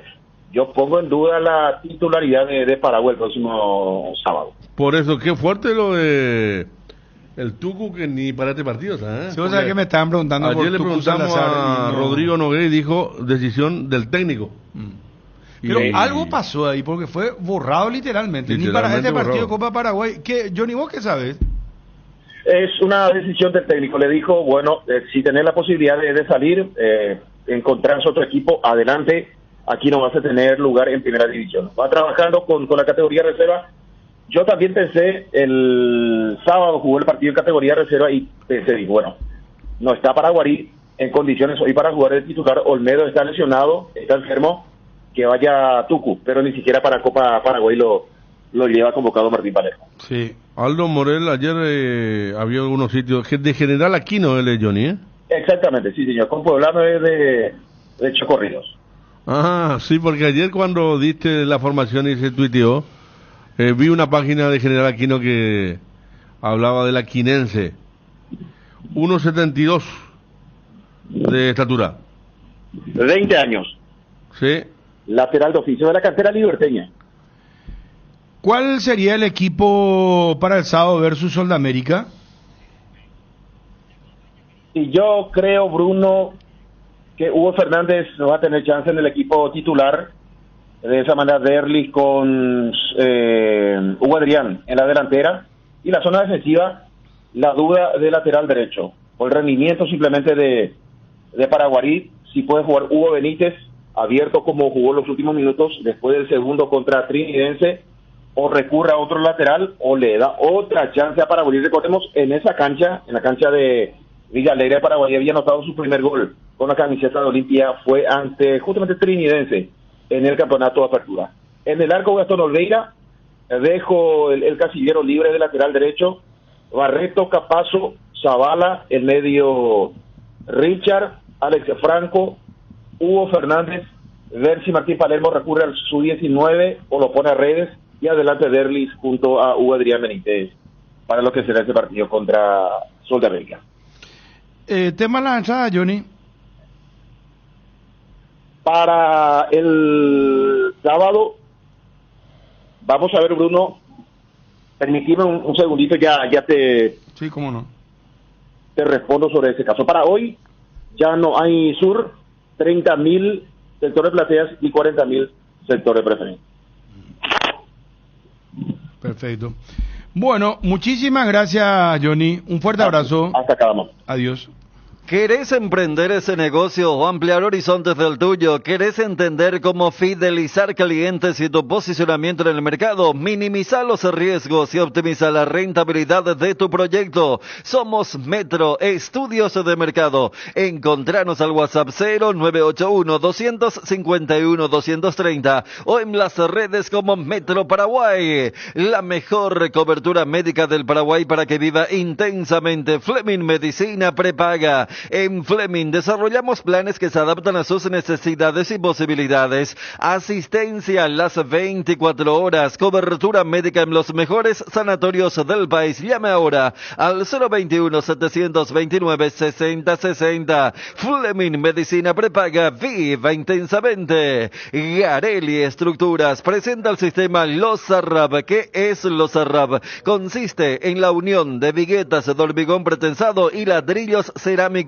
Yo pongo en duda la titularidad de Paraguay el próximo sábado. Por eso, qué fuerte lo de el Tucu, que ni para este partido, ¿sabes? Sí, o sea que me estaban preguntando ayer por le preguntamos a Rodrigo Noguera y dijo decisión del técnico. Pero algo pasó ahí, porque fue borrado literalmente. Ni para este partido de Copa Paraguay. Johnny, ¿vos qué sabes? Es una decisión del técnico. Le dijo, bueno, si tenés la posibilidad de salir, encontrarse otro equipo, adelante. Aquí no vas a tener lugar en primera división. Va trabajando con la categoría reserva. Yo también pensé, el sábado jugó el partido en categoría reserva y pensé, bueno, no está Paraguarí en condiciones hoy para jugar el titular. Olmedo está lesionado, está enfermo, que vaya Tucu, pero ni siquiera para Copa Paraguay lo lleva convocado Martín Palermo. Sí. Aldo Morel, ayer había algunos sitios, de General Aquino, él es Johnny, ¿eh? Exactamente, sí señor, con Poblano es de Chocorridos. Ah, sí, porque ayer cuando diste la formación y se tuiteó, vi una página de General Aquino que hablaba del aquinense, 1.72 de estatura. 20 años. Sí. Lateral de oficio de la cantera liberteña. ¿Cuál sería el equipo para el sábado versus Sol de América? Y yo creo, Bruno, que Hugo Fernández no va a tener chance en el equipo titular. De esa manera, Derlis con Hugo Adrián en la delantera. Y la zona defensiva, la duda de lateral derecho. Por el rendimiento simplemente de Paraguarí, si puede jugar Hugo Benítez, abierto como jugó los últimos minutos, después del segundo contra Trinidense, o recurre a otro lateral, o le da otra chance a Paraguarí. Recordemos, en esa cancha, en la cancha de Villa Alegre, Paraguarí había anotado su primer gol con la camiseta de Olimpia, fue ante justamente Trinidense en el campeonato de apertura. En el arco, Gastón Olveira, dejo el casillero libre de lateral derecho, Barreto, Capazo, Zavala, el medio Richard, Alex Franco, Hugo Fernández, ver si Martín Palermo recurre al sub-19 o lo pone a redes, y adelante Derlis junto a Hugo Adrián Benítez para lo que será este partido contra Sol de América. Tema la entrada, Johnny. Para el sábado, vamos a ver, Bruno, permitime un segundito, ya te... Sí, cómo no. Te respondo sobre ese caso. Para hoy ya no hay sur, 30.000 sectores plateas y 40.000 sectores preferentes. Perfecto. Bueno, muchísimas gracias, Johnny. Un fuerte abrazo. Hasta cada momento. Adiós. ¿Querés emprender ese negocio o ampliar horizontes del tuyo? ¿Querés entender cómo fidelizar clientes y tu posicionamiento en el mercado? Minimiza los riesgos y optimiza la rentabilidad de tu proyecto. Somos Metro Estudios de Mercado. Encontranos al WhatsApp 0981-251-230 o en las redes como Metro Paraguay. La mejor cobertura médica del Paraguay para que viva intensamente. Fleming Medicina Prepaga. En Fleming desarrollamos planes que se adaptan a sus necesidades y posibilidades. Asistencia las 24 horas. Cobertura médica en los mejores sanatorios del país. Llame ahora al 021-729-6060. Fleming Medicina Prepaga. Viva intensamente. Garelli Estructuras presenta el sistema Losarrab. ¿Qué es Losarrab? Consiste en la unión de viguetas de hormigón pretensado y ladrillos cerámicos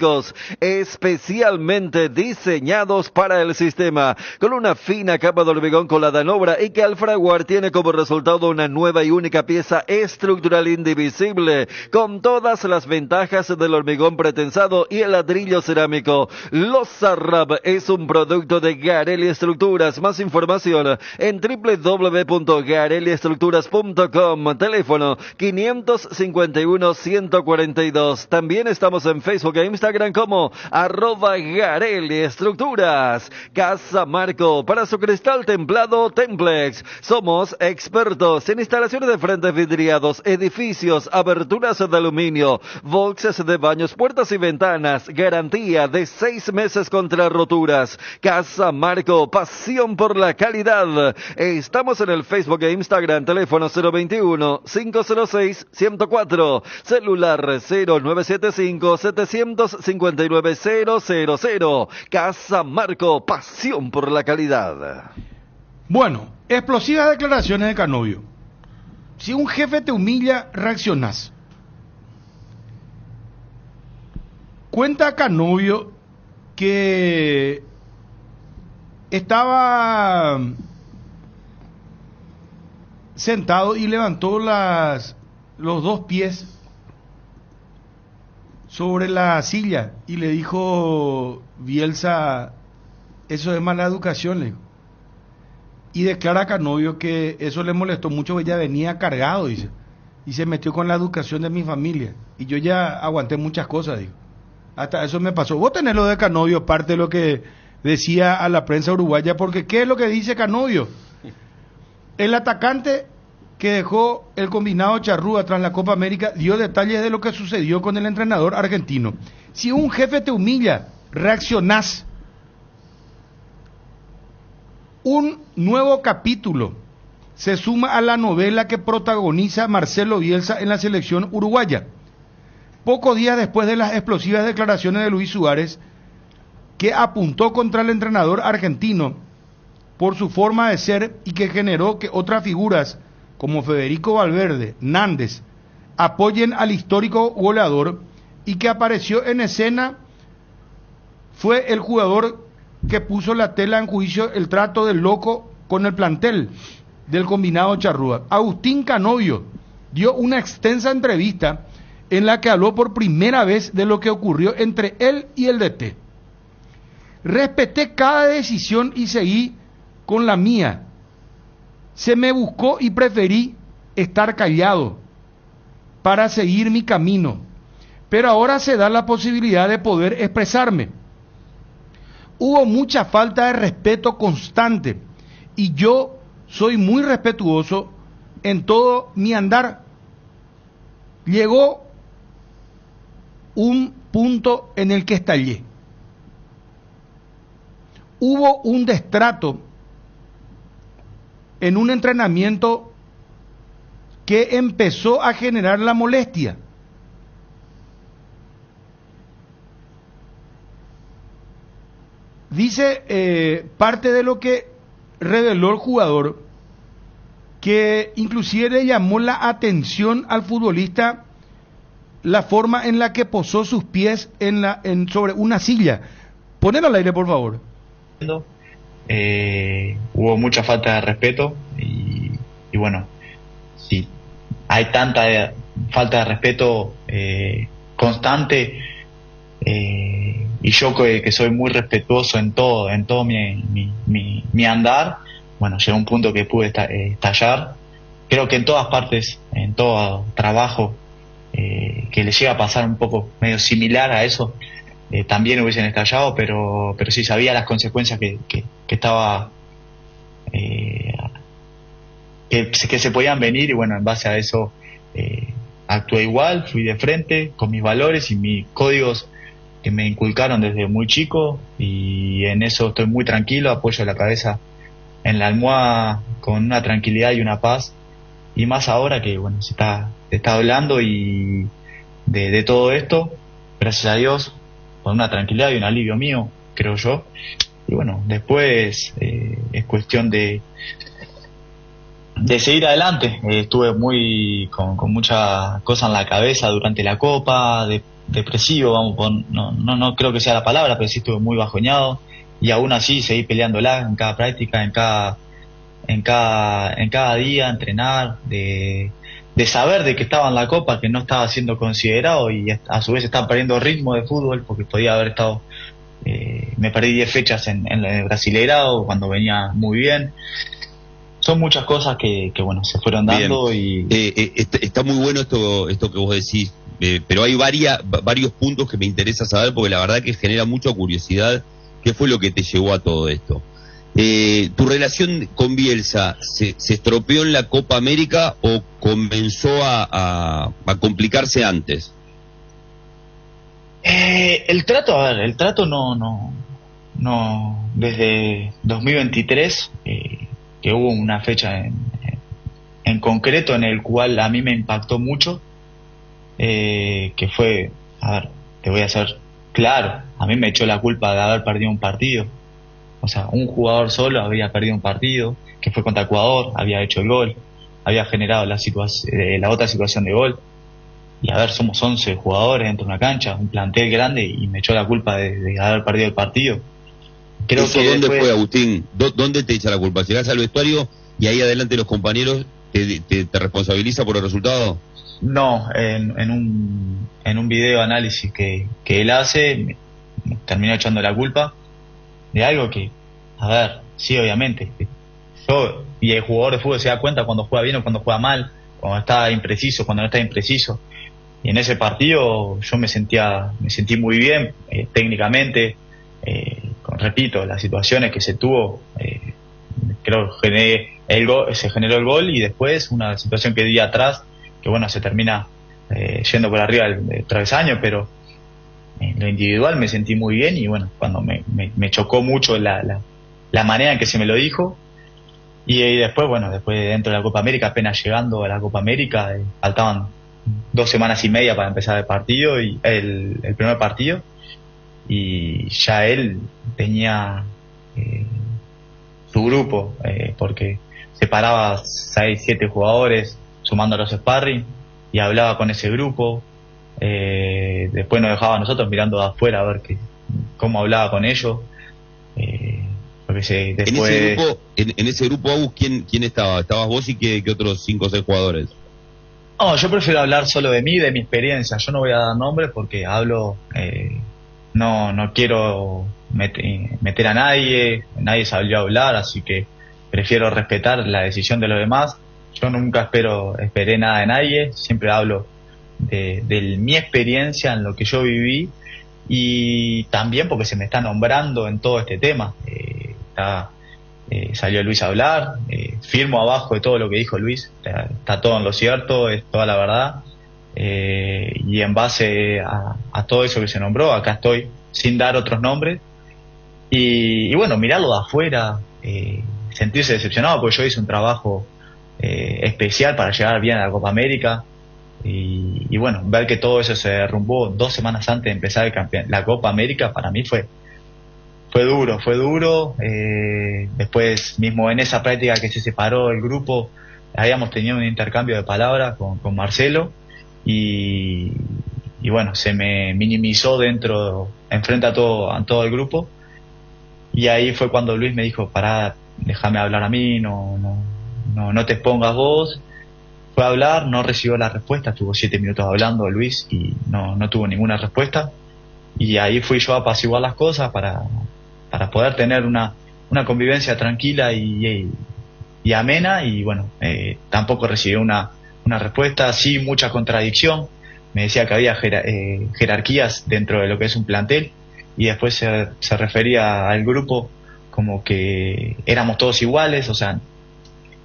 especialmente diseñados para el sistema, con una fina capa de hormigón colada en obra y que al fraguar tiene como resultado una nueva y única pieza estructural indivisible, con todas las ventajas del hormigón pretensado y el ladrillo cerámico. Losarrab es un producto de Garelli Estructuras. Más información en www.garelliestructuras.com. Teléfono 551-142. También estamos en Facebook e Instagram como @Garelli Estructuras. Casa Marco, para su cristal templado Templex. Somos expertos en instalaciones de frentes vidriados, edificios, aberturas de aluminio, boxes de baños, puertas y ventanas. Garantía de 6 meses contra roturas. Casa Marco, pasión por la calidad. Estamos en el Facebook e Instagram. Teléfono 021-506-104. Celular 0975-759-000. Casa Marco, pasión por la calidad. Bueno, explosivas declaraciones de Canovio. Si un jefe te humilla, reaccionás. Cuenta Canovio que estaba sentado y levantó los 2 pies sobre la silla y le dijo Bielsa, eso es mala educación, le dijo. Y declara Canovio que eso le molestó mucho, que ya venía cargado, dice, y se metió con la educación de mi familia, y yo ya aguanté muchas cosas, dijo. Hasta eso me pasó. Vos tenés lo de Canovio, parte de lo que decía a la prensa uruguaya, porque ¿qué es lo que dice Canovio? El atacante que dejó el combinado charrúa tras la Copa América dio detalles de lo que sucedió con el entrenador argentino. Si un jefe te humilla, reaccionás. Un nuevo capítulo se suma a la novela que protagoniza Marcelo Bielsa en la selección uruguaya. Pocos días después de las explosivas declaraciones de Luis Suárez, que apuntó contra el entrenador argentino por su forma de ser y que generó que otras figuras como Federico Valverde, Nández, apoyen al histórico goleador y que apareció en escena fue el jugador que puso la tela en juicio el trato del loco con el plantel del combinado Charrúa. Agustín Canovio dio una extensa entrevista en la que habló por primera vez de lo que ocurrió entre él y el DT. Respeté cada decisión y seguí con la mía. Se me buscó y preferí estar callado para seguir mi camino, pero ahora se da la posibilidad de poder expresarme. Hubo mucha falta de respeto constante y yo soy muy respetuoso en todo mi andar. Llegó un punto en el que estallé. Hubo un destrato en un entrenamiento que empezó a generar la molestia. Dice parte de lo que reveló el jugador, que inclusive le llamó la atención al futbolista la forma en la que posó sus pies sobre una silla. Ponelo al aire, por favor. Hubo mucha falta de respeto y bueno, si hay tanta falta de respeto constante, y yo que soy muy respetuoso en todo mi andar, bueno, llegó un punto que pude estallar. Creo que en todas partes, en todo trabajo que le llega a pasar un poco medio similar a eso, también hubiesen estallado, pero sí sabía las consecuencias que estaba que se podían venir, y bueno, en base a eso actué igual, fui de frente con mis valores y mis códigos que me inculcaron desde muy chico, y en eso estoy muy tranquilo, apoyo la cabeza en la almohada con una tranquilidad y una paz, y más ahora que bueno, se está hablando y de todo esto, gracias a Dios, con una tranquilidad y un alivio mío, creo yo. Y bueno, después es cuestión de seguir adelante. Estuve con mucha cosa en la cabeza durante la Copa, depresivo, no creo que sea la palabra, pero sí estuve muy bajoñado, y aún así seguí peleándola en cada práctica, en cada día, entrenar, de saber de que estaba en la Copa, que no estaba siendo considerado, y a su vez estaba perdiendo ritmo de fútbol, porque podía haber estado, me perdí 10 fechas en el Brasileirao cuando venía muy bien. Son muchas cosas que bueno, se fueron dando. Bien. Está muy bueno esto que vos decís, pero hay varios puntos que me interesa saber, porque la verdad que genera mucha curiosidad. ¿Qué fue lo que te llevó a todo esto? ¿Tu relación con Bielsa se estropeó en la Copa América o comenzó a complicarse antes? El trato no desde 2023, que hubo una fecha en concreto en el cual a mí me impactó mucho, que fue, te voy a hacer claro, a mí me echó la culpa de haber perdido un partido. O sea, un jugador solo había perdido un partido, que fue contra Ecuador, había hecho el gol, había generado la otra situación de gol. Y somos 11 jugadores dentro de una cancha, un plantel grande, y me echó la culpa de haber perdido el partido. Creo que ¿dónde fue, Agustín? ¿Dónde te echa la culpa? ¿Llegás al vestuario y ahí adelante los compañeros te responsabiliza por el resultado? No, en un video análisis que él hace, me terminó echando la culpa de algo que, sí, obviamente, y el jugador de fútbol se da cuenta cuando juega bien o cuando juega mal, cuando está impreciso, cuando no está impreciso, y en ese partido yo me sentí muy bien, técnicamente, repito, las situaciones que se tuvo, creo que se generó el gol, y después una situación que di atrás, que bueno, se termina yendo por arriba del travesaño, pero en lo individual me sentí muy bien, y bueno, cuando me chocó mucho la manera en que se me lo dijo, y después, bueno, después dentro de la Copa América, apenas llegando a la Copa América, faltaban 2 semanas y media para empezar el partido, y el primer partido, y ya él tenía su grupo, porque separaba 6, 7 jugadores, sumando a los sparring, y hablaba con ese grupo, después nos dejaba a nosotros mirando de afuera a ver cómo hablaba con ellos. Porque después... En ese grupo, Agus, ¿quién estaba? ¿Estabas vos y qué otros 5 o 6 jugadores? No, yo prefiero hablar solo de mí, de mi experiencia. Yo no voy a dar nombres porque hablo... no quiero meter a nadie salió a hablar, así que prefiero respetar la decisión de los demás. Yo nunca esperé nada de nadie, siempre hablo de mi experiencia en lo que yo viví, y también porque se me está nombrando en todo este tema. Salió Luis a hablar, firmo abajo de todo lo que dijo Luis, está todo en lo cierto, es toda la verdad, y en base a todo eso que se nombró, acá estoy sin dar otros nombres, y bueno, mirarlo de afuera, sentirse decepcionado porque yo hice un trabajo especial para llegar bien a la Copa América, y bueno, ver que todo eso se derrumbó 2 semanas antes de empezar la Copa América, para mí fue duro. Después mismo en esa práctica que se separó el grupo, habíamos tenido un intercambio de palabras con Marcelo, y bueno, se me minimizó enfrente a todo el grupo, y ahí fue cuando Luis me dijo: pará, déjame hablar a mí, no te expongas vos. Fue a hablar, no recibió la respuesta, estuvo 7 minutos hablando Luis y no tuvo ninguna respuesta, y ahí fui yo a apaciguar las cosas para poder tener una convivencia tranquila y amena, y bueno, tampoco recibió una respuesta, sí, mucha contradicción. Me decía que había jerarquías dentro de lo que es un plantel, y después se refería al grupo como que éramos todos iguales, o sea,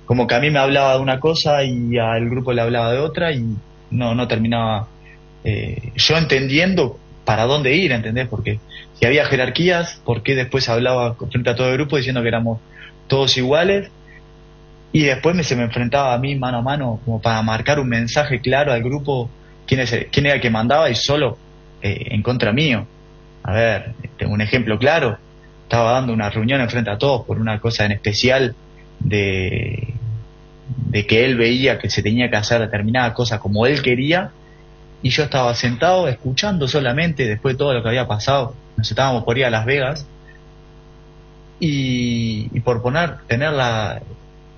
como que a mí me hablaba de una cosa y al grupo le hablaba de otra, y no terminaba yo entendiendo para dónde ir, ¿entendés? Porque si había jerarquías, ¿por qué después hablaba frente a todo el grupo diciendo que éramos todos iguales? Y después se me enfrentaba a mí mano a mano como para marcar un mensaje claro al grupo quién era el que mandaba, y solo en contra mío. A ver, tengo un ejemplo claro. Estaba dando una reunión enfrente a todos por una cosa en especial de que él veía que se tenía que hacer determinada cosa como él quería, y yo estaba sentado escuchando solamente. Después de todo lo que había pasado, nos estábamos por ir a Las Vegas, y por tener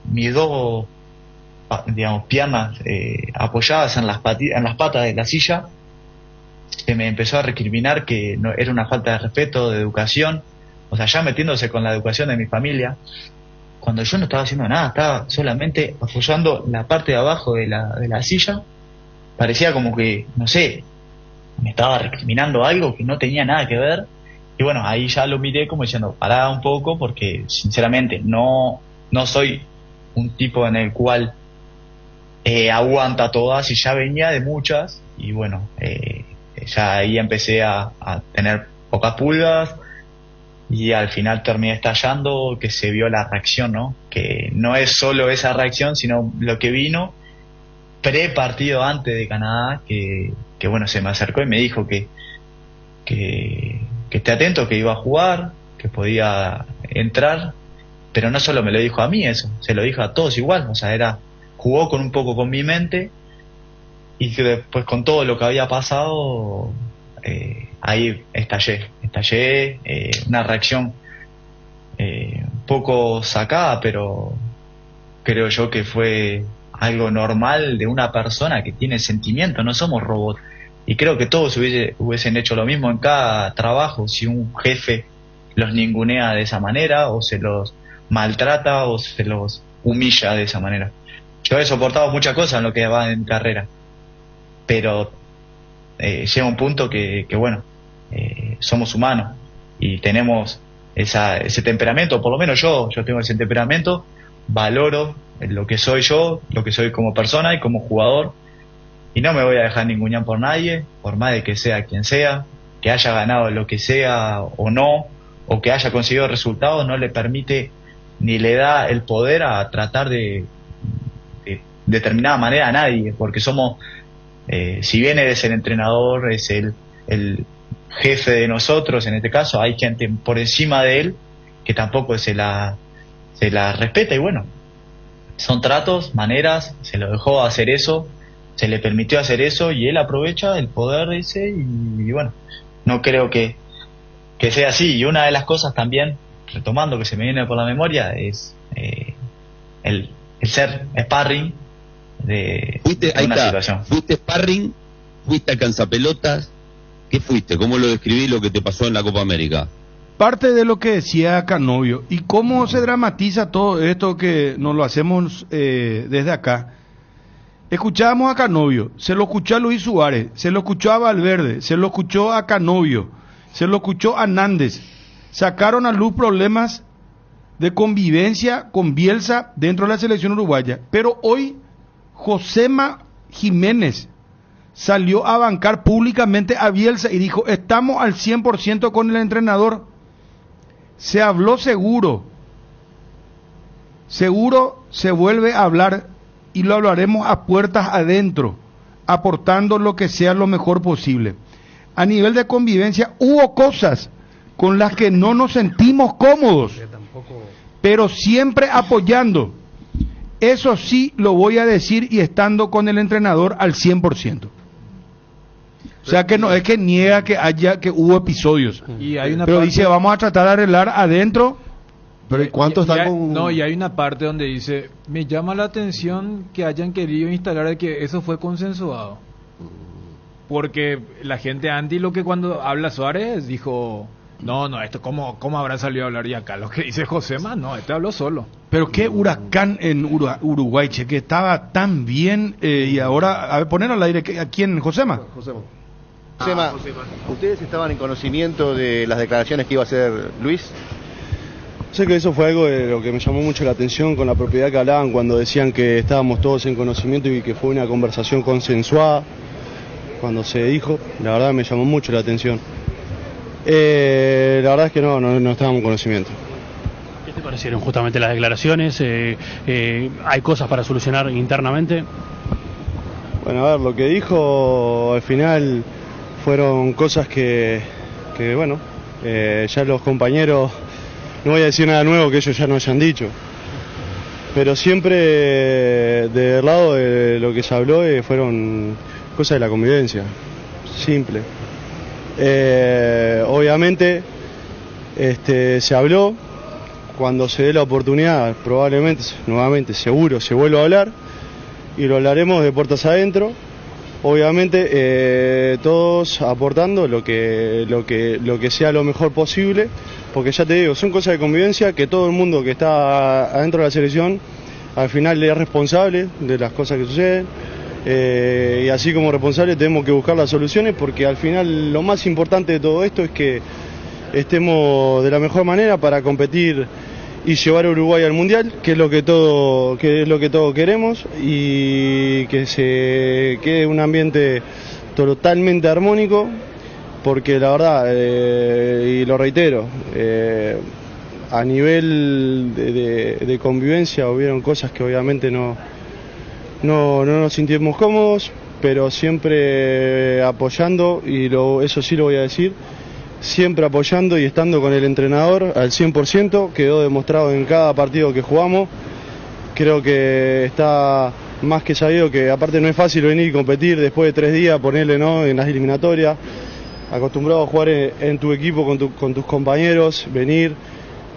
mis 2 piernas apoyadas en las patas de la silla, se me empezó a recriminar que era una falta de respeto, de educación, o sea, ya metiéndose con la educación de mi familia, cuando yo no estaba haciendo nada, estaba solamente apoyando la parte de abajo de la silla. Parecía como que, no sé, me estaba recriminando algo que no tenía nada que ver. Y bueno, ahí ya lo miré como diciendo: pará un poco, porque sinceramente no soy un tipo en el cual aguanta todas, y ya venía de muchas, y bueno, ya ahí empecé a tener pocas pulgas, y al final terminé estallando, que se vio la reacción, ¿no? Que no es solo esa reacción, sino lo que vino pre-partido antes de Canadá, que bueno, se me acercó y me dijo que esté atento, que iba a jugar, que podía entrar, pero no solo me lo dijo a mí eso, se lo dijo a todos igual, o sea, jugó un poco con mi mente, y que después con todo lo que había pasado, ahí estallé, una reacción un poco sacada, pero creo yo que fue algo normal de una persona que tiene sentimiento, no somos robots, y creo que todos hubiesen hecho lo mismo en cada trabajo. Si un jefe los ningunea de esa manera, o se los maltrata, o se los humilla de esa manera. Yo he soportado muchas cosas en lo que va en carrera, pero llega un punto que bueno, somos humanos y tenemos ese temperamento. Por lo menos yo tengo ese temperamento, valoro lo que soy yo, lo que soy como persona y como jugador, y no me voy a dejar ningunear por nadie, por más de que sea quien sea, que haya ganado lo que sea o no, o que haya conseguido resultados, no le permite ni le da el poder a tratar de determinada manera a nadie, porque somos, si bien eres el entrenador, es el jefe de nosotros, en este caso hay gente por encima de él que tampoco se la respeta, y bueno, son tratos, maneras, se lo dejó hacer eso, se le permitió hacer eso y él aprovecha el poder ese y bueno, no creo que sea así. Y una de las cosas también, retomando, que se me viene por la memoria, es el ser sparring de una situación. ¿Fuiste sparring? ¿Fuiste alcanzapelotas? ¿Qué fuiste? ¿Cómo lo describí lo que te pasó en la Copa América? Parte de lo que decía Canovio y cómo se dramatiza todo esto que nos lo hacemos desde acá. Escuchábamos a Canovio, se lo escuchó a Luis Suárez, se lo escuchó a Valverde, se lo escuchó a Canovio, se lo escuchó a Nández. Sacaron a luz problemas de convivencia con Bielsa dentro de la selección uruguaya. Pero hoy Josema Jiménez salió a bancar públicamente a Bielsa y dijo, estamos al 100% con el entrenador. Se habló seguro se vuelve a hablar y lo hablaremos a puertas adentro, aportando lo que sea lo mejor posible. A nivel de convivencia hubo cosas con las que no nos sentimos cómodos, pero siempre apoyando. Eso sí lo voy a decir y estando con el entrenador al 100%. O sea que no es que niega que hubo episodios, pero dice vamos a tratar de arreglar adentro. Pero ¿y cuánto están con...? No, y hay una parte donde dice, me llama la atención que hayan querido instalar de que eso fue consensuado. Porque la gente anti lo que cuando habla Suárez dijo, no, esto ¿cómo habrá salido a hablar? Y acá lo que dice Josema, no, este habló solo. Pero qué huracán en Uruguay, che, que estaba tan bien y ahora, a ver, poner al aire, ¿a quién? ¿Josema? Josema, ¿ustedes estaban en conocimiento de las declaraciones que iba a hacer Luis? Sé que eso fue algo de lo que me llamó mucho la atención con la propiedad que hablaban cuando decían que estábamos todos en conocimiento y que fue una conversación consensuada. Cuando se dijo, la verdad me llamó mucho la atención. La verdad es que no estábamos en conocimiento. ¿Qué te parecieron justamente las declaraciones? ¿Hay cosas para solucionar internamente? Bueno, a ver, lo que dijo al final fueron cosas que bueno, ya los compañeros, no voy a decir nada nuevo que ellos ya no hayan dicho, pero siempre del lado de lo que se habló fueron cosas de la convivencia, simple. Obviamente se habló, cuando se dé la oportunidad probablemente, nuevamente, seguro se vuelva a hablar y lo hablaremos de puertas adentro, obviamente todos aportando lo que sea lo mejor posible, porque ya te digo, son cosas de convivencia que todo el mundo que está adentro de la selección al final es responsable de las cosas que suceden. Y así como responsables tenemos que buscar las soluciones, porque al final lo más importante de todo esto es que estemos de la mejor manera para competir y llevar a Uruguay al Mundial, que es lo que todos queremos, y que se quede un ambiente totalmente armónico, porque la verdad, y lo reitero, a nivel de convivencia hubieron cosas que obviamente no nos sentimos cómodos, pero siempre apoyando, y eso sí lo voy a decir, siempre apoyando y estando con el entrenador al 100%, quedó demostrado en cada partido que jugamos. Creo que está más que sabido que aparte no es fácil venir y competir después de 3 días, ponerle en las eliminatorias, acostumbrado a jugar en tu equipo con tus compañeros, venir,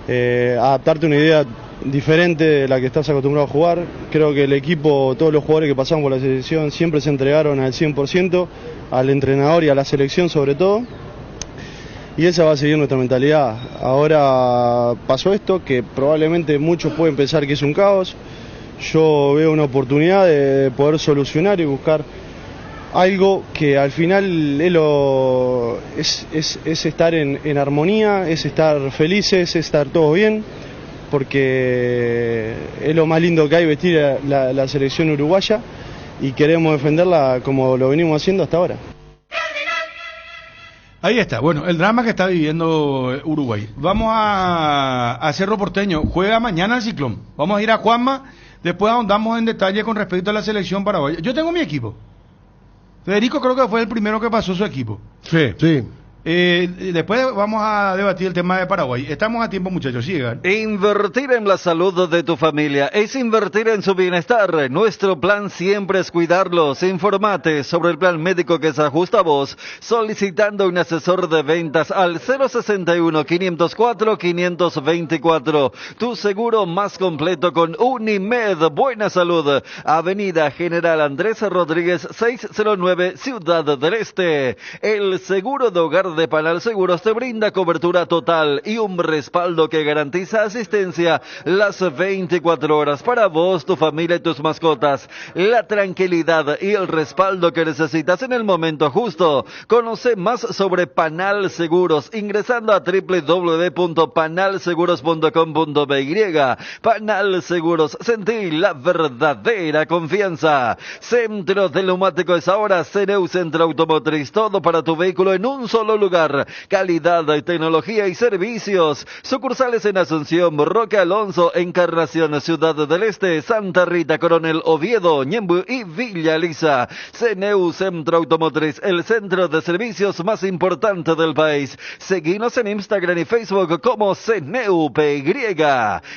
adaptarte a una idea diferente de la que estás acostumbrado a jugar. Creo que el equipo, todos los jugadores que pasaron por la selección siempre se entregaron al 100%, al entrenador y a la selección sobre todo, y esa va a seguir nuestra mentalidad. Ahora pasó esto, que probablemente muchos pueden pensar que es un caos. Yo veo una oportunidad de poder solucionar y buscar algo que al final es estar en armonía, es estar felices, es estar todo bien, porque es lo más lindo que hay, vestir la selección uruguaya, y queremos defenderla como lo venimos haciendo hasta ahora. Ahí está, bueno, el drama que está viviendo Uruguay. Vamos a Cerro Porteño, juega mañana el Ciclón. Vamos a ir a Juanma, después ahondamos en detalle con respecto a la selección paraguaya. Yo tengo mi equipo. Federico creo que fue el primero que pasó su equipo. Sí. Después vamos a debatir el tema de Paraguay. Estamos a tiempo, muchachos, sigan. Invertir en la salud de tu familia es invertir en su bienestar. Nuestro plan siempre es cuidarlos. Informate sobre el plan médico que se ajusta a vos solicitando un asesor de ventas al 061-504-524. Tu seguro más completo con Unimed. Buena salud. Avenida General Andrés Rodríguez 609, Ciudad del Este. El seguro de hogar de Panal Seguros te brinda cobertura total y un respaldo que garantiza asistencia las 24 horas para vos, tu familia y tus mascotas. La tranquilidad y el respaldo que necesitas en el momento justo. Conoce más sobre Panal Seguros ingresando a www.panalseguros.com.by. Panal Seguros, sentí la verdadera confianza. Centro de Neumáticos ahora CNEU Centro Automotriz, todo para tu vehículo en un solo lugar. Calidad, tecnología y servicios. Sucursales en Asunción, Roque Alonso, Encarnación, Ciudad del Este, Santa Rita, Coronel Oviedo, Ñemby y Villa Elisa. CNEU Centro Automotriz, el centro de servicios más importante del país. Seguinos en Instagram y Facebook como CNEU PY.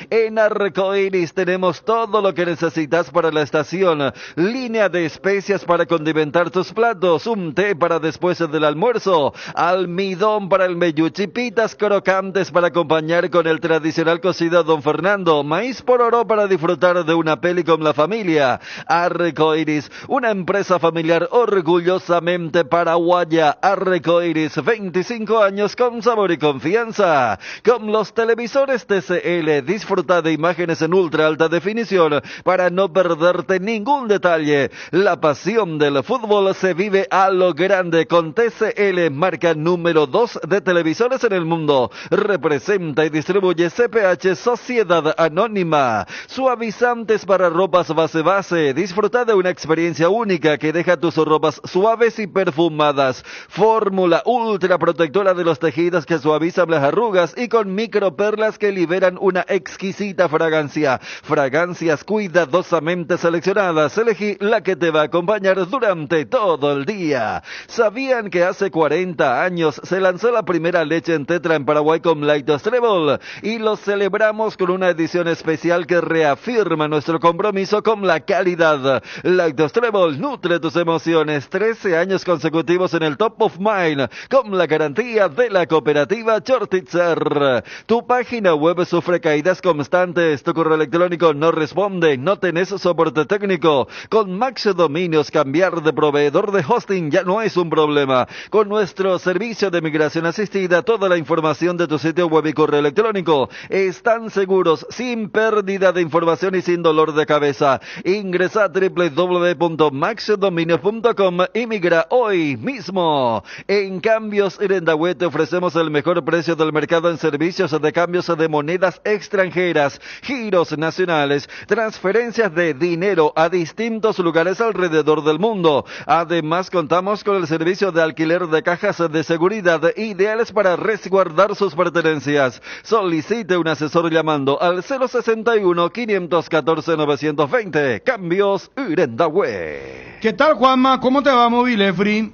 En Arcoiris tenemos todo lo que necesitas para la estación. Línea de especias para condimentar tus platos, un té para después del almuerzo, almidón para el meyú, chipitas crocantes para acompañar con el tradicional cocido Don Fernando, maíz pororó para disfrutar de una peli con la familia. Arcoiris, una empresa familiar orgullosamente paraguaya. Arcoiris, 25 años con sabor y confianza. Con los televisores TCL, disfruta de imágenes en ultra alta definición para no perderte ningún detalle. La pasión del fútbol se vive a lo grande con TCL, marca número 2 de televisores en el mundo. Representa y distribuye CPH Sociedad Anónima. Suavizantes para ropas base. Disfruta de una experiencia única que deja tus ropas suaves y perfumadas. Fórmula ultra protectora de los tejidos que suavizan las arrugas y con microperlas que liberan una exquisita fragancia. Fragancias cuidadosamente seleccionadas. Elegí la que te va a acompañar durante todo el día. ¿Sabían que hace 40 años se lanzó la primera leche en tetra en Paraguay con Lactostrebol? Y lo celebramos con una edición especial que reafirma nuestro compromiso con la calidad. Lactostrebol nutre tus emociones. 13 años consecutivos en el Top of Mind con la garantía de la cooperativa Chortitzer. Tu página web sufre caídas constantes, tu correo electrónico no responde, no tenés soporte técnico. Con Max Dominios cambiar de proveedor de hosting ya no es un problema. Con nuestro servicio de migración asistida, toda la información de tu sitio web y correo electrónico están seguros, sin pérdida de información y sin dolor de cabeza. Ingresa a www.maxdominios.com y migra hoy mismo. En Cambios Irendahue te ofrecemos el mejor precio del mercado en servicios de cambios de monedas extranjeras, giros nacionales, transferencias de dinero a distintos lugares alrededor del mundo. Además, contamos con el servicio de alquiler de cajas de seguridad ideales para resguardar sus pertenencias. Solicite un asesor llamando al 061-514-920. Cambios Irendahue. ¿Qué tal, Juanma? ¿Cómo te va, Movilefri?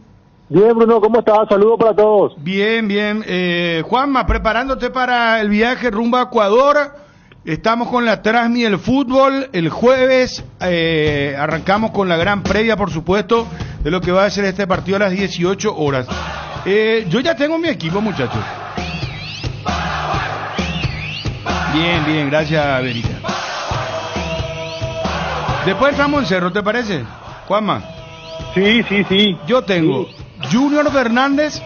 Bien, Bruno, ¿cómo estás? Saludos para todos. Bien. Juanma, preparándote para el viaje rumbo a Ecuador. Estamos con la Transmi del fútbol. El jueves arrancamos con la gran previa, por supuesto, de lo que va a ser este partido a las 18 horas. Yo ya tengo mi equipo, muchachos. Bien, gracias, Verita. Después entramos en Cerro, ¿te parece, Juanma? Sí. Yo tengo Junior Fernández,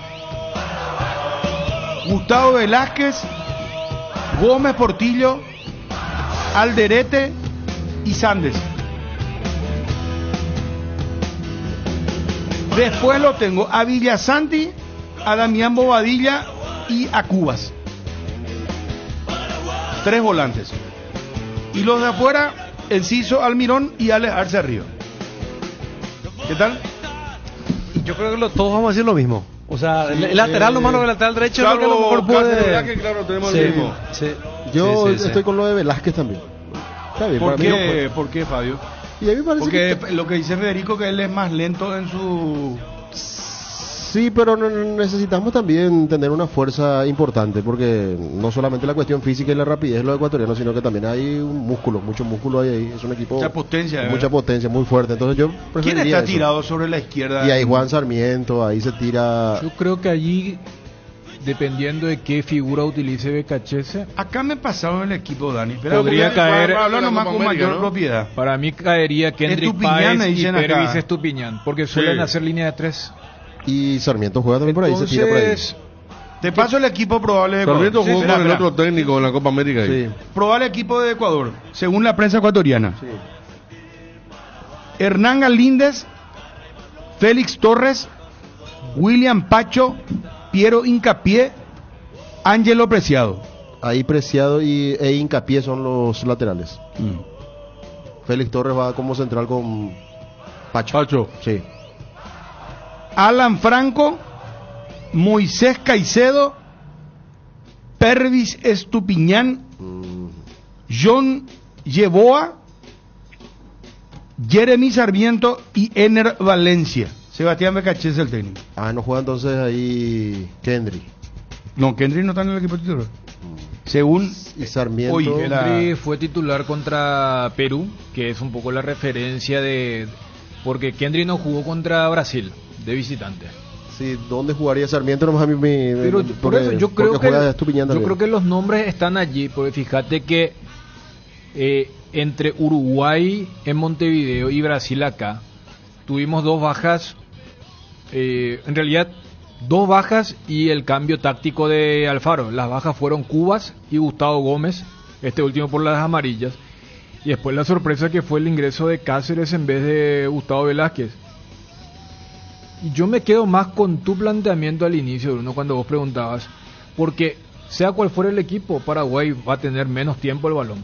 Gustavo Velázquez, Gómez Portillo, Alderete y Sandes. Después lo tengo a Villasanti, a Damián Bobadilla y a Cubas. 3 volantes. Y los de afuera, Enciso, Almirón y Alex Arce Río. ¿Qué tal? Yo creo que todos vamos a decir lo mismo. O sea, el lateral nomás, el lateral derecho, creo que a lo mejor puede. Claro, tenemos el mismo. Sí. Yo estoy con lo de Velázquez también. Está bien, ¿Por qué, Fabio? Y a mí me parece porque lo que dice Federico, que él es más lento en su... Sí, pero necesitamos también tener una fuerza importante, porque no solamente la cuestión física y la rapidez de los ecuatorianos, sino que también hay un músculo, mucho músculo hay ahí. Es un equipo mucha potencia, mucha potencia, muy fuerte. Entonces yo preferiría ¿Quién está eso. tirado sobre la izquierda? Y ahí Juan Sarmiento, ahí se tira. Yo creo que allí, dependiendo de qué figura utilice Becachese, acá me pasaba en el equipo, Dani. Podría caer, hablando más con mayor propiedad. Para mí caería Kendrick Páez y Pervis Estupiñán, porque suelen hacer línea de 3. Y Sarmiento juega también por ahí, se tira por ahí. Te paso el equipo probable de Ecuador. Sarmiento jugó con el otro técnico en la Copa América. Sí. Probable equipo de Ecuador, según la prensa ecuatoriana. Sí. Hernán Galíndez, Félix Torres, William Pacho, Piero Hincapié, Ángelo Preciado. Ahí Preciado e Hincapié son los laterales. Félix Torres va como central con Pacho. Sí. Alan Franco, Moisés Caicedo, Pervis Estupiñán, John Yeboa, Jeremy Sarmiento y Ener Valencia. Sebastián Becachese es el técnico. No juega entonces ahí Kendry. No, Kendry no está en el equipo titular. Según y Sarmiento. Kendry fue titular contra Perú, que es un poco la referencia de... Porque Kendry no jugó contra Brasil, de visitante. Sí, ¿dónde jugaría Sarmiento? Nomás a mí pero por eso yo creo que los nombres están allí, porque fíjate que entre Uruguay en Montevideo y Brasil acá, tuvimos 2 bajas, en realidad 2 bajas y el cambio táctico de Alfaro. Las bajas fueron Cubas y Gustavo Gómez, este último por las amarillas, y después la sorpresa que fue el ingreso de Cáceres en vez de Gustavo Velázquez. Y yo me quedo más con tu planteamiento al inicio, Bruno, cuando vos preguntabas, porque sea cual fuera el equipo, Paraguay va a tener menos tiempo el balón.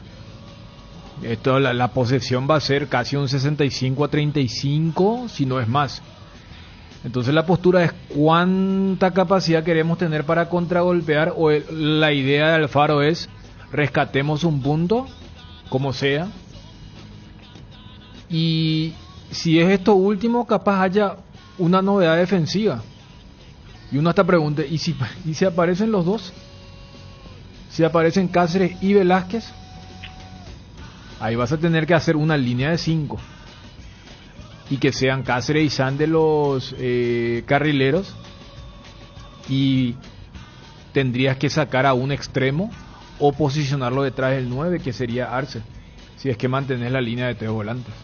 Esto, la posesión va a ser casi un 65-35, si no es más. Entonces la postura es cuánta capacidad queremos tener para contragolpear, o la idea de Alfaro es rescatemos un punto, como sea, y si es esto último, capaz haya una novedad defensiva. Y uno hasta pregunta, ¿y si aparecen los dos? Si aparecen Cáceres y Velázquez, ahí vas a tener que hacer una línea de 5 y que sean Cáceres y San de los carrileros, y tendrías que sacar a un extremo o posicionarlo detrás del 9, que sería Arce, si es que mantenés la línea de 3 volantes.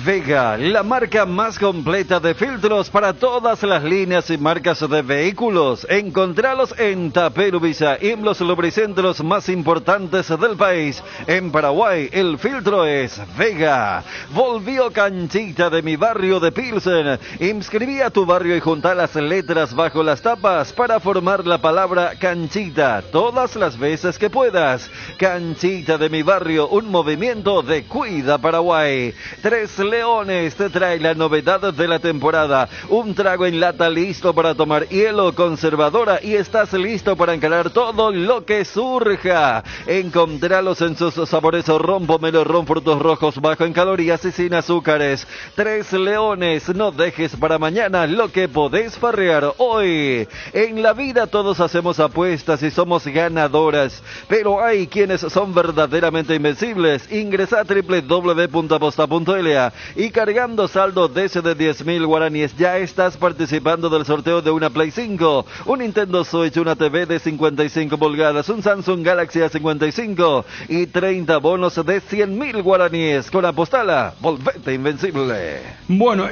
Vega, la marca más completa de filtros para todas las líneas y marcas de vehículos. Encontralos en Tapirubisa y en los lubricentros más importantes del país. En Paraguay, el filtro es Vega. Volvió Canchita de mi barrio de Pilsen. Inscribí a tu barrio y junta las letras bajo las tapas para formar la palabra Canchita todas las veces que puedas. Canchita de mi barrio, un movimiento de Cuida Paraguay. 3 Leones te trae la novedad de la temporada, un trago en lata listo para tomar hielo, conservadora, y estás listo para encarar todo lo que surja. Encontralos en sus sabores ron, pomelo, ron, frutos rojos, bajo en calorías y sin azúcares. 3 Leones, no dejes para mañana lo que podés farrear hoy. En la vida todos hacemos apuestas y somos ganadoras, pero hay quienes son verdaderamente invencibles. Ingresa a www.aposta.la y cargando saldo desde de 10.000 guaraníes ya estás participando del sorteo de una Play 5, un Nintendo Switch, una TV de 55 pulgadas, un Samsung Galaxy A55 y 30 bonos de 100.000 guaraníes. Con Apostala, volvete invencible. Bueno,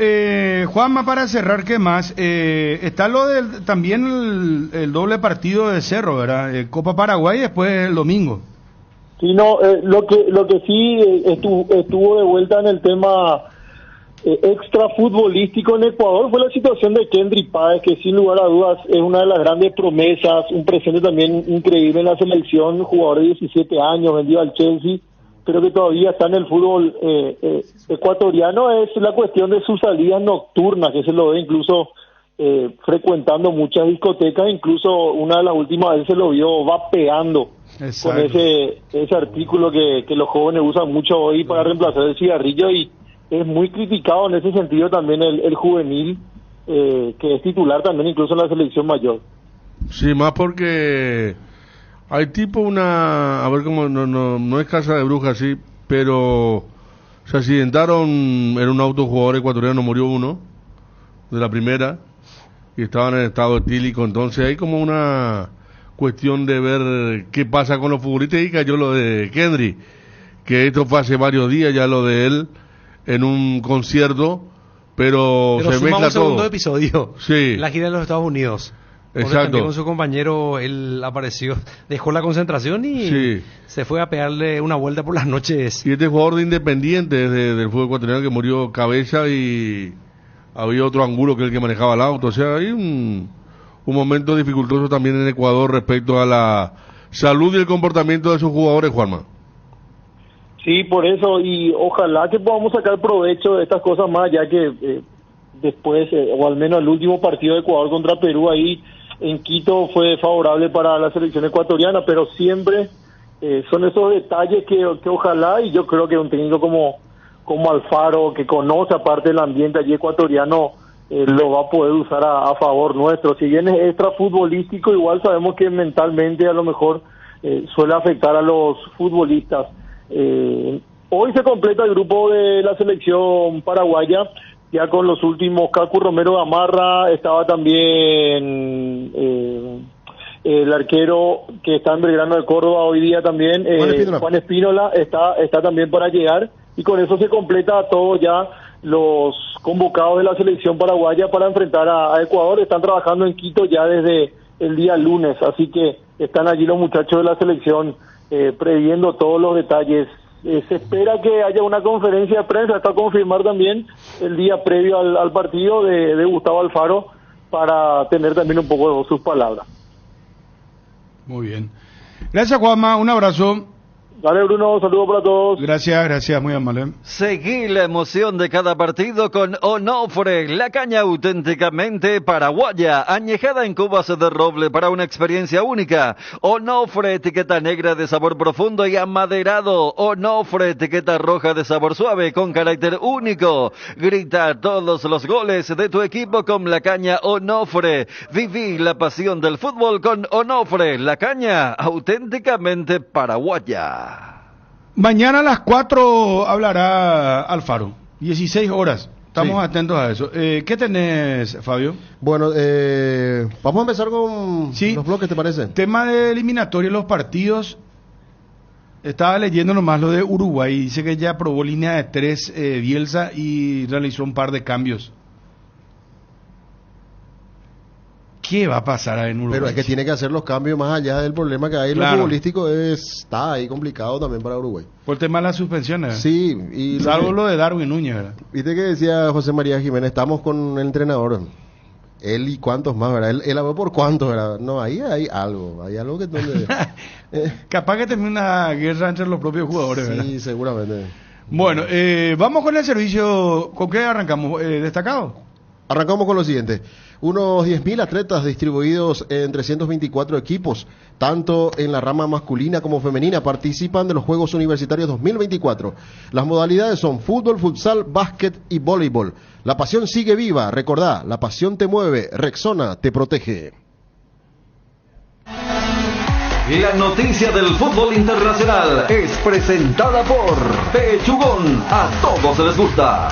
Juanma, para cerrar, ¿qué más? Está lo del también el doble partido de Cerro, ¿verdad? Copa Paraguay después el domingo. Sí, no, lo que sí estuvo de vuelta en el tema extra futbolístico en Ecuador fue la situación de Kendrick Páez, que sin lugar a dudas es una de las grandes promesas, un presente también increíble en la selección, jugador de 17 años, vendido al Chelsea, pero que todavía está en el fútbol ecuatoriano. Es la cuestión de sus salidas nocturnas, que se lo ve incluso frecuentando muchas discotecas, incluso una de las últimas veces se lo vio vapeando. Exacto. Con ese artículo que los jóvenes usan mucho hoy para reemplazar el cigarrillo, y es muy criticado en ese sentido también el juvenil que es titular también incluso en la selección mayor. Sí, más porque hay tipo a ver cómo, no es casa de brujas, sí, pero se accidentaron en un auto jugador ecuatoriano, murió uno de la primera y estaban en estado etílico, entonces hay como una cuestión de ver qué pasa con los futbolistas y cayó lo de Kendry, que esto fue hace varios días ya lo de él en un concierto, pero se mezcla todo. Segundo episodio, sí. La gira de los Estados Unidos. Exacto. Con su compañero él apareció, dejó la concentración y se fue a pegarle una vuelta por las noches. Y este jugador de Independiente del fútbol ecuatoriano que murió cabeza y había otro ángulo que el que manejaba el auto, o sea, hay un momento dificultoso también en Ecuador respecto a la salud y el comportamiento de sus jugadores, Juanma. Sí, por eso, y ojalá que podamos sacar provecho de estas cosas más, ya que después, o al menos el último partido de Ecuador contra Perú ahí en Quito fue favorable para la selección ecuatoriana, pero siempre son esos detalles que ojalá, y yo creo que un técnico como Alfaro, que conoce aparte el ambiente allí ecuatoriano, lo va a poder usar a favor nuestro. Si bien es extra futbolístico, igual sabemos que mentalmente a lo mejor suele afectar a los futbolistas. Hoy se completa el grupo de la selección paraguaya, ya con los últimos. Cacu Romero Gamarra, estaba también el arquero que está en Belgrano de Córdoba hoy día también, Juan Espínola está también para llegar, y con eso se completa todo ya los convocados de la selección paraguaya para enfrentar a Ecuador. Están trabajando en Quito ya desde el día lunes, así que están allí los muchachos de la selección previendo todos los detalles. Se espera que haya una conferencia de prensa, está a confirmar también el día previo al partido de Gustavo Alfaro, para tener también un poco de sus palabras. Muy bien. Gracias, Juanma, un abrazo. Dale, Bruno, saludos para todos. Gracias, muy amable. Seguí la emoción de cada partido con Onofre, la caña auténticamente paraguaya, añejada en cubas de roble para una experiencia única. Onofre, etiqueta negra de sabor profundo y amaderado. Onofre, etiqueta roja de sabor suave con carácter único. Grita todos los goles de tu equipo con la caña Onofre. Viví la pasión del fútbol con Onofre, la caña auténticamente paraguaya. Mañana a las 4 hablará Alfaro, 16 horas. Estamos atentos a eso. ¿Qué tenés, Fabio? Bueno, vamos a empezar con los bloques, ¿te parece? Tema de eliminatoria, los partidos. Estaba leyendo nomás lo de Uruguay. Dice que ya probó línea de 3 Bielsa y realizó un par de cambios. ¿Qué va a pasar en Uruguay? Pero es que tiene que hacer los cambios más allá del problema que hay en lo futbolístico. Está ahí complicado también para Uruguay. Por el tema de las suspensiones. Sí. Y salvo lo de Darwin Núñez, ¿verdad? Viste que decía José María Jiménez, estamos con el entrenador. Él y cuántos más, ¿verdad? Él habló por cuántos, ¿verdad? No, ahí hay algo que... Capaz que termine una guerra entre los propios jugadores, ¿verdad? Sí, seguramente. Bueno, vamos con el servicio. ¿Con qué arrancamos? ¿Destacado? Arrancamos con lo siguiente. Unos 10.000 atletas distribuidos en 324 equipos, tanto en la rama masculina como femenina, participan de los Juegos Universitarios 2024. Las modalidades son fútbol, futsal, básquet y voleibol. La pasión sigue viva. Recordá, la pasión te mueve. Rexona te protege. La noticia del fútbol internacional es presentada por Pechugón. A todos les gusta.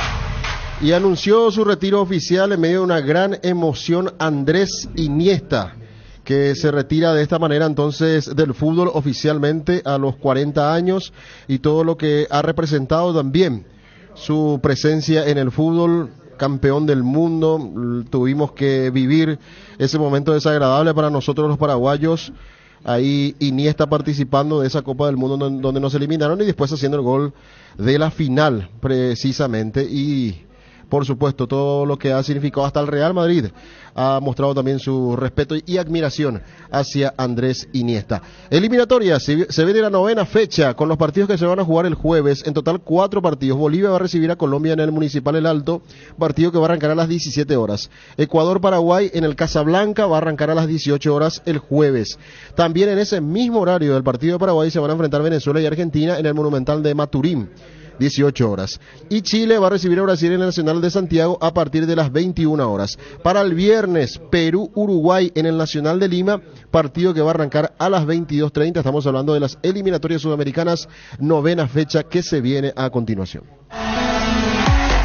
Y anunció su retiro oficial en medio de una gran emoción Andrés Iniesta, que se retira de esta manera entonces del fútbol oficialmente a los 40 años, y todo lo que ha representado también su presencia en el fútbol, campeón del mundo. Tuvimos que vivir ese momento desagradable para nosotros los paraguayos, ahí Iniesta participando de esa Copa del Mundo donde nos eliminaron y después haciendo el gol de la final precisamente, y por supuesto todo lo que ha significado hasta el Real Madrid ha mostrado también su respeto y admiración hacia Andrés Iniesta. Eliminatoria, se viene la 9ª fecha con los partidos que se van a jugar el jueves, en total 4 partidos. Bolivia va a recibir a Colombia en el Municipal El Alto, partido que va a arrancar a las 17 horas. Ecuador-Paraguay en el Casablanca va a arrancar a las 18 horas el jueves. También en ese mismo horario del partido de Paraguay se van a enfrentar Venezuela y Argentina en el Monumental de Maturín. 18 horas. Y Chile va a recibir a Brasil en el Nacional de Santiago a partir de las 21 horas. Para el viernes, Perú-Uruguay en el Nacional de Lima, partido que va a arrancar a las 22:30. Estamos hablando de las eliminatorias sudamericanas, 9ª fecha que se viene a continuación.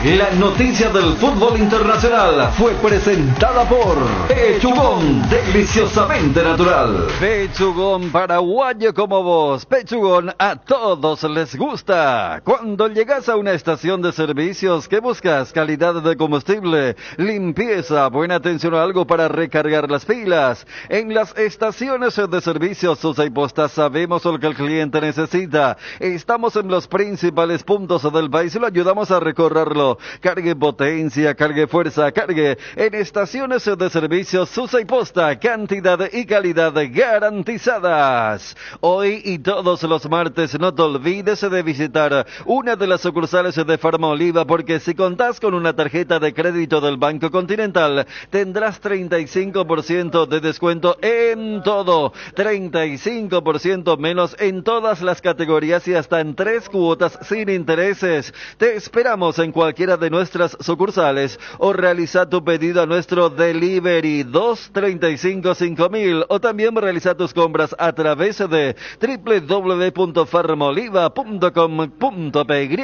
La noticia del fútbol internacional fue presentada por Pechugón, deliciosamente natural. Pechugón paraguayo como vos. Pechugón a todos les gusta. Cuando llegas a una estación de servicios, ¿qué buscas? Calidad de combustible, limpieza, buena atención a algo para recargar las pilas. En las estaciones de servicios Susa y Posta sabemos lo que el cliente necesita. Estamos en los principales puntos del país y lo ayudamos a recorrerlo. Cargue potencia, cargue fuerza, cargue en estaciones de servicios Susa y Posta, cantidad y calidad garantizadas. Hoy y todos los martes no te olvides de visitar una de las sucursales de Farmaoliva, porque si contás con una tarjeta de crédito del Banco Continental tendrás 35% de descuento en todo, 35% menos en todas las categorías y hasta en 3 cuotas sin intereses. Te esperamos en cualquiera de nuestras sucursales o realiza tu pedido a nuestro delivery 235-5000 o también realiza tus compras a través de www.farmaoliva.com.py.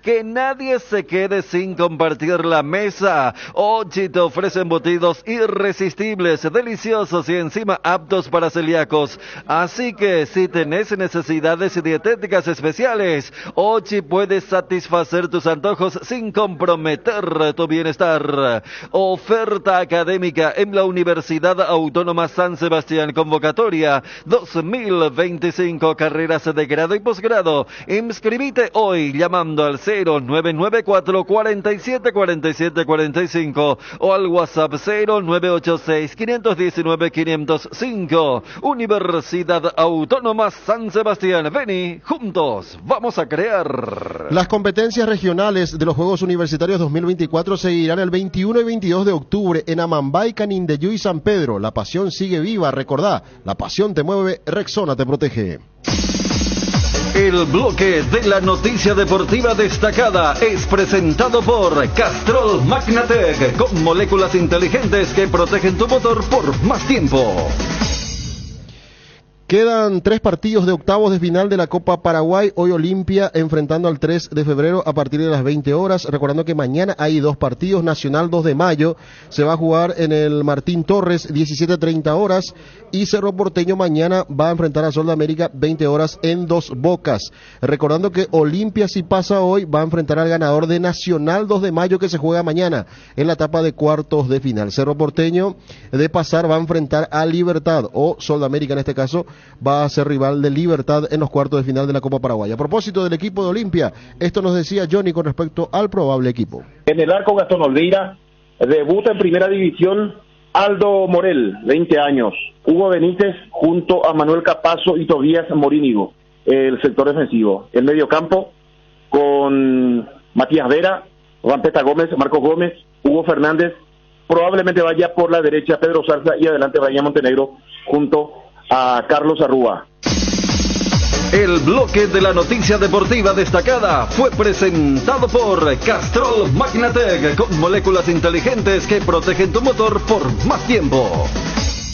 Que nadie se quede sin compartir la mesa. Ochi te ofrece embutidos irresistibles, deliciosos y encima aptos para celíacos. Así que si tenés necesidades dietéticas especiales, Ochi puede satisfacer tus antojos sin comprometer tu bienestar. Oferta académica en la Universidad Autónoma San Sebastián. Convocatoria 2025, carreras de grado y posgrado. Inscribite hoy llamando al 0994 47 47 45 o al WhatsApp 0986 519 505. Universidad Autónoma San Sebastián. Vení, juntos vamos a crear. Las competencias regionales de los Juegos Universitarios 2024 seguirán el 21 y 22 de octubre en Amambay, Canindeyú y San Pedro. La pasión sigue viva, recordá, la pasión te mueve, Rexona te protege. El bloque de la noticia deportiva destacada es presentado por Castrol Magnatec, con moléculas inteligentes que protegen tu motor por más tiempo. Quedan 3 partidos de octavos de final de la Copa Paraguay. Hoy Olimpia enfrentando al 3 de febrero a partir de las 20 horas. Recordando que mañana hay 2 partidos. Nacional 2 de mayo se va a jugar en el Martín Torres 17:30 horas. Y Cerro Porteño mañana va a enfrentar a Sol de América 20 horas en Dos Bocas. Recordando que Olimpia, si pasa hoy, va a enfrentar al ganador de Nacional 2 de mayo que se juega mañana en la etapa de cuartos de final. Cerro Porteño, de pasar, va a enfrentar a Libertad, o Sol de América en este caso va a ser rival de Libertad en los cuartos de final de la Copa Paraguay. A propósito del equipo de Olimpia, esto nos decía Johnny con respecto al probable equipo. En el arco, Gastón Olveira, debuta en primera división Aldo Morel, 20 años, Hugo Benítez junto a Manuel Capazo y Tobías Morínigo, el sector defensivo. El mediocampo con Matías Vera, Vampeta Gómez, Marcos Gómez, Hugo Fernández, probablemente vaya por la derecha Pedro Zarza y adelante Brian Montenegro junto a Carlos Arrúa. El bloque de la noticia deportiva destacada fue presentado por Castrol Magnatec, con moléculas inteligentes que protegen tu motor por más tiempo.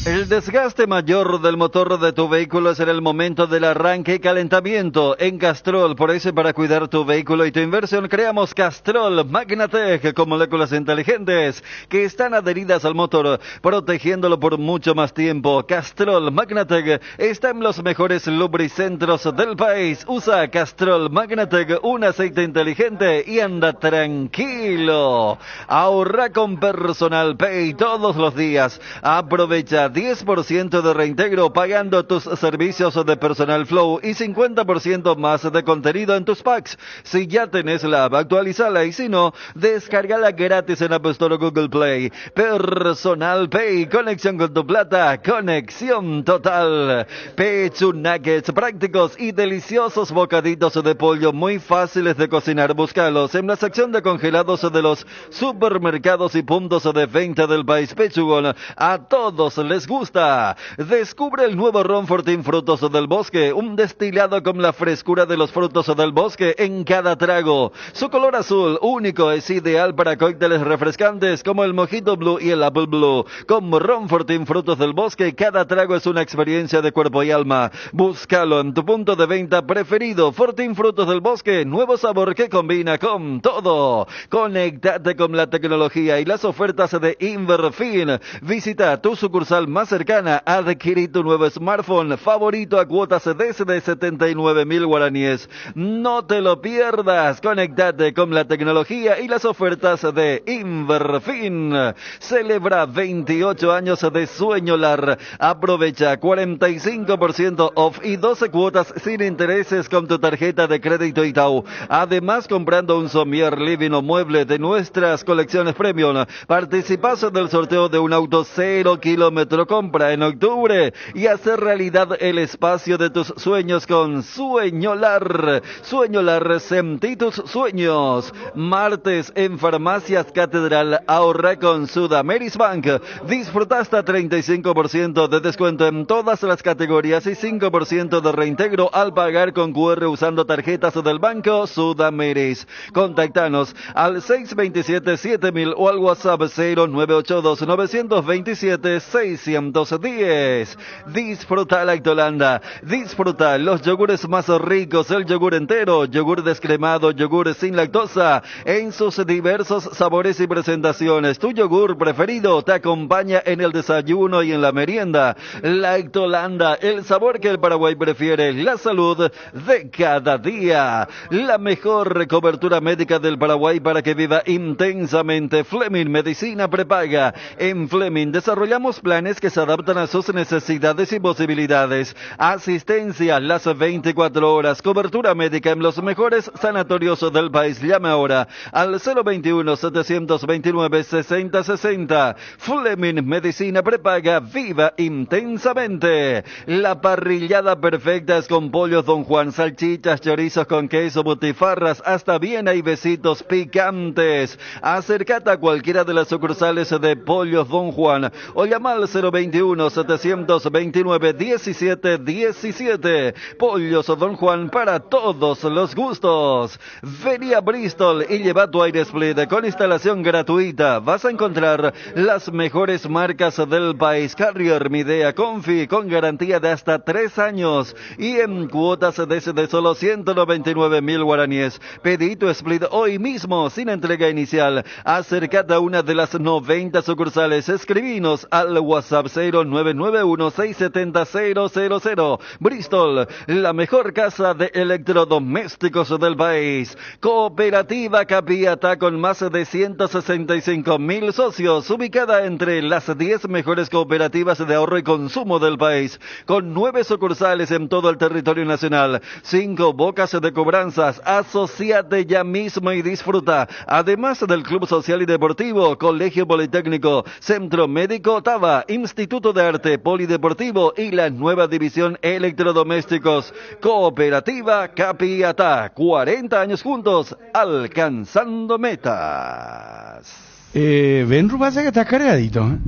El desgaste mayor del motor de tu vehículo es en el momento del arranque y calentamiento. En Castrol, por eso, para cuidar tu vehículo y tu inversión, creamos Castrol Magnatec con moléculas inteligentes que están adheridas al motor, protegiéndolo por mucho más tiempo. Castrol Magnatec está en los mejores lubricentros del país. Usa Castrol Magnatec, un aceite inteligente, y anda tranquilo. Ahorra con Personal Pay todos los días. Aprovecha 10% de reintegro pagando tus servicios de Personal Flow y 50% más de contenido en tus packs. Si ya tenés la app, actualizala, y si no, descárgala gratis en App Store o Google Play. Personal Pay, conexión con tu plata, conexión total. Pechu Nuggets, prácticos y deliciosos bocaditos de pollo muy fáciles de cocinar. Búscalos en la sección de congelados de los supermercados y puntos de venta del país. Pechugón, a todos les les gusta. Descubre el nuevo Ron Fortín Frutos del Bosque, un destilado con la frescura de los frutos del bosque en cada trago. Su color azul único es ideal para cócteles refrescantes como el Mojito Blue y el Apple Blue. Con Ron Fortín Frutos del Bosque, cada trago es una experiencia de cuerpo y alma. Búscalo en tu punto de venta preferido. Fortín Frutos del Bosque, nuevo sabor que combina con todo. Conéctate con la tecnología y las ofertas de Inverfin. Visita tu sucursal más cercana, adquirí tu nuevo smartphone favorito a cuotas desde 79.000 guaraníes. No te lo pierdas, conéctate con la tecnología y las ofertas de Inverfin. Celebra 28 años de Sueñolar. Aprovecha 45% off y 12 cuotas sin intereses con tu tarjeta de crédito Itaú. Además, comprando un somier, living o mueble de nuestras colecciones premium, participas del sorteo de un auto 0 kilómetro. Compra en octubre y hacer realidad el espacio de tus sueños con Sueñolar. Sueñolar, sentí tus sueños. Martes en Farmacias Catedral, ahorra con Sudameris Bank. Disfruta hasta 35% de descuento en todas las categorías y 5% de reintegro al pagar con QR usando tarjetas del banco Sudameris. Contáctanos al 627-7000 o al WhatsApp 0982-927-610. Disfruta Lactolanda. Disfruta los yogures más ricos, el yogur entero, yogur descremado, yogur sin lactosa, en sus diversos sabores y presentaciones. Tu yogur preferido te acompaña en el desayuno y en la merienda. Lactolanda, el sabor que el Paraguay prefiere, la salud de cada día. La mejor cobertura médica del Paraguay para que viva intensamente. Fleming Medicina Prepaga. En Fleming desarrollamos planes que se adaptan a sus necesidades y posibilidades. Asistencia las 24 horas. Cobertura médica en los mejores sanatorios del país. Llame ahora al 021-729-6060. Fleming Medicina Prepaga. Viva intensamente. La parrillada perfecta es con pollos Don Juan, salchichas, chorizos con queso, butifarras, hasta Viena y besitos picantes. Acércate a cualquiera de las sucursales de Pollos Don Juan o llama al 021-729-1717. Pollos Don Juan, para todos los gustos. Vení a Bristol y lleva tu aire split con instalación gratuita. Vas a encontrar las mejores marcas del país. Carrier, Midea, Confi, con garantía de hasta 3 años y en cuotas desde solo 199.000 guaraníes. Pedí tu split hoy mismo sin entrega inicial. Acércate a una de las 90 sucursales. Escribinos al WhatsApp 0991-670-000. Bristol, la mejor casa de electrodomésticos del país. Cooperativa Capiatá, con más de 165.000 socios, ubicada entre las 10 mejores cooperativas de ahorro y consumo del país, con 9 sucursales en todo el territorio nacional, 5 bocas de cobranzas. Asociate ya mismo y disfruta. Además del Club Social y Deportivo, Colegio Politécnico, Centro Médico Taba, Instituto de Arte Polideportivo y la nueva división Electrodomésticos. Cooperativa Capiatá, 40 años juntos, alcanzando metas. Benru pasa que está cargadito, ¿eh?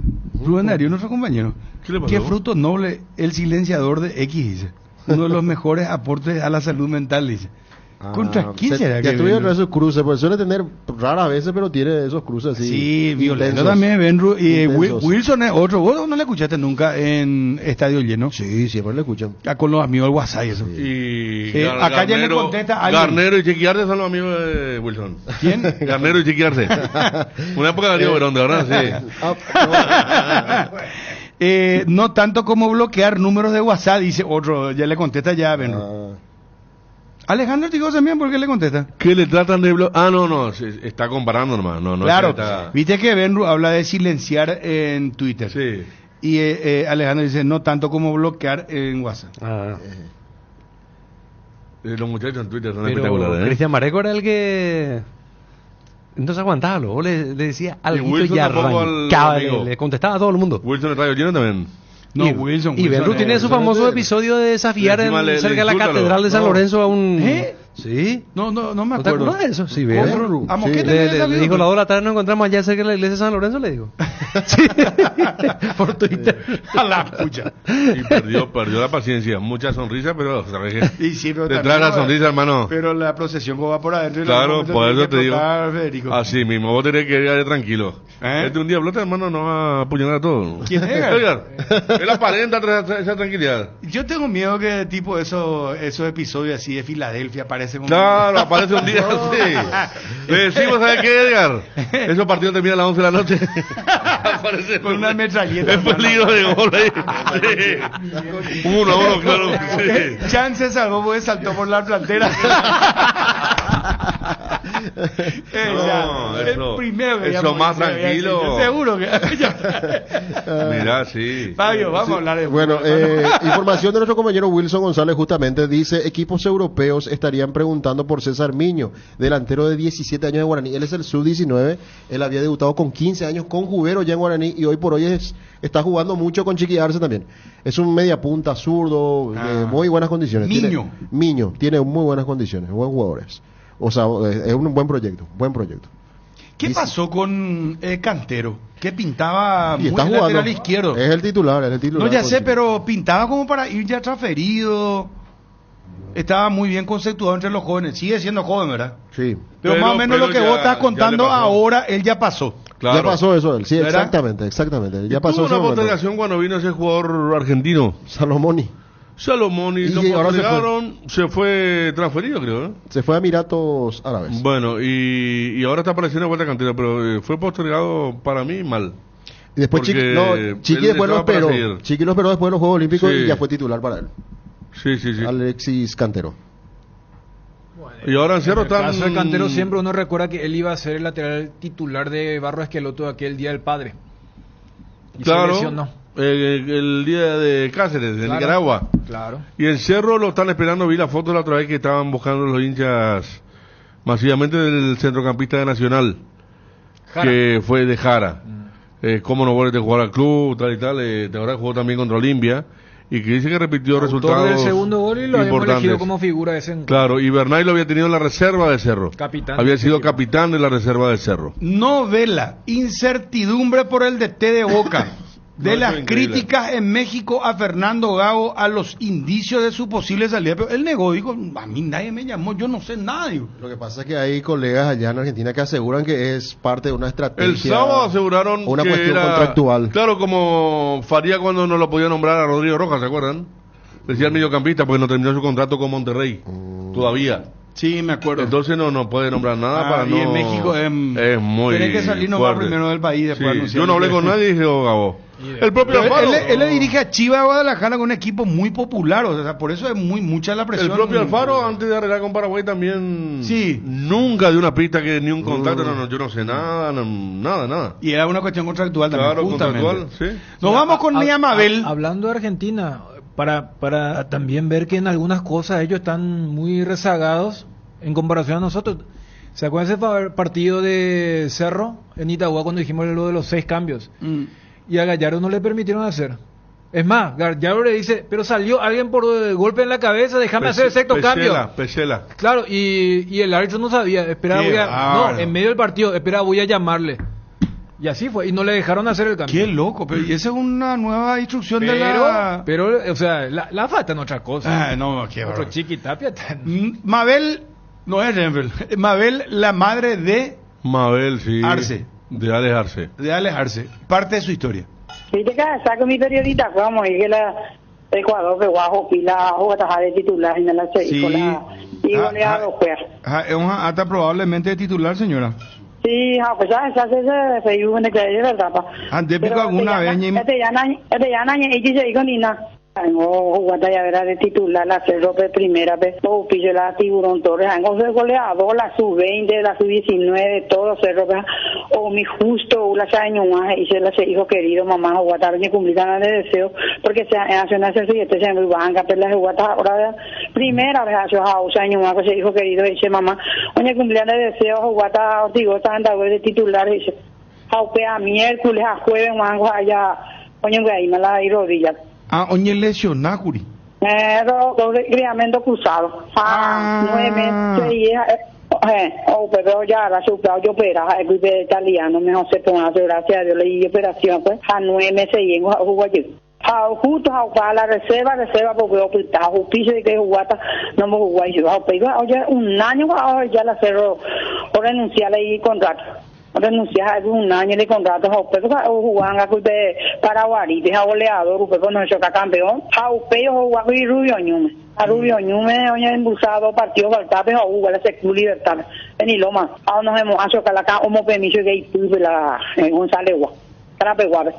Rubén Darío, nuestro compañero. ¿Qué fruto noble el silenciador de X, dice? Uno de los mejores aportes a la salud mental, dice. ¿Contra quién será que tuvieron esos cruces? Pues suele tener raras veces, pero tiene esos cruces así. Sí, violento también, Benru. Y Wilson es otro. ¿Vos no le escuchaste nunca en Estadio Lleno? Sí, siempre le escuchan. Con los amigos del WhatsApp y eso. Y acá ya le contesta alguien. Garnero y Chiquiarse son los amigos de Wilson. ¿Quién? Garnero y Chiquiarse. Una época de Darío Verón, de verdad, sí. No tanto como bloquear números de WhatsApp, dice otro. Ya le contesta ya, Benru. Alejandro Tigosa también, ¿por qué le contesta? Que le tratan de bloquear. No, está comparando nomás. No, claro, está... viste que Benru habla de silenciar en Twitter. Sí. Y Alejandro dice, no tanto como bloquear en WhatsApp. Los muchachos en Twitter son pero espectaculares. Cristian Mareco era el que... Entonces aguantaba, luego le decía algo y arrancaba, le contestaba a todo el mundo. Wilson el Radio Lleno también. No, Wilson. Y Benru tiene su famoso episodio de desafiar cerca de la Catedral de San Lorenzo a un... ¿Sí? No me ¿No te acuerdo. acuerdas de eso? Sí, bien. ¿A Mosquete Le dijo la 2 de la tarde, nos encontramos allá cerca de la iglesia de San Lorenzo, le digo. Sí. Por Twitter. A la pucha. Y perdió la paciencia. Mucha sonrisa, pero ¿sabes qué? Y sí, pero detrás de la sonrisa, hermano. Pero la procesión va por adentro. Claro, por eso te digo. Federico. Así mismo, vos tenés que ir tranquilo. Un día blota, hermano, no va a apuñalar a todos. ¿Quién es? Edgar, él aparenta esa tranquilidad. Yo tengo miedo que tipo esos episodios así de Filadelfia aparecen Claro, aparece un día así. Le decimos, ¿sabes qué, Edgar? Esos partidos terminan a las 11 de la noche. Aparece con una metralleta. Es peligro de gol ahí. Sí. 1-1, claro. Sí. Chance salvó porque saltó por la plantera. Eso, el primero que eso más tranquilo. Seguro que. Mira, sí. Fabio, vamos a hablar de. Bueno, información de nuestro compañero Wilson González, justamente dice: equipos europeos estarían preguntando por César Miño, delantero de 17 años de Guaraní. Él es el sub-19. Él había debutado con 15 años con Jubero ya en Guaraní y hoy por hoy está jugando mucho con Chiqui Arce también. Es un media punta zurdo, muy buenas condiciones. Miño tiene muy buenas condiciones, buen jugadores. O sea, es un buen proyecto. ¿Qué pasó con Cantero? Que pintaba muy está lateral jugando, izquierdo. Es el titular. No, ya sé, pero pintaba como para ir ya transferido. Estaba muy bien conceptuado entre los jóvenes. Sigue siendo joven, ¿verdad? Sí. Pero más o menos lo que vos estás contando ahora, él ya pasó. Claro. Ya pasó eso él, sí, ¿verdad? exactamente. Ya pasó eso. Tuvo una postergación cuando vino ese jugador argentino. Salomoni lo postergaron, se fue transferido, creo, ¿eh? Se fue a Emiratos Árabes. Bueno, y ahora está apareciendo de vuelta Cantera, pero fue postergado para mí mal. Y después Chiqui después lo esperó. Chiqui lo esperó después de los Juegos Olímpicos y ya fue titular para él. Sí. Alexis Cantero. Bueno, y ahora en Cerro está. En el caso de Cantero siempre uno recuerda que él iba a ser el lateral titular de Barro Esqueloto aquel día del padre. Y claro. Se lesionó. El día de Cáceres, de Nicaragua. Claro. Y en Cerro lo están esperando. Vi la foto la otra vez que estaban buscando los hinchas masivamente del centrocampista de Nacional, Jara. Que fue de Jara. Cómo no vuelve a jugar al club, tal y tal. Ahora jugó también contra Olimpia. Y que dice que repitió resultados del segundo gol y lo habíamos elegido como figura de ese encuentro. Claro, y Bernay lo había tenido en la reserva de Cerro. Había sido capitán de la reserva de Cerro. Novela, incertidumbre por el DT de Boca. De las críticas en México a Fernando Gago, a los indicios de su posible salida. Pero él negó, dijo, a mí nadie me llamó, yo no sé nada. Digo. Lo que pasa es que hay colegas allá en Argentina que aseguran que es parte de una estrategia. El sábado aseguraron una que cuestión era contractual. Claro, como Faría cuando no lo podía nombrar a Rodrigo Rojas, ¿se acuerdan? Decía el mediocampista porque no terminó su contrato con Monterrey. Todavía. Sí, me acuerdo. Entonces no puede nombrar nada para no. Y en México es muy. Tiene que salir nomás primero del país después. Sí, yo no hablé con nadie y dije, Gabo. El propio Alfaro. Él le dirige a Chivas de Guadalajara con un equipo muy popular, o sea, por eso es mucha la presión. El propio Alfaro, antes de arreglar con Paraguay también. Sí. Nunca dio una pista que ni un contacto, yo no sé nada, nada. Y era una cuestión contractual también. Claro, contractual, sí. Nos vamos con Nia Mabel. Hablando de Argentina, para también ver que en algunas cosas ellos están muy rezagados en comparación a nosotros. ¿Se acuerdan ese partido de Cerro en Itagua cuando dijimos lo de los 6 cambios? Y a Gallardo no le permitieron hacer. Es más, Gallardo le dice, pero salió alguien por golpe en la cabeza, déjame hacer el sexto cambio. Pesela. Claro, y el árbitro no sabía, en medio del partido, voy a llamarle. Y así fue, y no le dejaron hacer el cambio. Qué loco, pero y esa es una nueva instrucción de la... Pero, o sea, la falta en otra cosa. Qué otro Chiquitapia. Mabel, no es Renfeld, Mabel, la madre de... Mabel, sí. Arce. De Alex Arce. Parte de su historia. Viste que saco mi periodista, vamos a ir que la Ecuador, que guajo, pila, juega de titular, en la sí. Y goleado, pues. Es una ata probablemente de titular, señora. Sí, pues ya se Facebook en el que es verdad, pa. Antépico alguna vez, este ya no y se dijo ni nada. Tengo jugada ya verá de titular la Cerro de primera vez, o pillo la Tiburón Torres, tengo de goleador, la sub-20, la sub-19, todo Cerro, o mi justo, la año más, y se la hijo querido, mamá, jugada, ni cumplir ganas de deseo, porque se hace una siguiente, se me van a perder la jugada, ahora primera vez hace años más, que hijo querido, dice mamá, oye, cumplir de deseo, jugada, digo, está en de titular, dice, a miércoles, a jueves, mango, allá, oye, ahí me la di rodilla. Oñe lesioná, Curi. Criamiento cruzado. 9 meses y pero ya ahora yo opera el italiano mejor se pone gracias a Dios le operación pues a 9 meses y en Uruguay justo a la reserva porque opera piso de que jugata no me Uruguay yo oye un año ya la cerró por renunciar ahí contrato renunciar un año de contrato jugando de Paraguay deja goleador pero no choca campeón jugando y Rubio Ñume hoy embusado partido faltabe o igual se libertad en Loma nos hemos hecho que la como permiso que tuve la González Carapeguabe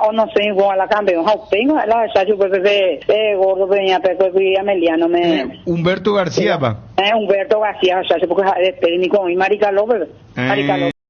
o no sé igual a la campeón tengo la chacho pues de gordo venía pero Ameliano me Humberto García Humberto García chacho porque es técnico y Marica López